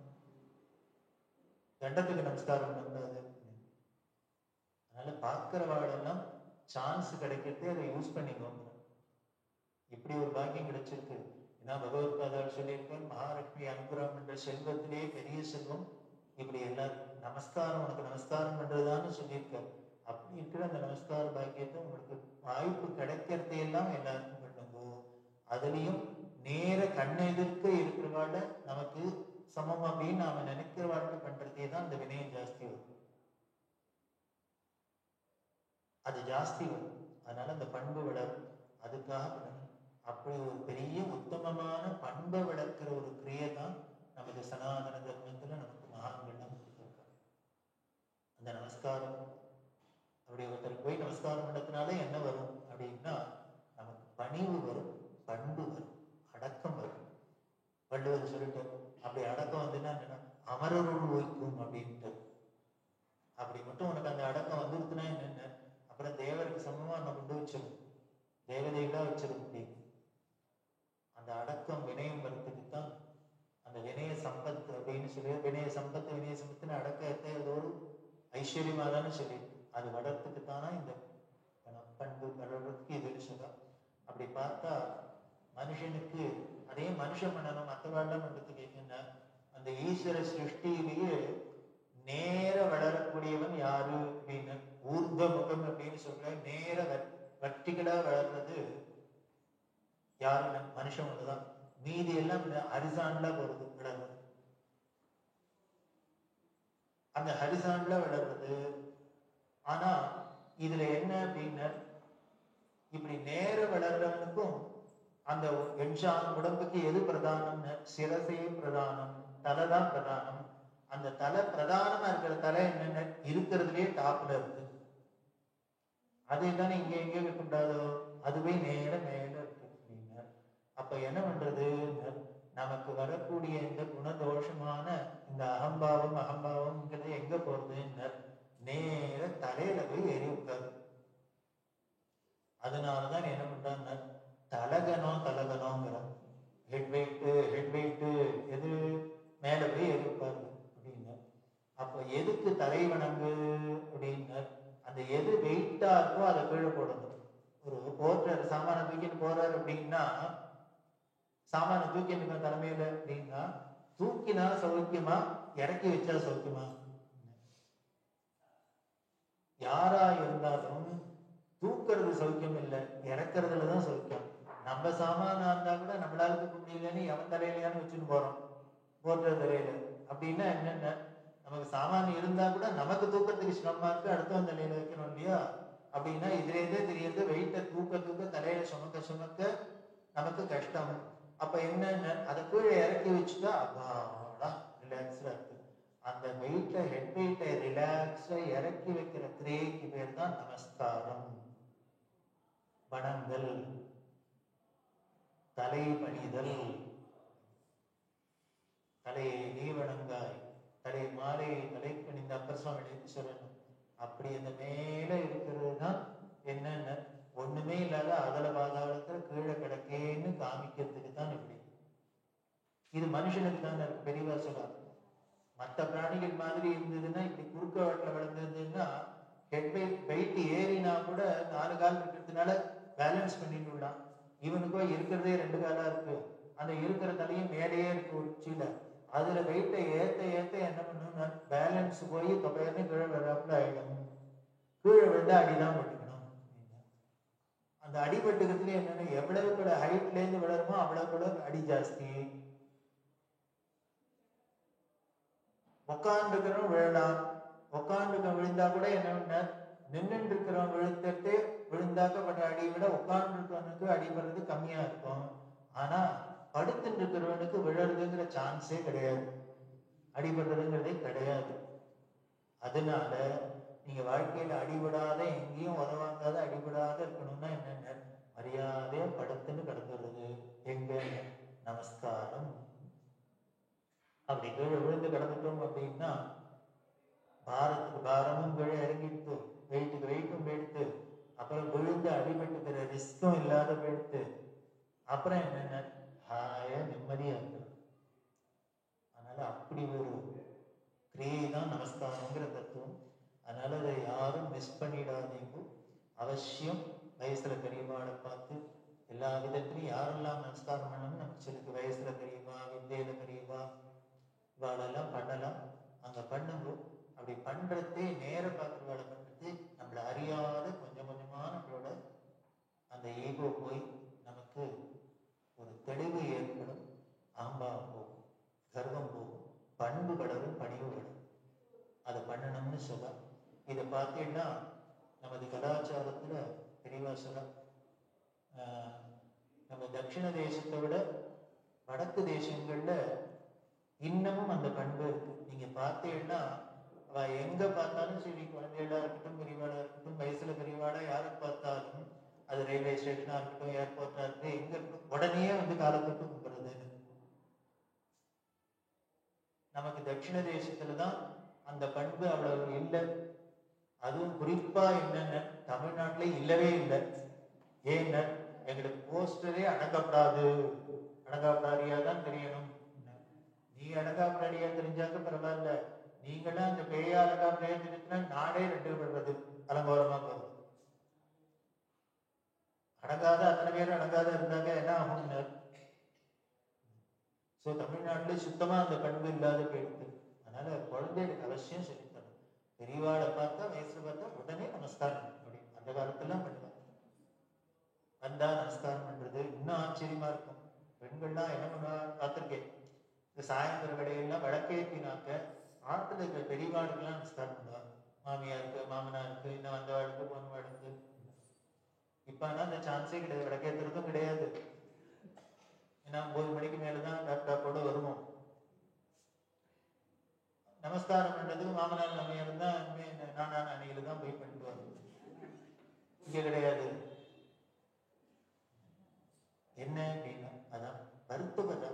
தண்டத்துக்கு நமஸ்காரம் பண்ணக்கூடாது. அதனால பார்க்கிறவாடெல்லாம் சான்ஸ் கிடைக்கிறது, அதை யூஸ் பண்ணிக்கோங்க. இப்படி ஒரு பாக்கியம் கிடைச்சிருக்கு. ஏன்னா பகவத்பாதால் சொல்லியிருக்கார், மகாலட்சுமி அனுகிரகம் என்ற செல்வத்திலேயே பெரிய செல்வம் இப்படி எல்லாரும் நமஸ்காரம், உனக்கு நமஸ்காரம் பண்றதுதான்னு சொல்லியிருக்காரு. அப்படி இருக்கிற அந்த நமஸ்கார பாக்கியத்தை உங்களுக்கு வாய்ப்பு கிடைக்கிறதையெல்லாம் எல்லாருக்கும் பண்ணுங்க. அதுலயும் நேர கண்ணெதிர்க்க இருக்கிறவாட நமக்கு சமம் அப்படின்னு நாம நினைக்கிறவாழ்க்கை பண்றதே தான் அந்த வினயம் ஜாஸ்தி வரும். அது ஜாஸ்தி வரும். அதனால அந்த பண்பு வளரும். அதுக்காக பண்ணணும். அப்படி ஒரு பெரிய உத்தமமான பண்பை வளர்க்கிற ஒரு கிரியை தான் நமது சனாதன தர்மத்துல நமக்கு மகான்கள்லாம் கொடுத்துருக்காங்க. அந்த நமஸ்காரம் அப்படி ஒருத்தர் போய் நமஸ்காரம் பண்ணதுனால என்ன வரும் அப்படின்னா நமக்கு பணிவு வரும், பண்பு வரும், அடக்கம் வரும். வள்ளுவர் சொல்லிட்டு அப்படி அடக்கம் வந்துன்னா என்னன்னா அமரருள் ஓய்க்கும் அப்படின்ட்டு. அப்படி மட்டும் உனக்கு அந்த அடக்கம் வந்துருச்சுன்னா என்னென்ன அப்புறம் தேவருக்கு சமமா நம்ம கொண்டு வச்சிடும், தேவதைகளா வச்சிடும். அப்படின்னு அந்த அடக்கம் வினயம் வரத்துக்கு தான் அந்த வினய சம்பத்து அப்படின்னு சொல்லி, வினய சம்பத்து வினய சம்பத்துன்னு அடக்கத்தை ஏதோ ஒரு ஐஸ்வர்யமா தானே சொல்லி அது வளர்த்துக்கு தானா இந்த பண்பு வளர்றதுக்கு இது சொல்லும். அப்படி பார்த்தா மனுஷனுக்கு அதே மனுஷன் பண்ணணும், மற்றவாழ்லாம் பண்றதுக்கு என்னன்னா அந்த ஈஸ்வர சிருஷ்டியிலேயே நேர வளரக்கூடியவன் யாரு அப்படின்னு ஊர்த முகம் அப்படின்னு சொல்ற நேர வர்டிகளா வளர்றது யாருன்னு மனுஷன் ஒண்ணுதான். மீதி எல்லாம் ஹரிசான்ல போறது வளர்றது. அந்த ஹரிசான்ல வளர்றது. ஆனா இதுல என்ன அப்படின்னா இப்படி நேர வளர்றவனுக்கும் அந்த உடம்புக்கு எது பிரதானம்னு சிரசே பிரதானம், தலைதான் பிரதானம். அந்த தலை பிரதானமா இருக்கிற தலை என்னென்ன இருக்கிறதுலயே டாப்ல இருக்கு. அதே தானே இங்க எங்க இருக்கக்கூடாதோ அதுவே நேர மேல இருக்கு. அப்ப என்ன பண்றது, நமக்கு வரக்கூடிய இந்த குணதோஷமான இந்த அகம்பாவம்ங்கிறது எங்க போறது, நேர தலையில போய் ஏறி உட்காரு. அதனாலதான் என்ன பண்றாங்க தலகனோங்கிற ஹெட் வெயிட்டு எது மேல போய் ஏறி உட்காரு அப்படின்னு. அப்ப எதுக்கு தலை வணங்கு அப்படின்னா அந்த எது வெயிட்டா இருக்கோ அதை கீழே போடணும். ஒரு போர்ட்டர் சாமான தூக்கிட்டு போறாரு அப்படின்னா சாமான தூக்கிட்டு தலைமையில அப்படின்னா தூக்கினா சௌக்கியமா, இறக்கி வச்சா சௌக்கியமா? யாரா இருந்தாலும் தூக்குறது சௌக்கியம் இல்லை, இறக்குறதுலதான் சௌக்கியம். நம்ம சாமானா இருந்தா கூட நம்மளால தூக்க முடியலன்னு எவன் தலையிலையான்னு வச்சுன்னு போறோம், போடுற தலையில. அப்படின்னா என்னென்ன, நமக்கு சாமான் இருந்தா கூட நமக்கு தூக்கத்துக்கு சிரமமா இருக்கு, அடுத்தவன் தலையில வைக்கணும் இல்லையா? அப்படின்னா இதுலேருந்தே தெரியுது, வெயிட்ட தூக்க தூக்க தலையில சுமக்க சுமக்க நமக்கு கஷ்டம். அப்ப என்னென்ன, அதை கீழே இறக்கி வச்சுட்டா அப்பாடா ரிலாக்ஸ்டா இருக்கு. அந்த வெயிட்ட, ஹெட் வெயிட்டை ரிலாக்ஸா இறக்கி வைக்கிற கிரியைக்கு பேர் தான் நமஸ்காரம், வணங்கல், தலை பணிதல். தலையை நீ வணங்காய், தலை மாலையை தலை பணிந்த அப்பர் சுவாமி எடுத்து சொல்லணும். அப்படி அந்த மேல இருக்கிறது தான் என்னென்ன, ஒண்ணுமே இல்லாத அகல பாதாளத்துல கீழே கிடக்கேன்னு காமிக்கிறதுக்கு தான் இப்படி. இது மனுஷனுக்கு தான் இருக்கு. பெரியவா சொல்றாங்க, மற்ற பிராணிகள் மாதிரி இருந்ததுன்னா, இப்படி குறுக்க வாட்டில் விழுந்ததுன்னா ஹெட் வெயிட் ஏறினா கூட 4 கால் இருக்கிறதுனால பேலன்ஸ் பண்ணிட்டு விடலாம். இவனுக்கோ இருக்கிறதே 2 காலா இருக்கு, அந்த இருக்கிற தலையும் மேலேயே இருக்கு ஒரு உச்சியில. அதுல வெயிட்டை ஏத்த ஏத்த என்ன பண்ணணும்னா பேலன்ஸ் போய் தொகையில கீழே விழாப்புல ஆயிடும். கீழே விழுந்தா அடிதான் பட்டுக்கணும். அந்த அடிபட்டுக்கிறதுல என்னன்னா, எவ்வளவு கூட ஹைட்ல இருந்து விழறமோ அவ்வளவு கூட அடி ஜாஸ்தி. உட்கார்ந்து இருக்கிறவன் விழலாம், உட்கார்ந்து விழுந்தா கூட என்ன, நின்று இருக்கிறவன் விழுந்துட்டு விழுந்தாக்கப்பட்ட அடியை விட உட்கார்ந்து இருக்கிறவனுக்கு அடிபடுறது கம்மியா இருக்கும். ஆனா படுத்துட்டு இருக்கிறவனுக்கு விழறதுங்கிற சான்ஸே கிடையாது, அடிபடுறதுங்கிறதே கிடையாது. அதனால நீங்க வாழ்க்கையில அடிபடாத, எங்கேயும் உதவாங்காத, அடிபடாத இருக்கணும்னா என்னென்ன, மரியாதையா படுத்துன்னு கிடந்துடுறது. எங்க நமஸ்காரம். அப்படி கீழே விழுந்து கிடந்துட்டோம் அப்படின்னா பாரத்துக்கு பாரமும் கீழே இறங்கிட்டு, வெயிட்டுக்கு வெயிட்டும் போயிடுத்து, அப்புறம் விழுந்து அடிபட்டுக்கிற ரிஸ்க்கும் இல்லாத போயிடுத்து, அப்புறம் என்னென்ன ஹாயா நிம்மதியா இருக்கு. அதனால அப்படி ஒரு கிரியை தான் நமஸ்காரங்கிற தத்துவம். அதனால அதை யாரும் மிஸ் பண்ணிடாதீங்க. அவசியம் வயசுல பெரியவாளை பார்த்து எல்லா விதத்திலையும் யாரெல்லாம் நமஸ்காரம் பண்ணணும்னு நமக்கு சொல்லுக்கு, வயசுல பெரியவா, வித்தையில பெரியவா, இவாளெல்லாம் பண்ணலாம். அங்க பண்ணும்போது அப்படி பண்றதே நேர பார்த்து வேலை பண்றது, நம்மளை அறியாத கொஞ்சம் கொஞ்சமா நம்மளோட அந்த ஈகோ போய் நமக்கு ஒரு தெளிவு ஏற்படும், அகம்பாவம் போகும், கர்வம் போகும், பண்பு வளரும், பணிவு வளரும். அதை பண்ணணும்னு சொல்ல. இதை பார்த்தீங்கன்னா நமது கலாச்சாரத்துல பெரியவா சொல்ல, நம்ம தட்சிண தேசத்தை விட வடக்கு தேசங்கள்ல இன்னமும் அந்த பண்பு இருக்கு. நீங்க பார்த்தீங்கன்னா அவ எங்க பார்த்தாலும் சரி, குழந்தைகளா இருக்கட்டும், பெரியவாளா இருக்கட்டும், வயசுல பெரியவாளா யாரை பார்த்தாலும், அது ரயில்வே ஸ்டேஷனா இருக்கட்டும், ஏர்போர்ட்டா இருக்கட்டும், எங்க இருக்கட்டும், உடனே வந்து காலத்தொட்டு கும்பிடுறது. நமக்கு தட்சிண தேசத்துலதான் அந்த பண்பு அவ்வளவு இல்லை. அதுவும் குறிப்பா என்னென்ன, தமிழ்நாட்டுல இல்லவே இல்லை. ஏன்னா எங்களுக்கு போஸ்டரே அடங்கப்படாது, அடங்காப்படாரியா தான் தெரியணும். நீ அடங்காப்படாரியா தெரிஞ்சாக்க பரவாயில்ல, நீங்களும் அந்த பேயா அடங்காப்படாரியா தெரிஞ்சுன்னா நாடே 2 விடுறது அலங்கோலமா போகுது. அடங்காத அத்தனை பேரும் அடங்காத இருந்தாங்க என்ன ஆகும்? ஸோ தமிழ்நாட்டுல சுத்தமா அந்த பண்பு இல்லாத போயிடுது. அதனால குழந்தைகளுக்கு அவசியம் சொல்லித்தரணும். பெரியவாளை பார்த்தா, வயசுல பார்த்தா உடனே நமஸ்காரம் அப்படி அந்த காலத்துலாம் பண்ணுவாங்க. வந்தா நமஸ்காரம் பண்றது இன்னும் ஆச்சரியமா இருக்கும். பெண்கள்லாம் என்ன பண்ணுவாங்க பார்த்துருக்கேன், இந்த சாயந்தர வேலையெல்லாம் விளக்கேற்றினாக்க ஆற்றுல இருக்கிற பெரியவாளுக்கெல்லாம் நமஸ்காரம் பண்ணுவாங்க. மாமியாருக்கு, மாமனாருக்கு, இன்னும் வந்தவாளுக்கு, பொன்வாளுக்கு. இப்ப ஆனா அந்த சான்ஸே கிடையாது, விளக்கேற்றுறதும் கிடையாது. ஏன்னா 9 மணிக்கு மேலதான் லேப்டாப்போட வருவோம். நமஸ்காரம் பண்றதுக்கு மாமனார் மாமியார் தான் நானா அன்னையில தான் போய் பண்ணிட்டு வருவோம். இங்க கிடையாது. என்ன அப்படின்னா அதான் வருத்தப்பட்ட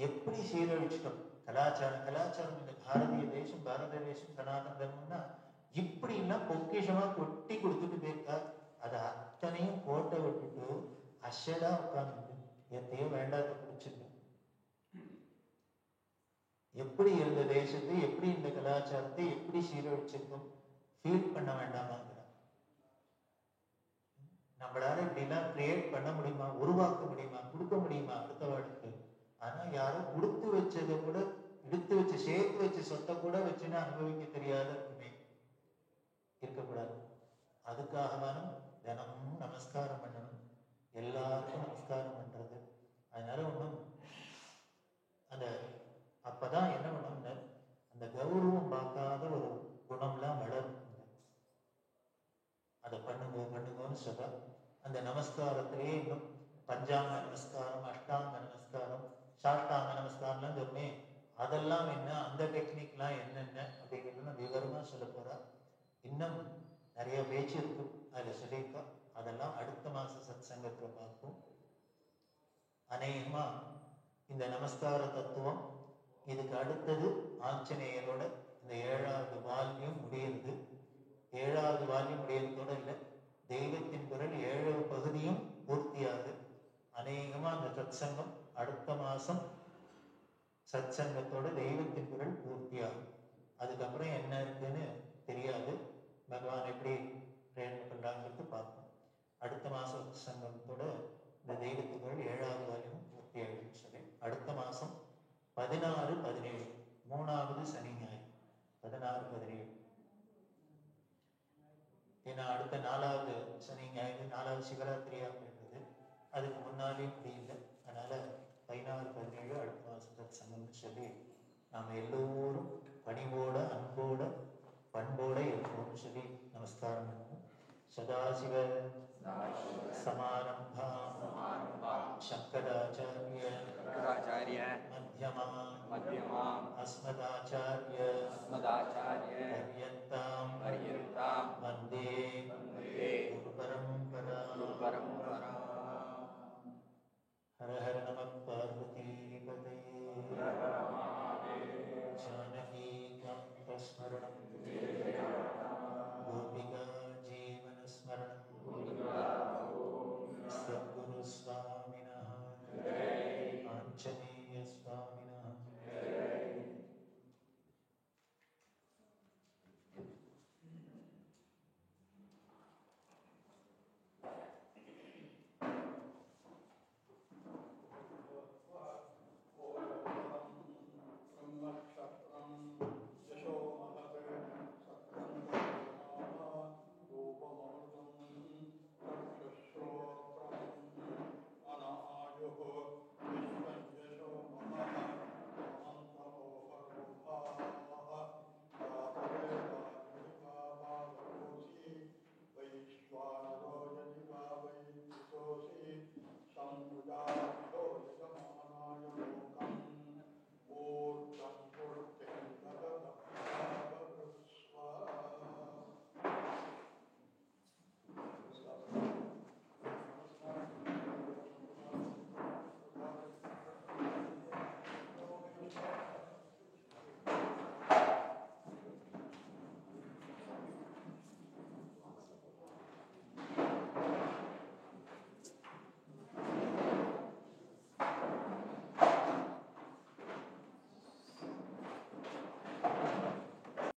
எப்படி சீரழிச்சிட்டோம் கலாச்சாரம். கலாச்சாரம் இந்த பாரதிய தேசம், பாரத தேசம், சனாதன தர்மம்னா இப்படி எல்லாம் பொக்கிஷமா கொட்டி கொடுத்துட்டு போயிருக்கா. அதை அத்தனையும் கோட்டை விட்டுட்டு அஷடா உட்கார்ந்து எத்தையோ வேண்டாத பிடிச்சிருக்கு. எப்படி இருந்த தேசத்தை, எப்படி இந்த கலாச்சாரத்தை எப்படி சீரழிச்சிருக்கும் ஃபீல் பண்ண வேண்டாமாங்கிற. நம்மளால இப்படிலாம் கிரியேட் பண்ண முடியுமா, உருவாக்க முடியுமா, கொடுக்க முடியுமா அடுத்த வாழ்க்கை? ஆனா யாரும் கொடுத்து வச்சதை கூட எடுத்து வச்சு சேர்த்து வச்சு சொத்தை கூட வச்சுன்னு அனுபவிக்க தெரியாத இருக்குமே இருக்கக்கூடாது. அதுக்காகவான தினமும் நமஸ்காரம் பண்ணணும், எல்லாருக்கும் நமஸ்காரம் பண்றது. அதனால ஒன்றும் அந்த அப்பதான் என்ன பண்ணணும்னு அந்த கௌரவம் பார்க்காத ஒரு குணம்லாம் வளரும். அதை பண்ணுங்கன்னு சொல்ற. அந்த நமஸ்காரத்திலேயே இன்னும் பஞ்சாங்க நமஸ்காரம், அஷ்டாங்க நமஸ்காரம், சாஷ்டாங்க நமஸ்காரம்லாம் சொன்னேன். அதெல்லாம் என்ன, அந்த டெக்னிக்லாம் என்னென்ன அப்படிங்கிறது விவரமா சொல்ல போறா. இன்னும் நிறைய பேச்சு இருக்கு, அதில் சொல்லியிருக்கா. அதெல்லாம் அடுத்த மாச சத் சங்கத்துல பார்ப்போம். அநேகமா இந்த நமஸ்கார தத்துவம் இதுக்கு அடுத்தது ஆஞ்சநேயரோட இந்த 7வது வால்யூம் முடியுது. 7வது வால்யூம் முடியறதோட இல்லை, தெய்வத்தின் குரல் 7 பகுதியும் பூர்த்தியாகுது. அநேகமா அந்த சத் சங்கம் அடுத்த மாசம் சத் சங்கத்தோட தெய்வத்தின் குரல் பூர்த்தியாகும். அதுக்கப்புறம் என்ன இருக்குன்னு தெரியாது, பகவான் எப்படி பிரேரணை பண்றாங்கிறது பார்ப்போம். அடுத்த மாசம் சங்கத்தோட இந்த தெய்வத்தின் குரல் 7வது வால்யூம் பூர்த்தியாகுதுன்னு சொல்லி அடுத்த மாசம் 16, 17 3வது சனி ஞாயிறு 16, 17. ஏன்னா அடுத்த 4வது சனி ஞாயிறு 4வது சிவராத்திரியா அப்படின்றது அதுக்கு முன்னாலே முடியல. அதனால 16, 17 அடுத்த மாசம் சங்கம்னு சொல்லி நாம எல்லோரும் பணிவோட அன்போட பண்போட இருக்கணும்னு சொல்லி நமஸ்காரம் பண்ணுவோம். சதாசிவ சமாரம்பா சங்கராச்சாரிய மத்தியமா அஸ்மதாச்சாரிய பர்யந்தாம் வந்தே குரு பரம்பரா. ஹர ஹர நம பார்வதி பதயே. ஜானகி காந்த ஸ்மரணம்